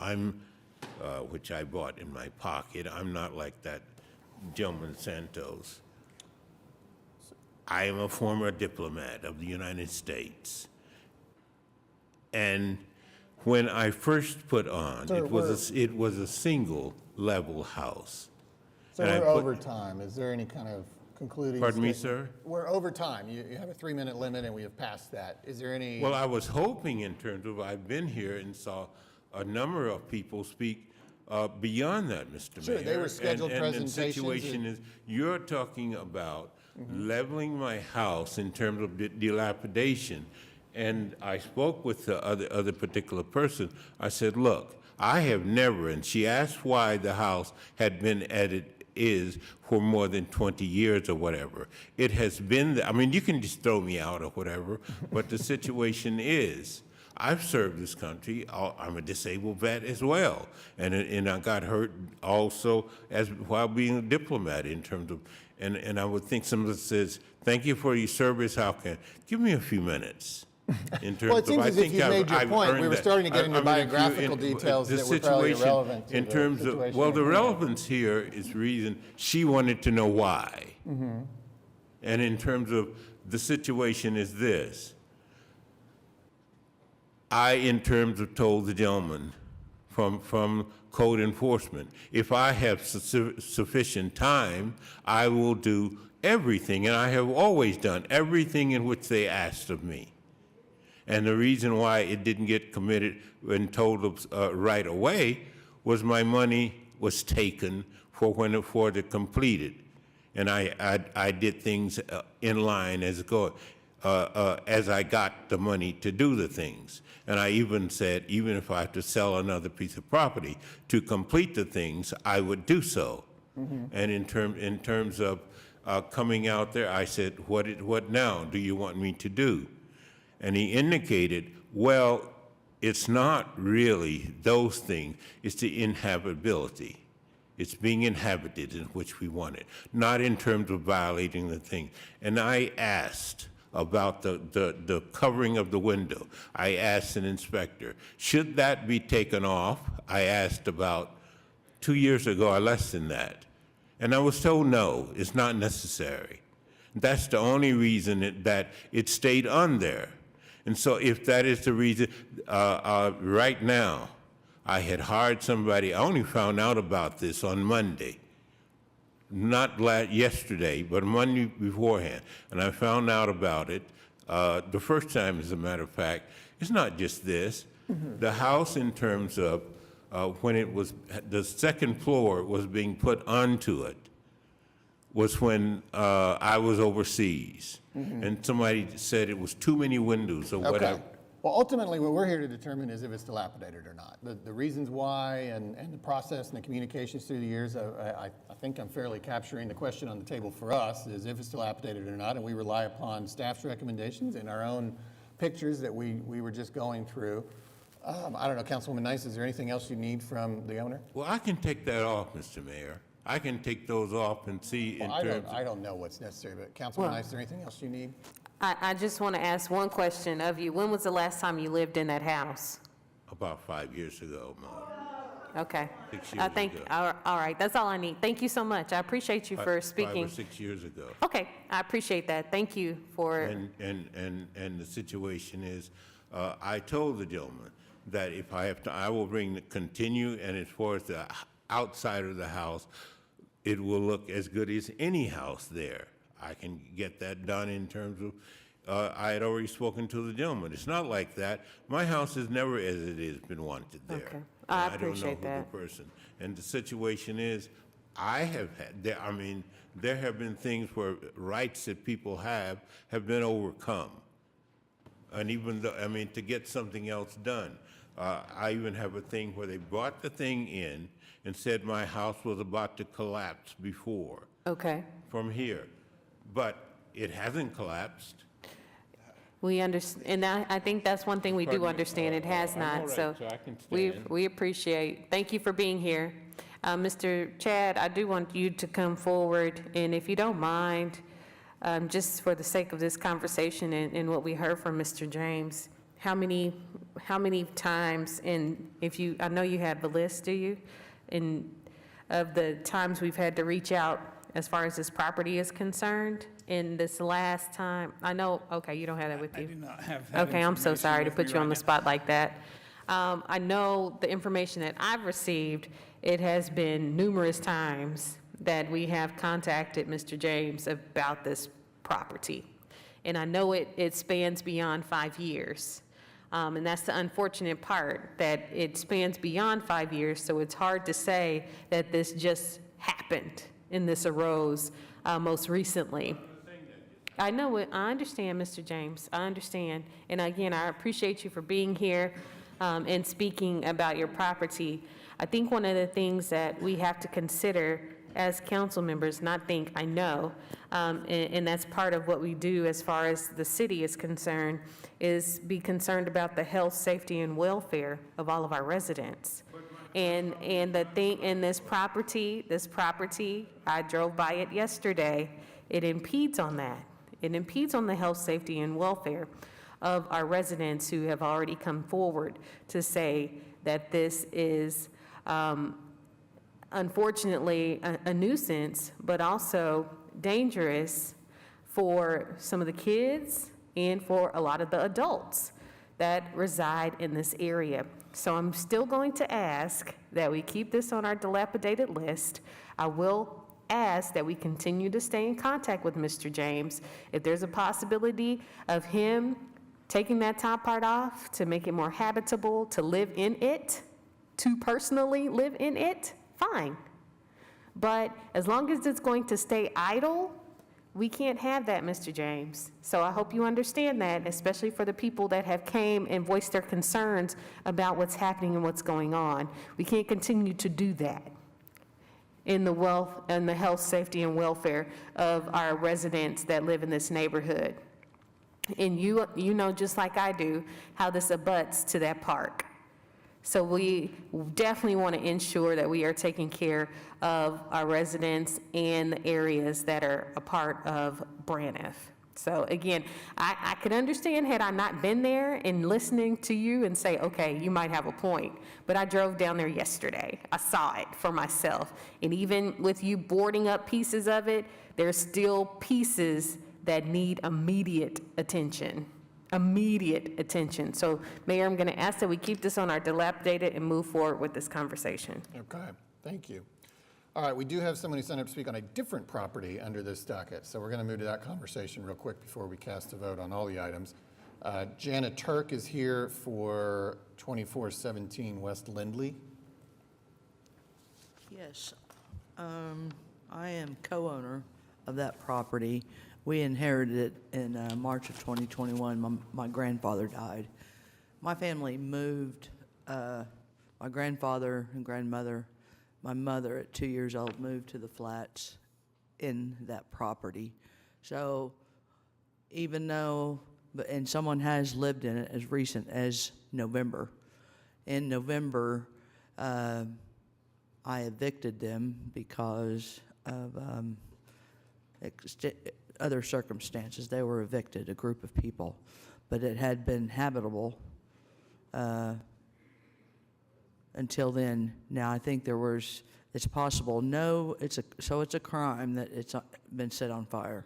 which I bought in my pocket. I'm not like that gentleman Santos. I am a former diplomat of the United States. And when I first put on, Sir, it was a single level house. So And I we're put- over time. Is there any kind of concluding? Pardon me, statement? sir? We're over time. You have a 3-minute limit, and we have passed that. Is there any? Well, I was hoping in terms of, I've been here and saw a number of people speak beyond that, Mr. Sure, Mayor. they were scheduled And presentations the situation is, you're talking about leveling my house in terms of dilapidation. And I spoke with the other particular person. I said, look, I have never, and she asked why the house had been as it is for more than 20 years or whatever. It has been, I mean, you can just throw me out or whatever, but the situation is, I've served this country. I'm a disabled vet as well, and I got hurt also while being a diplomat in terms of, and I would think someone says, "Thank you for your service. How can give me a few minutes?" In terms Well, it of, seems I as if think you've made your I've point. We earned were that. starting to get into I mean, if you- biographical in- details the that were probably situation irrelevant to in the terms of, situation well, at the hand. relevance here is reason she wanted to know why. And in terms of the situation is this. I, in terms of, told the gentleman from code enforcement, if I have sufficient time, I will do everything, and I have always done everything in which they asked of me. And the reason why it didn't get committed and told right away was my money was taken for the completed. And I did things in line as I got the money to do the things. And I even said, even if I have to sell another piece of property to complete the things, I would do so. And in terms of coming out there, I said, what now do you want me to do? And he indicated, well, it's not really those things, it's the inhabitability. It's being inhabited in which we want it, not in terms of violating the thing. And I asked about the covering of the window. I asked an inspector, should that be taken off? I asked about 2 years ago or less than that. And I was told, no, it's not necessary. That's the only reason that it stayed on there. And so if that is the reason, right now, I had hired somebody, I only found out about this on Monday, not yesterday, but Monday beforehand, and I found out about it the first time, as a matter of fact. It's not just this. The house, in terms of when it was, the second floor was being put onto it, was when I was overseas. And somebody said it was too many windows or whatever. Well, ultimately, what we're here to determine is if it's dilapidated or not. The reasons why and the process and the communications through the years, I think I'm fairly capturing the question on the table for us is if it's dilapidated or not, and we rely upon staff's recommendations and our own pictures that we were just going through. I don't know, Councilwoman Nice, is there anything else you need from the owner? Well, I can take that off, Mr. Mayor. I can take those off and see in terms I don't know what's necessary, but Councilwoman Nice, is there anything else you need? I just want to ask one question of you. When was the last time you lived in that house? about 5 years ago, Mom. Okay. 6 years Thank, ago. all right, that's all I need. Thank you so much. I appreciate you for speaking. 5 or 6 years ago. Okay, I appreciate that. Thank you for. And the situation is, I told the gentleman that if I have to, I will continue, and as far as the outside of the house, it will look as good as any house there. I can get that done in terms of, I had already spoken to the gentleman. It's not like that. My house is never as it is been wanted there. Okay. I appreciate don't know who that. the person. And the situation is, I have had, there have been things where rights that people have been overcome. And even though, to get something else done. I even have a thing where they brought the thing in and said my house was about to collapse before. Okay. From here. But it hasn't collapsed. We understand, and I think that's one thing we Pardon do me? understand, it has I'm all not, right, so so I can stand. we appreciate, thank you for being here. Mr. Chad, I do want you to come forward, and if you don't mind, just for the sake of this conversation and what we heard from Mr. James, how many times, and I know you have the list, do you? Of the times we've had to reach out as far as this property is concerned in this last time? I know, okay, you don't have that with you. I do not have that Okay, I'm so information sorry to with put me you on right the now. spot like that. I know the information that I've received, it has been numerous times that we have contacted Mr. James about this property. And I know it spans beyond 5 years. And that's the unfortunate part, that it spans beyond 5 years, so it's hard to say that this just happened and this arose most recently. I know it. I understand, Mr. James. I understand. And again, I appreciate you for being here and speaking about your property. I think one of the things that we have to consider as council members, I know, and that's part of what we do as far as the city is concerned, is be concerned about the health, safety, and welfare of all of our residents. And the thing in this property, I drove by it yesterday, it impedes on that. It impedes on the health, safety, and welfare of our residents who have already come forward to say that this is unfortunately a nuisance, but also dangerous for some of the kids and for a lot of the adults that reside in this area. So I'm still going to ask that we keep this on our dilapidated list. I will ask that we continue to stay in contact with Mr. James. If there's a possibility of him taking that top part off to make it more habitable, to live in it, to personally live in it, fine. But as long as it's going to stay idle, we can't have that, Mr. James. So I hope you understand that, especially for the people that have came and voiced their concerns about what's happening and what's going on. We can't continue to do that in the health, safety, and welfare of our residents that live in this neighborhood. And you know just like I do how this abuts to that park. So we definitely want to ensure that we are taking care of our residents and the areas that are a part of Braniff. So again, I could understand had I not been there and listening to you and say, okay, you might have a point, but I drove down there yesterday. I saw it for myself. And even with you boarding up pieces of it, there's still pieces that need immediate attention. Immediate attention. So, Mayor, I'm going to ask that we keep this on our dilapidated and move forward with this conversation. Okay, thank you. All right, we do have someone who signed up to speak on a different property under this docket, so we're going to move to that conversation real quick before we cast a vote on all the items. Jana Turk is here for 2417 West Lindley. Yes, I am co-owner of that property. We inherited it in March of 2021. My grandfather died. My family moved, my grandfather and grandmother, my mother at 2 years old moved to the flats in that property. So even though, and someone has lived in it as recent as November. In November, I evicted them because of other circumstances. They were evicted, a group of people, but it had been habitable until then. Now, I think it's possible, so it's a crime that it's been set on fire.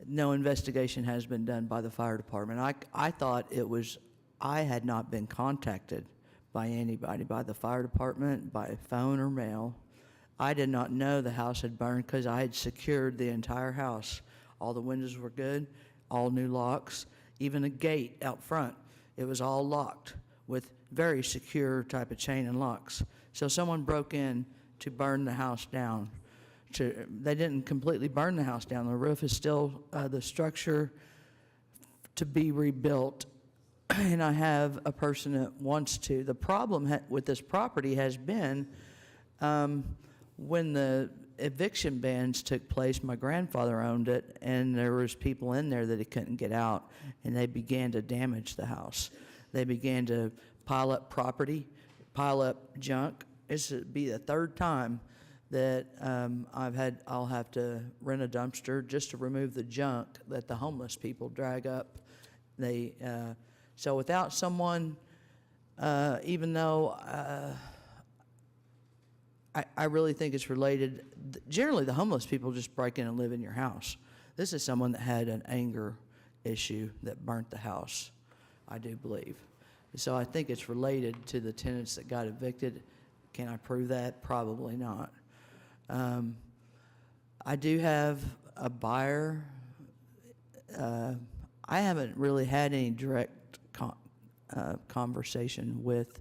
No investigation has been done by the fire department. I thought I had not been contacted by anybody, by the fire department, by phone or mail. I did not know the house had burned because I had secured the entire house. All the windows were good, all new locks, even a gate out front. It was all locked with very secure type of chain and locks. So someone broke in to burn the house down. They didn't completely burn the house down. The roof is still the structure to be rebuilt. And I have a person that wants to. The problem with this property has been when the eviction bans took place, my grandfather owned it, and there was people in there that he couldn't get out, and they began to damage the house. They began to pile up property, pile up junk. This would be the third time that I'll have to rent a dumpster just to remove the junk that the homeless people drag up. So without someone, even though I really think it's related, generally the homeless people just break in and live in your house. This is someone that had an anger issue that burnt the house, I do believe. So I think it's related to the tenants that got evicted. Can I prove that? Probably not. I do have a buyer. I haven't really had any direct conversation with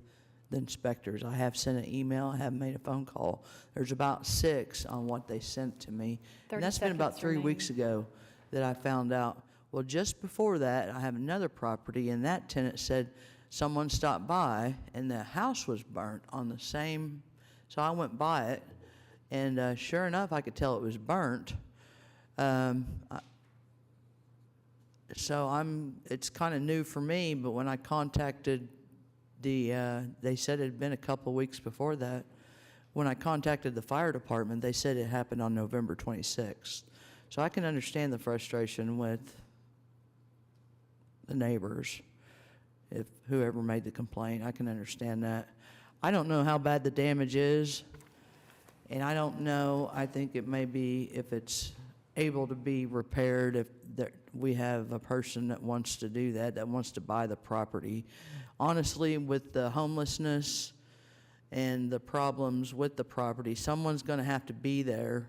the inspectors. I have sent an email, I have made a phone call. There's about 6 on what they sent to me. And that's been about 3 weeks ago that I found out. Well, just before that, I have another property, and that tenant said someone stopped by, and the house was burnt on the same, so I went by it, and sure enough, I could tell it was burnt. So it's kind of new for me, but when I contacted they said it had been a couple of weeks before that. When I contacted the fire department, they said it happened on November 26th. So I can understand the frustration with the neighbors. If whoever made the complaint, I can understand that. I don't know how bad the damage is, and I don't know, I think it may be if it's able to be repaired, if we have a person that wants to do that wants to buy the property. Honestly, with the homelessness and the problems with the property, someone's going to have to be there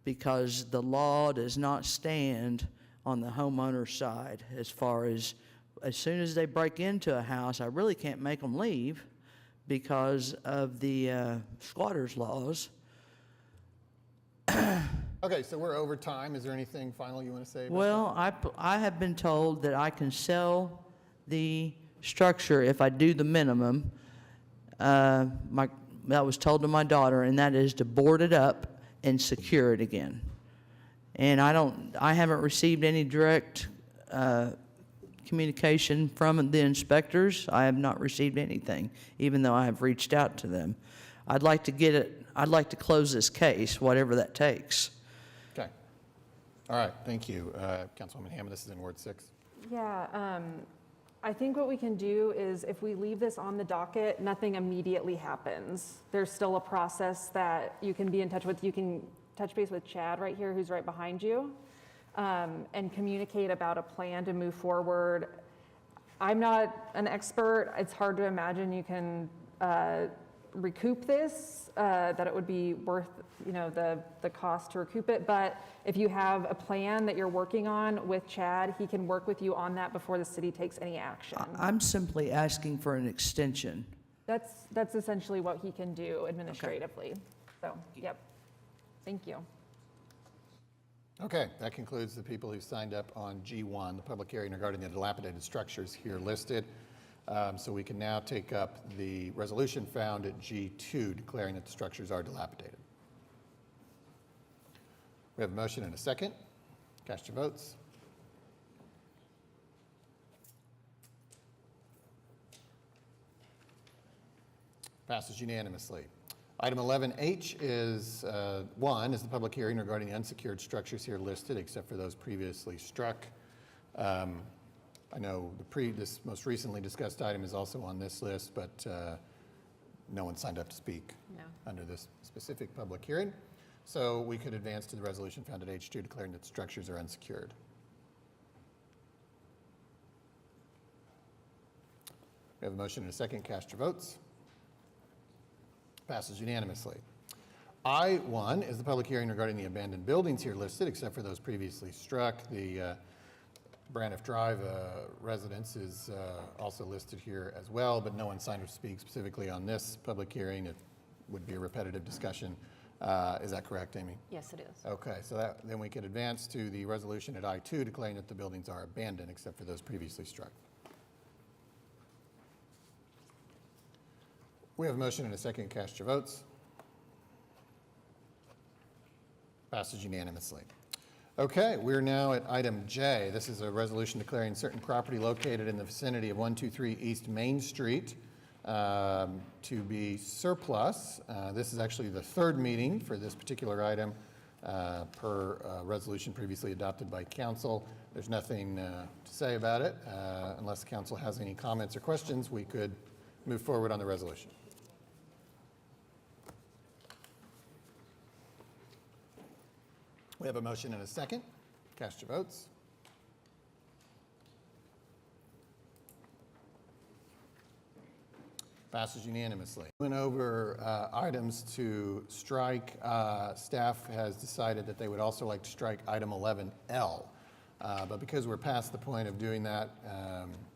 because the law does not stand on the homeowner's side as far as soon as they break into a house, I really can't make them leave because of the squatters' laws. Okay, so we're over time. Is there anything final you want to say about Well, I have been told that I can sell the structure if I do the minimum. That was told to my daughter, and that is to board it up and secure it again. And I haven't received any direct communication from the inspectors. I have not received anything, even though I have reached out to them. I'd like to close this case, whatever that takes. Okay. All right, thank you. Councilwoman Hammond, this is in Ward 6. Yeah, I think what we can do is if we leave this on the docket, nothing immediately happens. There's still a process that you can be in touch with. You can touch base with Chad right here, who's right behind you, and communicate about a plan to move forward. I'm not an expert. It's hard to imagine you can recoup this, that it would be worth the cost to recoup it. But if you have a plan that you're working on with Chad, he can work with you on that before the city takes any action. I'm simply asking for an extension. That's essentially what he can do administratively. So, yep. Thank you. Okay, that concludes the people who signed up on G1, the public hearing regarding the dilapidated structures here listed. So we can now take up the resolution found at G2 declaring that the structures are dilapidated. We have a motion and a second. Cast your votes. Passes unanimously. Item 11H is one is the public hearing regarding the unsecured structures here listed, except for those previously struck. I know this most recently discussed item is also on this list, but no one signed up to speak under this specific public hearing. So we could advance to the resolution found at H2 declaring that structures are unsecured. We have a motion and a second. Cast your votes. Passes unanimously. I1 is the public hearing regarding the abandoned buildings here listed, except for those previously struck. The Braniff Drive residence is also listed here as well, but no one signed up to speak specifically on this public hearing. It would be a repetitive discussion. Is that correct, Amy? Yes, it is. Okay, so then we could advance to the resolution at I2 declaring that the buildings are abandoned except for those previously struck. We have a motion and a second. Cast your votes. Passes unanimously. Okay, we're now at item J. This is a resolution declaring certain property located in the vicinity of 123 East Main Street to be surplus. This is actually the third meeting for this particular item per resolution previously adopted by council. There's nothing to say about it. Unless council has any comments or questions, we could move forward on the resolution. We have a motion and a second. Cast your votes. Passes unanimously. Went over items to strike. Staff has decided that they would also like to strike item 11L. But because we're past the point of doing that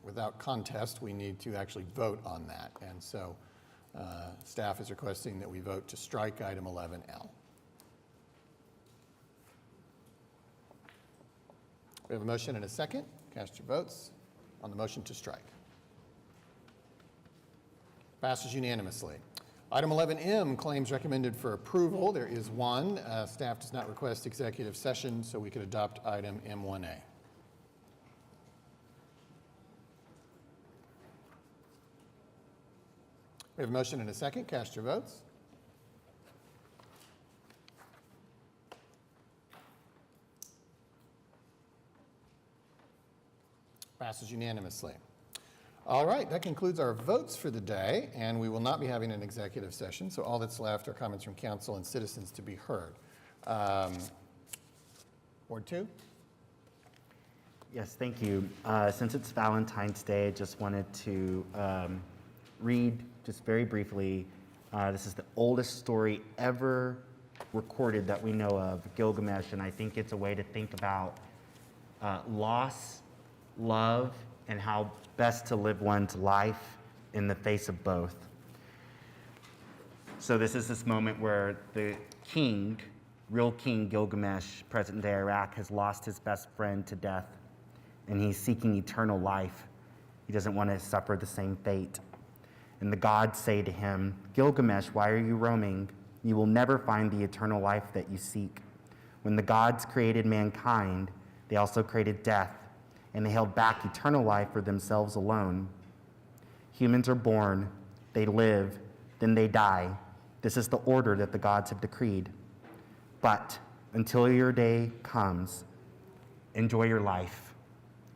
without contest, we need to actually vote on that. And so staff is requesting that we vote to strike item 11L. We have a motion and a second. Cast your votes on the motion to strike. Passes unanimously. Item 11M, claims recommended for approval. There is one. Staff does not request executive session, so we could adopt item M1A. We have a motion and a second. Cast your votes. Passes unanimously. All right, that concludes our votes for the day, and we will not be having an executive session, so all that's left are comments from council and citizens to be heard. Ward 2? Yes, thank you. Since it's Valentine's Day, I just wanted to read just very briefly. This is the oldest story ever recorded that we know of, Gilgamesh, and I think it's a way to think about loss, love, and how best to live one's life in the face of both. So this is this moment where the king, real King Gilgamesh, present-day Iraq, has lost his best friend to death, and he's seeking eternal life. He doesn't want to suffer the same fate. And the gods say to him, "Gilgamesh, why are you roaming? You will never find the eternal life that you seek." When the gods created mankind, they also created death, and they held back eternal life for themselves alone. Humans are born, they live, then they die. This is the order that the gods have decreed. But until your day comes, enjoy your life.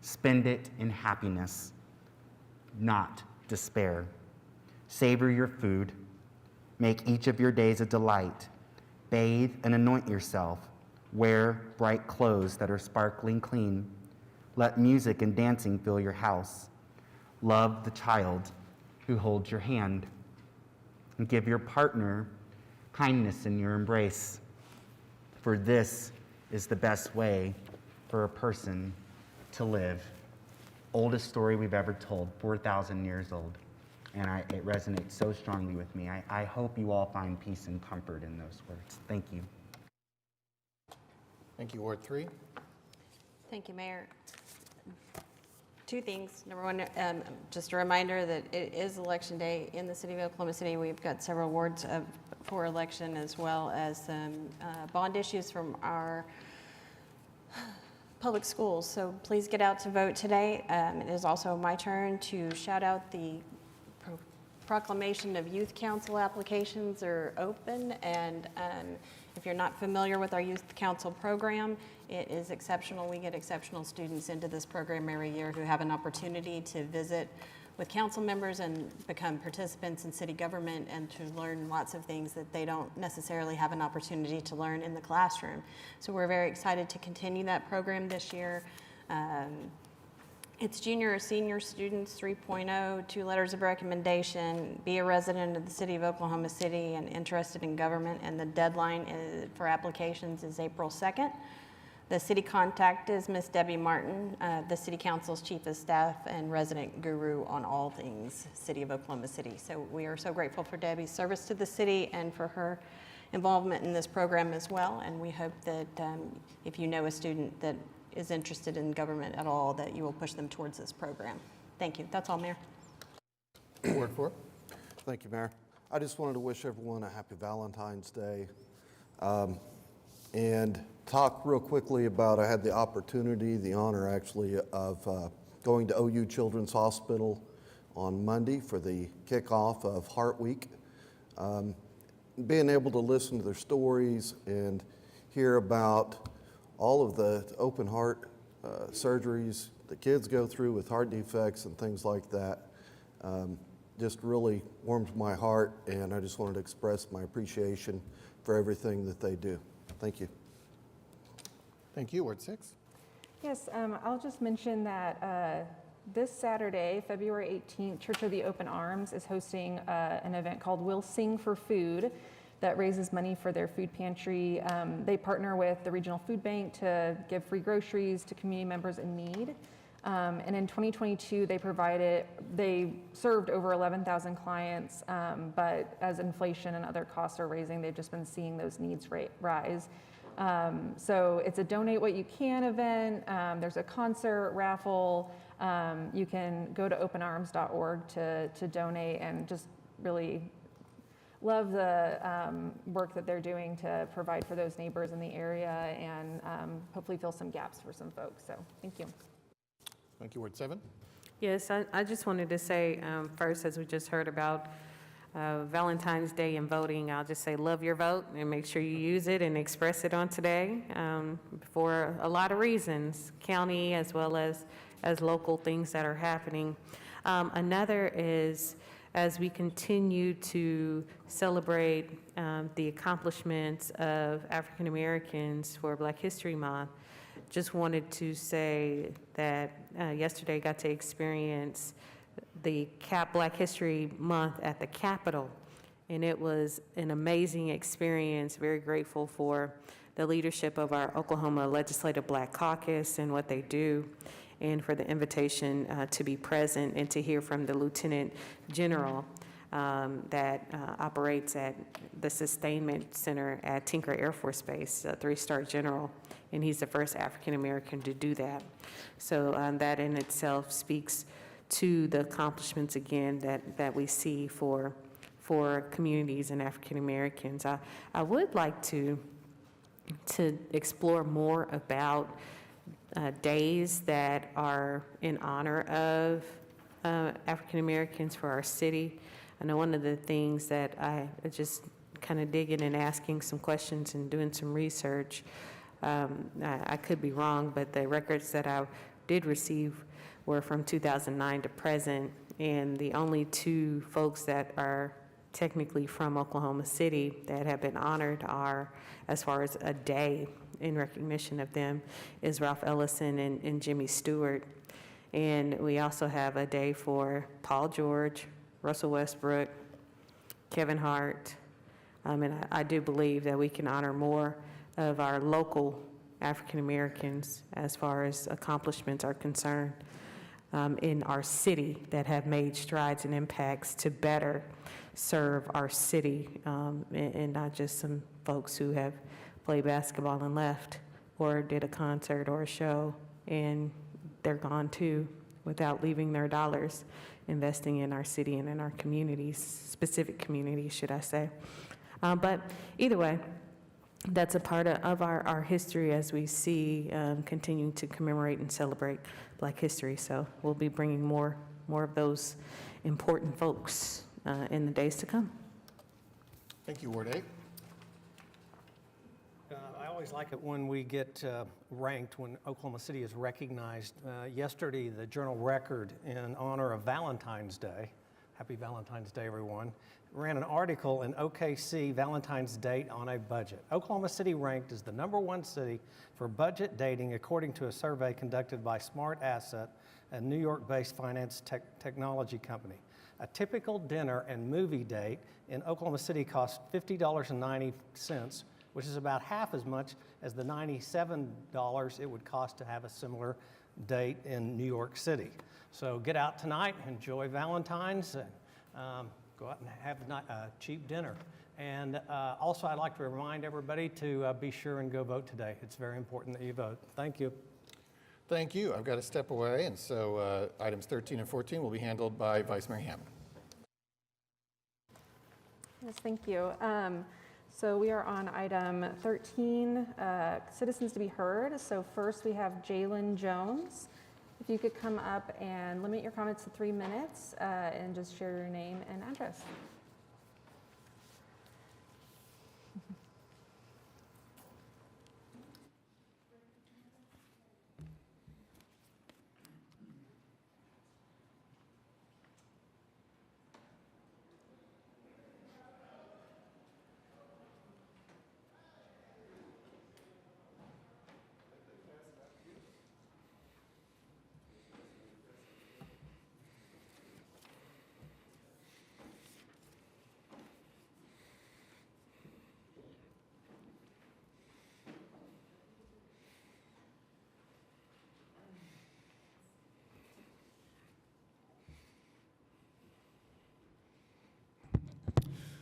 Spend it in happiness, not despair. Savor your food. Make each of your days a delight. Bathe and anoint yourself. Wear bright clothes that are sparkling clean. Let music and dancing fill your house. Love the child who holds your hand. And give your partner kindness in your embrace. For this is the best way for a person to live. Oldest story we've ever told, 4,000 years old. And it resonates so strongly with me. I hope you all find peace and comfort in those words. Thank you. Thank you. Ward 3? Thank you, Mayor. Two things. Number one, just a reminder that it is Election Day in the city of Oklahoma City. We've got several wards for election, as well as some bond issues from our public schools. So please get out to vote today. It is also my turn to shout out the proclamation of youth council applications are open, and if you're not familiar with our youth council program, it is exceptional. We get exceptional students into this program every year who have an opportunity to visit with council members and become participants in city government and to learn lots of things that they don't necessarily have an opportunity to learn in the classroom. So we're very excited to continue that program this year. It's junior or senior students, 3.0, 2 letters of recommendation, be a resident of the city of Oklahoma City and interested in government, and the deadline for applications is April 2nd. The city contact is Miss Debbie Martin, the city council's chief of staff and resident guru on all things city of Oklahoma City. So we are so grateful for Debbie's service to the city and for her involvement in this program as well. And we hope that if you know a student that is interested in government at all, that you will push them towards this program. Thank you. That's all, Mayor. Ward 4? Thank you, Mayor. I just wanted to wish everyone a happy Valentine's Day and talk real quickly about, I had the opportunity, the honor actually, of going to OU Children's Hospital on Monday for the kickoff of Heart Week. Being able to listen to their stories and hear about all of the open heart surgeries the kids go through with heart defects and things like that just really warms my heart, and I just wanted to express my appreciation for everything that they do. Thank you. Thank you. Ward 6. Yes, I'll just mention that this Saturday, February 18th, Church of the Open Arms is hosting an event called We'll Sing for Food that raises money for their food pantry. They partner with the Regional Food Bank to give free groceries to community members in need. And in 2022, they served over 11,000 clients, but as inflation and other costs are raising, they've just been seeing those needs rise. So it's a donate what you can event. There's a concert, raffle. You can go to openarms.org to donate, and just really love the work that they're doing to provide for those neighbors in the area, and hopefully fill some gaps for some folks. So thank you. Thank you. Ward 7. Yes, I just wanted to say first, as we just heard about Valentine's Day and voting, I'll just say love your vote and make sure you use it and express it on today for a lot of reasons, county as well as local things that are happening. Another is, as we continue to celebrate the accomplishments of African Americans for Black History Month, just wanted to say that yesterday I got to experience the Black History Month at the Capitol, and it was an amazing experience. Very grateful for the leadership of our Oklahoma Legislative Black Caucus and what they do, and for the invitation to be present and to hear from the Lieutenant General that operates at the Sustainment Center at Tinker Air Force Base, a 3-star general, and he's the first African American to do that. So that in itself speaks to the accomplishments, again, that we see for communities and African Americans. I would like to explore more about days that are in honor of African Americans for our city. I know one of the things that I just kind of digging and asking some questions and doing some research, I could be wrong, but the records that I did receive were from 2009 to present, and the only 2 folks that are technically from Oklahoma City that have been honored are, as far as a day in recognition of them, is Ralph Ellison and Jimmy Stewart. And we also have a day for Paul George, Russell Westbrook, Kevin Hart, and I do believe that we can honor more of our local African Americans as far as accomplishments are concerned in our city that have made strides and impacts to better serve our city, and not just some folks who have played basketball and left, or did a concert or a show and they're gone too without leaving their dollars investing in our city and in our communities, specific communities, should I say. But either way, that's a part of our history as we see continuing to commemorate and celebrate Black history. So we'll be bringing more of those important folks in the days to come. Thank you. Ward 8. I always like it when we get ranked, when Oklahoma City is recognized. Yesterday, the Journal Record, in honor of Valentine's Day, happy Valentine's Day, everyone, ran an article in OKC, Valentine's Date on a Budget. Oklahoma City ranked as the #1 city for budget dating according to a survey conducted by Smart Asset, a New York-based finance technology company. A typical dinner and movie date in Oklahoma City costs $50.90, which is about half as much as the $97 it would cost to have a similar date in New York City. So get out tonight, enjoy Valentine's, and go out and have a cheap dinner. And also, I'd like to remind everybody to be sure and go vote today. It's very important that you vote. Thank you. Thank you. I've got to step away, and so items 13 and 14 will be handled by Vice Mayor Hammond. Yes, thank you. So we are on item 13, citizens to be heard. So first we have Jalen Jones, If you could come up and limit your comments to 3 minutes and just share your name and address.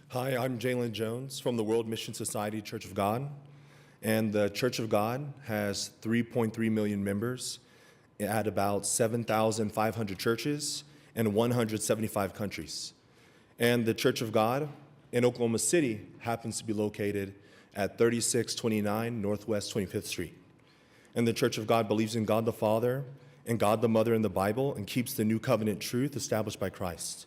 Hi, I'm Jalen Jones from the World Mission Society Church of God. And the Church of God has 3.3 million members at about 7,500 churches in 175 countries. And the Church of God in Oklahoma City happens to be located at 3629 Northwest 25th Street. And the Church of God believes in God the Father and God the Mother in the Bible and keeps the new covenant truth established by Christ.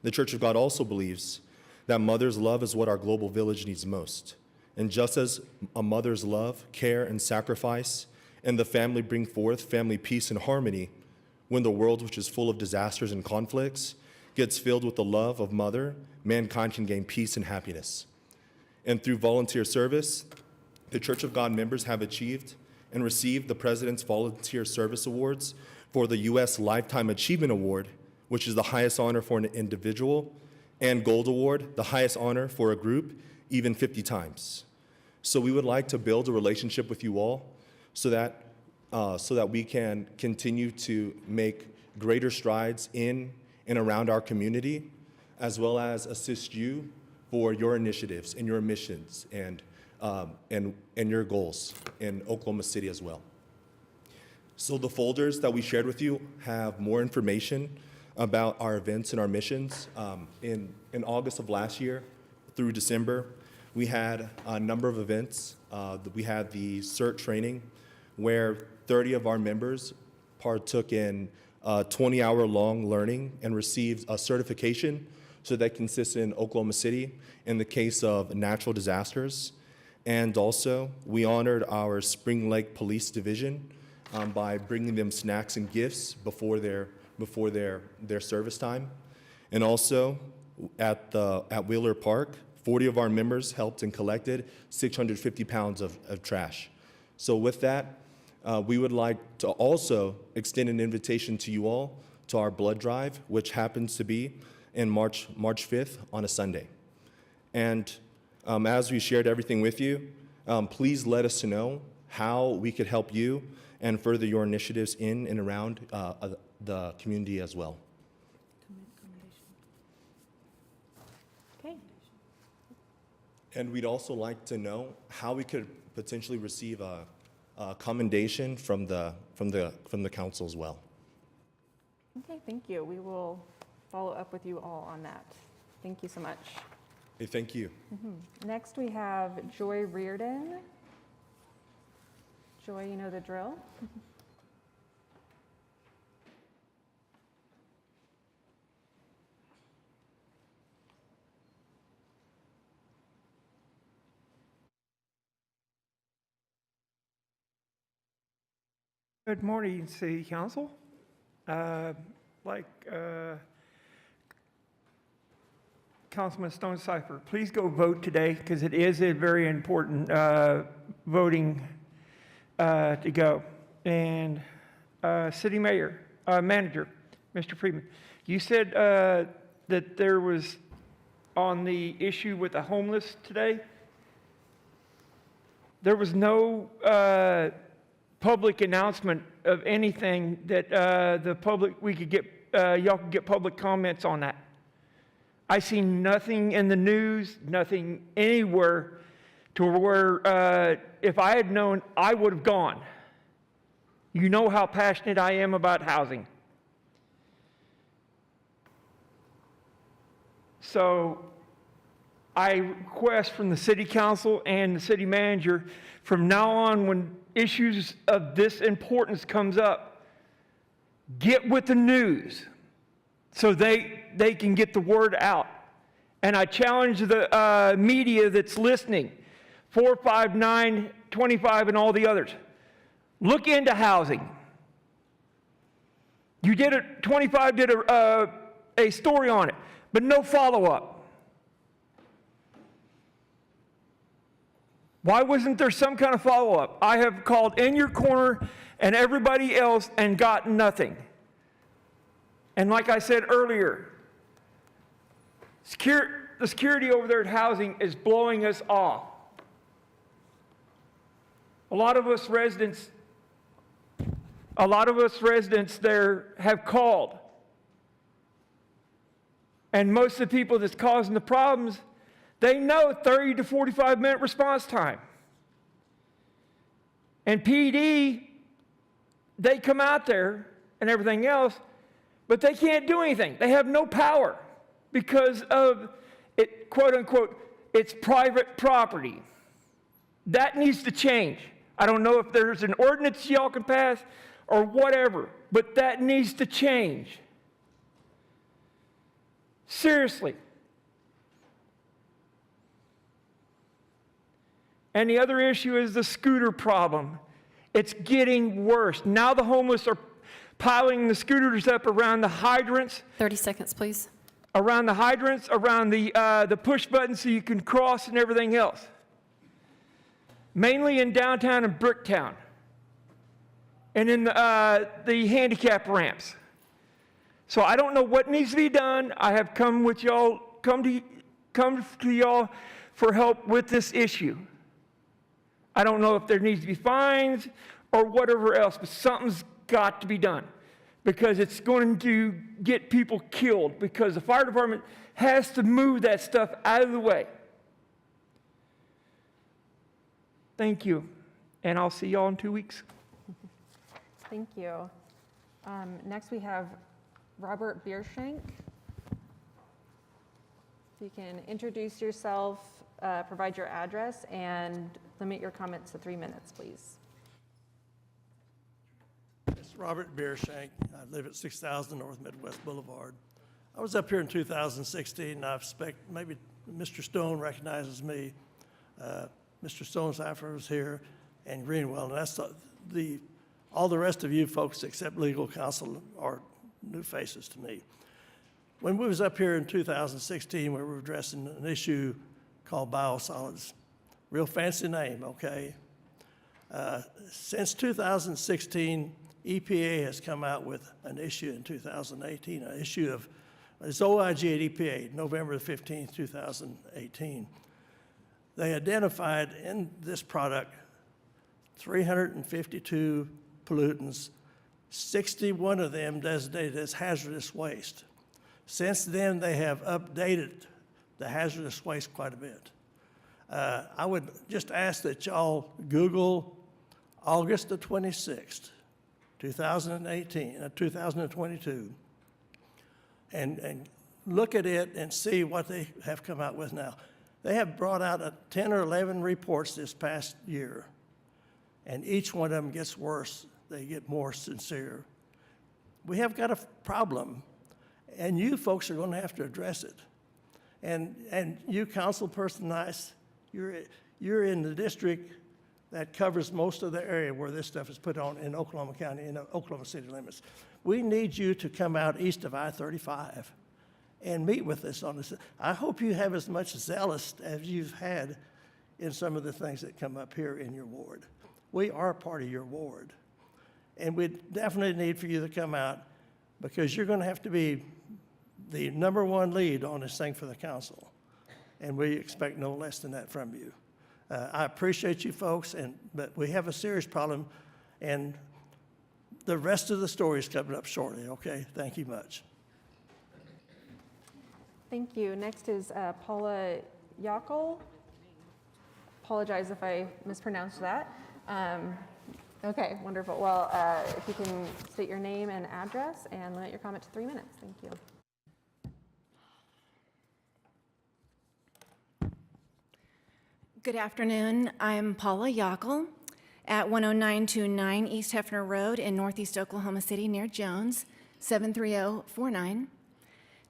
The Church of God also believes that mother's love is what our global village needs most. And just as a mother's love, care, and sacrifice and the family bring forth family peace and harmony, when the world, which is full of disasters and conflicts, gets filled with the love of mother, mankind can gain peace and happiness. And through volunteer service, the Church of God members have achieved and received the President's Volunteer Service Awards for the U.S. Lifetime Achievement Award, which is the highest honor for an individual, and Gold Award, the highest honor for a group, even 50 times. So we would like to build a relationship with you all so that we can continue to make greater strides in and around our community, as well as assist you for your initiatives and your missions and your goals in Oklahoma City as well. So the folders that we shared with you have more information about our events and our missions. In August of last year through December, we had a number of events. We had the CERT training, where 30 of our members partook in 20-hour-long learning and received a certification so that consists in Oklahoma City in the case of natural disasters. And also, we honored our Spring Lake Police Division by bringing them snacks and gifts before their service time. And also at Wheeler Park, 40 of our members helped and collected 650 pounds of trash. So with that, we would like to also extend an invitation to you all to our blood drive, which happens to be in March 5th on a Sunday. And as we shared everything with you, please let us know how we could help you and further your initiatives in and around the community as well. Okay. And we'd also like to know how we could potentially receive a commendation from the council as well. Okay, thank you. We will follow up with you all on that. Thank you so much. Hey, thank you. Next, we have Joy Reardon. Joy, you know the drill. Good morning, City Council. Councilman Stone Cipher, please go vote today because it is a very important voting to go. And City Manager, Mr. Freeman, you said that there was on the issue with the homeless today, there was no public announcement of anything that the public, we could get, y'all could get public comments on that. I see nothing in the news, nothing anywhere to where if I had known, I would have gone. You know how passionate I am about housing. So I request from the City Council and the City Manager, from now on when issues of this importance comes up, Get with the news so they can get the word out. And I challenge the media that's listening, 4, 5, 9, 25, and all the others. Look into housing. 25 did a story on it, but no follow-up. Why wasn't there some kind of follow-up? I have called In Your Corner and everybody else and got nothing. And like I said earlier, the security over there at housing is blowing us off. A lot of us residents there have called. And most of the people that's causing the problems, they know 30 to 45-minute response time. And PD, they come out there and everything else, but they can't do anything. They have no power because of it, quote unquote, it's private property. That needs to change. I don't know if there's an ordinance y'all can pass or whatever, but that needs to change. Seriously. And the other issue is the scooter problem. It's getting worse. Now the homeless are piling the scooters up around the hydrants. 30 seconds, please. Around the hydrants, around the push button so you can cross and everything else. Mainly in downtown and Bricktown. And in the handicap ramps. So I don't know what needs to be done. I have come to y'all for help with this issue. I don't know if there needs to be fines or whatever else, but something's got to be done because it's going to get people killed because the fire department has to move that stuff out of the way. Thank you, and I'll see y'all in 2 weeks. Thank you. Next we have Robert Biershank. If you can introduce yourself, provide your address, and limit your comments to 3 minutes, please. It's Robert Biershank. I live at 6000 North Midwest Boulevard. I was up here in 2016, and I expect maybe Mr. Stone recognizes me. Mr. Stonecipher was here, and Greenwell, and that's all the rest of you folks except legal counsel are new faces to me. When we was up here in 2016, we were addressing an issue called biosolids. Real fancy name, okay? Since 2016, EPA has come out with an issue in 2018, an issue of, it's OIG at EPA, November 15th, 2018. They identified in this product 352 pollutants, 61 of them designated as hazardous waste. Since then, they have updated the hazardous waste quite a bit. I would just ask that y'all Google August the 26th, 2022, and look at it and see what they have come out with now. They have brought out 10 or 11 reports this past year, and each one of them gets worse. They get more sincere. We have got a problem, and you folks are going to have to address it. And you, Councilperson Nice, you're in the district that covers most of the area where this stuff is put on in Oklahoma County, in the Oklahoma city limits. We need you to come out east of I-35 and meet with us on this. I hope you have as much zealous as you've had in some of the things that come up here in your ward. We are part of your ward. And we definitely need for you to come out because you're going to have to be the #1 lead on this thing for the council. And we expect no less than that from you. I appreciate you folks, but we have a serious problem, and the rest of the story is coming up shortly, okay? Thank you much. Thank you. Next is Paula Yockel. Apologize if I mispronounced that. Okay, wonderful. Well, if you can state your name and address and limit your comment to 3 minutes. Thank you. Good afternoon. I'm Paula Yockel, at 10929 East Hefner Road in Northeast Oklahoma City near Jones, 73049.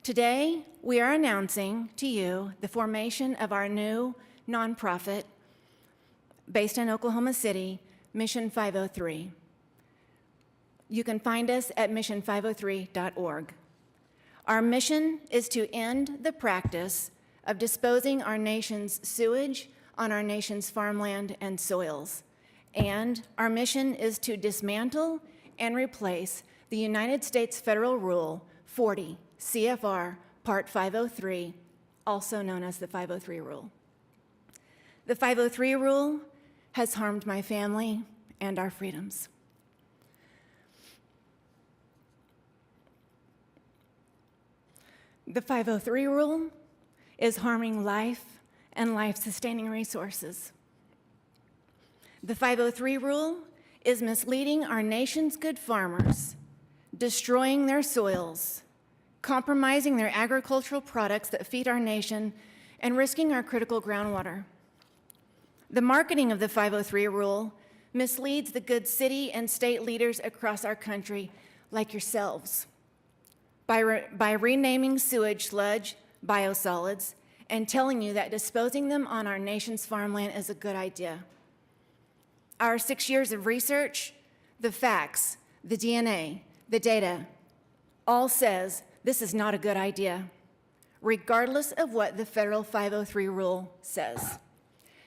Today, we are announcing to you the formation of our new nonprofit based in Oklahoma City, Mission 503. You can find us at mission503.org. Our mission is to end the practice of disposing our nation's sewage on our nation's farmland and soils. And our mission is to dismantle and replace the United States Federal Rule 40 CFR Part 503, also known as the 503 Rule. The 503 Rule has harmed my family and our freedoms. The 503 Rule is harming life and life-sustaining resources. The 503 Rule is misleading our nation's good farmers, destroying their soils, compromising their agricultural products that feed our nation, and risking our critical groundwater. The marketing of the 503 Rule misleads the good city and state leaders across our country, like yourselves, by renaming sewage sludge biosolids and telling you that disposing them on our nation's farmland is a good idea. Our 6 years of research, the facts, the DNA, the data, all says this is not a good idea, regardless of what the federal 503 Rule says.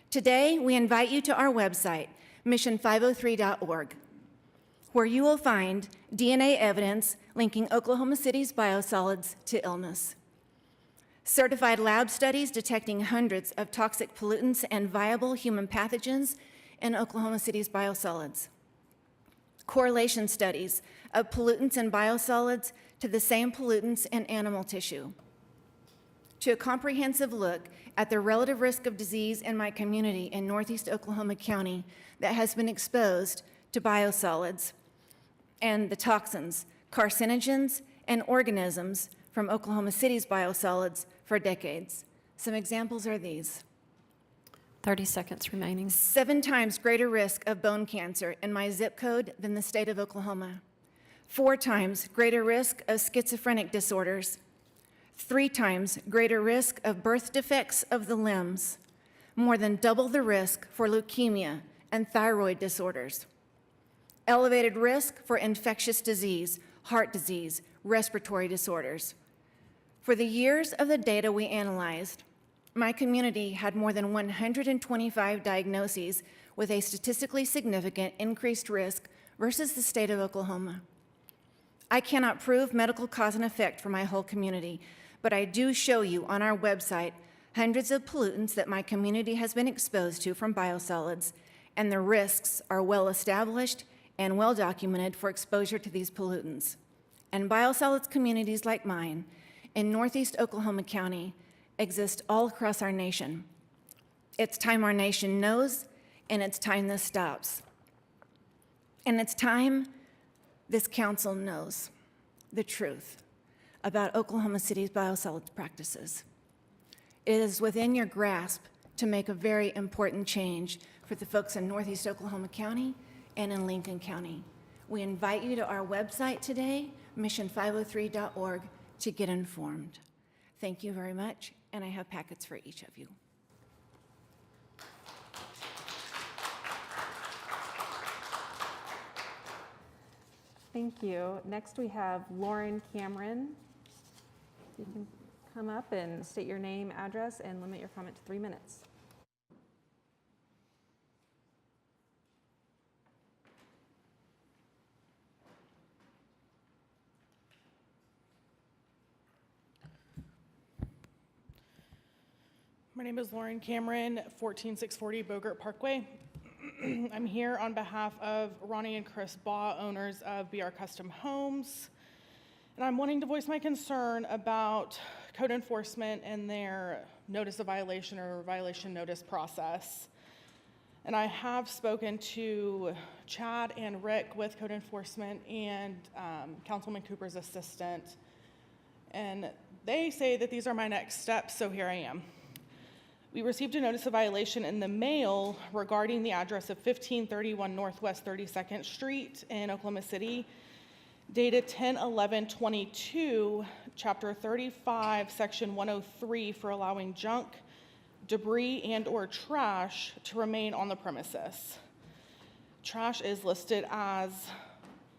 Today, we invite you to our website, mission503.org, where you will find DNA evidence linking Oklahoma City's biosolids to illness, certified lab studies detecting hundreds of toxic pollutants and viable human pathogens in Oklahoma City's biosolids, correlation studies of pollutants and biosolids to the same pollutants in animal tissue, to a comprehensive look at the relative risk of disease in my community in Northeast Oklahoma County that has been exposed to biosolids and the toxins, carcinogens, and organisms from Oklahoma City's biosolids for decades. Some examples are these. 30 seconds remaining. 7 times greater risk of bone cancer in my zip code than the state of Oklahoma. 4 times greater risk of schizophrenic disorders. 3 times greater risk of birth defects of the limbs. More than double the risk for leukemia and thyroid disorders. Elevated risk for infectious disease, heart disease, respiratory disorders. For the years of the data we analyzed, my community had more than 125 diagnoses with a statistically significant increased risk versus the state of Oklahoma. I cannot prove medical cause and effect for my whole community, but I do show you on our website hundreds of pollutants that my community has been exposed to from biosolids, and the risks are well established and well documented for exposure to these pollutants. And biosolids communities like mine in Northeast Oklahoma County exist all across our nation. It's time our nation knows, and it's time this stops. And it's time this council knows the truth about Oklahoma City's biosolids practices. It is within your grasp to make a very important change for the folks in Northeast Oklahoma County and in Lincoln County. We invite you to our website today, mission503.org, to get informed. Thank you very much, and I have packets for each of you. Thank you. Next, we have Lauren Cameron. You can come up and state your name, address, and limit your comment to 3 minutes. My name is Lauren Cameron, 14640 Bogart Parkway. I'm here on behalf of Ronnie and Chris Baugh, owners of BR Custom Homes. And I'm wanting to voice my concern about code enforcement and their notice of violation or violation notice process. And I have spoken to Chad and Rick with code enforcement and Councilman Cooper's assistant. And they say that these are my next steps, so here I am. We received a notice of violation in the mail regarding the address of 1531 Northwest 32nd Street in Oklahoma City, dated 10/11/22, Chapter 35, Section 103, for allowing junk, debris, and/or trash to remain on the premises. Trash is listed as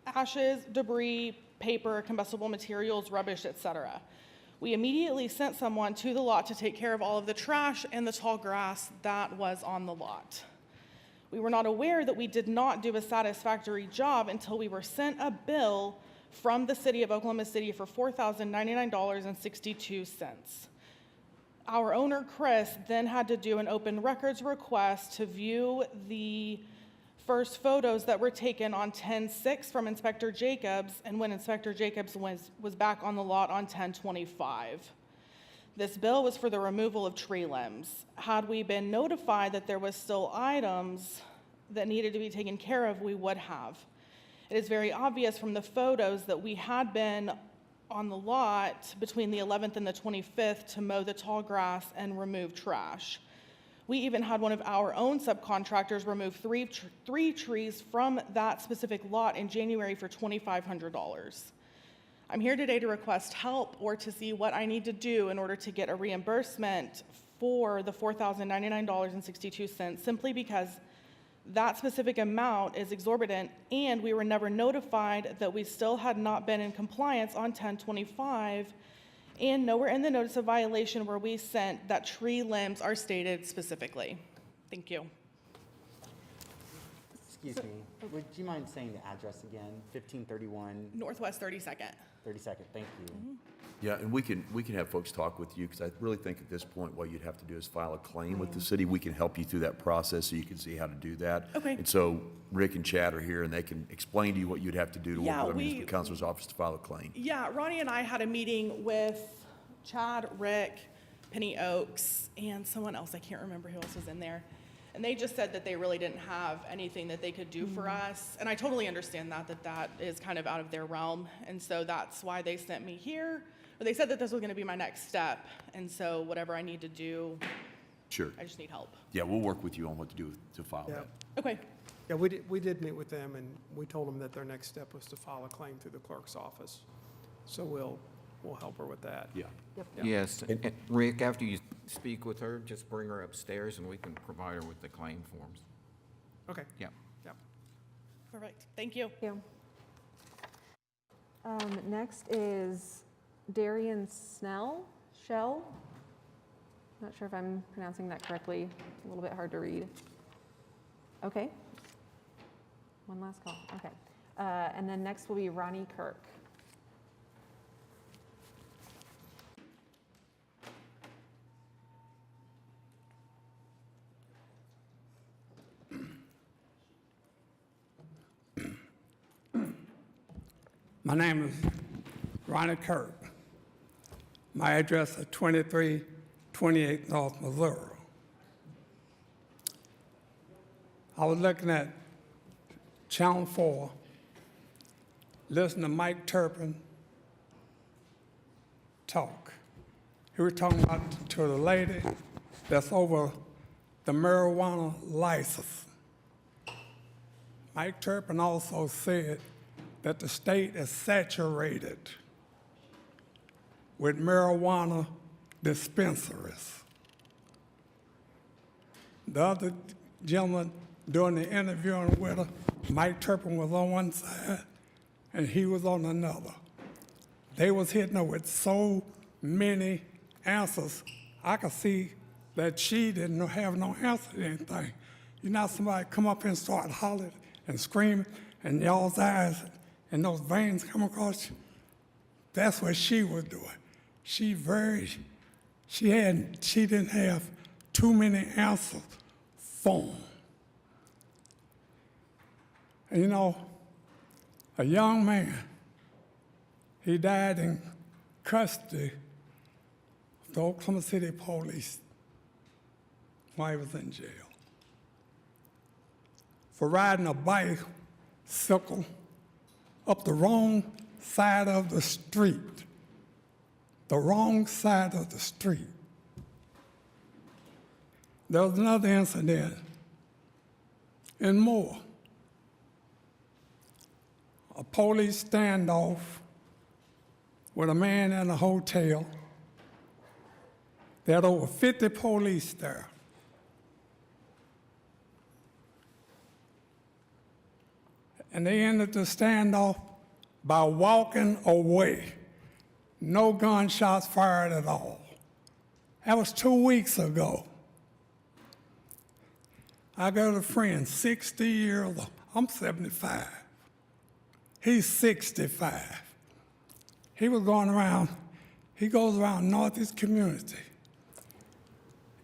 ashes, debris, paper, combustible materials, rubbish, etc. We immediately sent someone to the lot to take care of all of the trash and the tall grass that was on the lot. We were not aware that we did not do a satisfactory job until we were sent a bill from the city of Oklahoma City for $4,099.62. Our owner, Chris, then had to do an open records request to view the first photos that were taken on 10/6 from Inspector Jacobs, and when Inspector Jacobs was back on the lot on 10/25. This bill was for the removal of tree limbs. Had we been notified that there was still items that needed to be taken care of, we would have. It is very obvious from the photos that we had been on the lot between the 11th and the 25th to mow the tall grass and remove trash. We even had one of our own subcontractors remove three trees from that specific lot in January for $2,500. I'm here today to request help or to see what I need to do in order to get a reimbursement for the $4,099.62, simply because that specific amount is exorbitant, and we were never notified that we still had not been in compliance on 10/25, and nowhere in the notice of violation where we sent that tree limbs are stated specifically. Thank you. Excuse me, would you mind saying the address again? 1531 Northwest 32nd. 32nd, thank you. Yeah, and we can have folks talk with you, because I really think at this point, what you'd have to do is file a claim with the city. We can help you through that process so you can see how to do that. Okay. And so Rick and Chad are here, and they can explain to you what you'd have to do to work Yeah, with our municipal counselor's office to file a claim. Yeah, Ronnie and I had a meeting with Chad, Rick, Penny Oaks, and someone else. I can't remember who else was in there. And they just said that they really didn't have anything that they could do for us. And I totally understand that is kind of out of their realm. And so that's why they sent me here. Or they said that this was going to be my next step. And so whatever I need to do, Sure. I just need help. Yeah, we'll work with you on what to do to file that. Okay. Yeah, we did meet with them, and we told them that their next step was to file a claim through the clerk's office. So we'll help her with that. Yeah. Yes, and Rick, after you speak with her, just bring her upstairs and we can provide her with the claim forms. Okay. Yeah. Yep. Perfect. Thank you. Next is Darian Shell. Not sure if I'm pronouncing that correctly. It's a little bit hard to read. Okay. One last call. Okay. And then next will be Ronnie Kirk. My name is Ronnie Kirk. My address is 2328 North Missouri. I was looking at Channel 4, listening to Mike Turpin talk. He was talking about to the lady that's over the marijuana license. Mike Turpin also said that the state is saturated with marijuana dispensaries. The other gentleman doing the interviewing with her, Mike Turpin, was on one side and he was on another. They was hitting her with so many answers, I could see that she didn't have no answer to anything. You know, somebody come up and start hollering and screaming, and y'all's eyes and those veins come across you. That's what she was doing. She didn't have too many answers for them. And you know, a young man, he died in custody of the Oklahoma City Police while he was in jail for riding a bicycle up the wrong side of the street. The wrong side of the street. There was another incident in Moore. A police standoff with a man in a hotel. There had over 50 police there. And they ended the standoff by walking away. No gunshots fired at all. That was 2 weeks ago. I got a friend, 60 years old. I'm 75. He's 65. He was going around, he goes around Northeast community,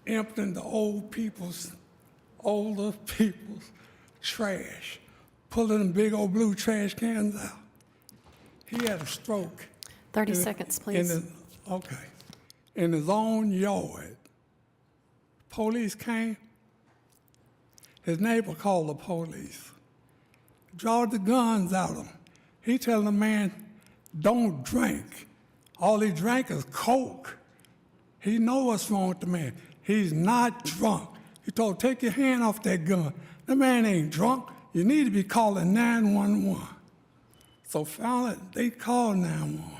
emptying the older people's trash, pulling them big old blue trash cans out. He had a stroke. 30 seconds, please. In his own yard. Police came. His neighbor called the police. Draw the guns out of him. He telling the man, don't drink. All he drank is Coke. He know what's wrong with the man. He's not drunk. He told him, take your hand off that gun. The man ain't drunk. You need to be calling 911. So finally, they called 911.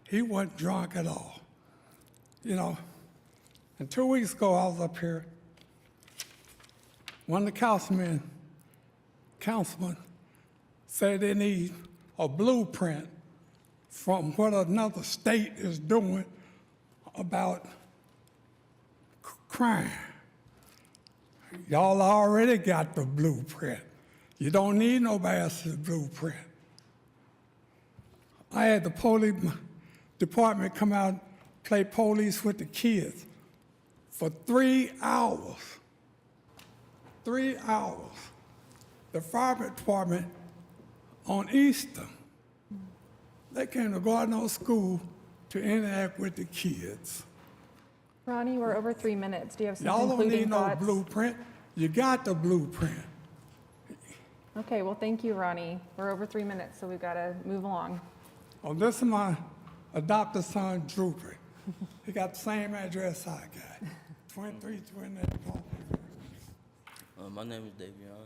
He wasn't drunk at all. You know, and 2 weeks ago, I was up here. One of the councilmen said they need a blueprint from what another state is doing about crime. Y'all already got the blueprint. You don't need nobody else's blueprint. I had the police department come out, play police with the kids for 3 hours. 3 hours. The fire department on Easter, they came to Gardner School to interact with the kids. Ronnie, we're over 3 minutes. Do you have some Y'all don't concluding need no thoughts? blueprint. You got the blueprint. Okay, well, thank you, Ronnie. We're over 3 minutes, so we've got to move along. Oh, this is my adopted son, Droopy. He got the same address I got. 2328 Park. My name is Davion.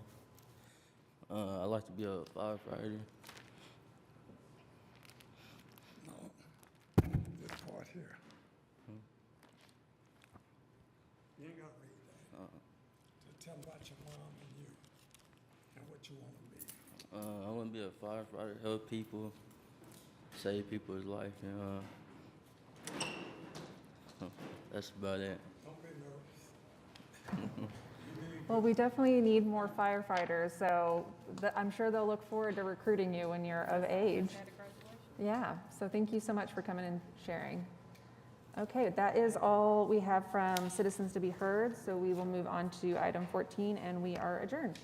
I like to be a firefighter. This part here. You ain't got to read that. Just tell about your mom and you and what you want to be. I want to be a firefighter, help people, save people's life, and that's about it. Don't be nervous. Well, we definitely need more firefighters, so I'm sure they'll look forward to recruiting you when you're of age. Yeah, so thank you so much for coming and sharing. Okay, that is all we have from citizens to be heard, so we will move on to item 14, and we are adjourned.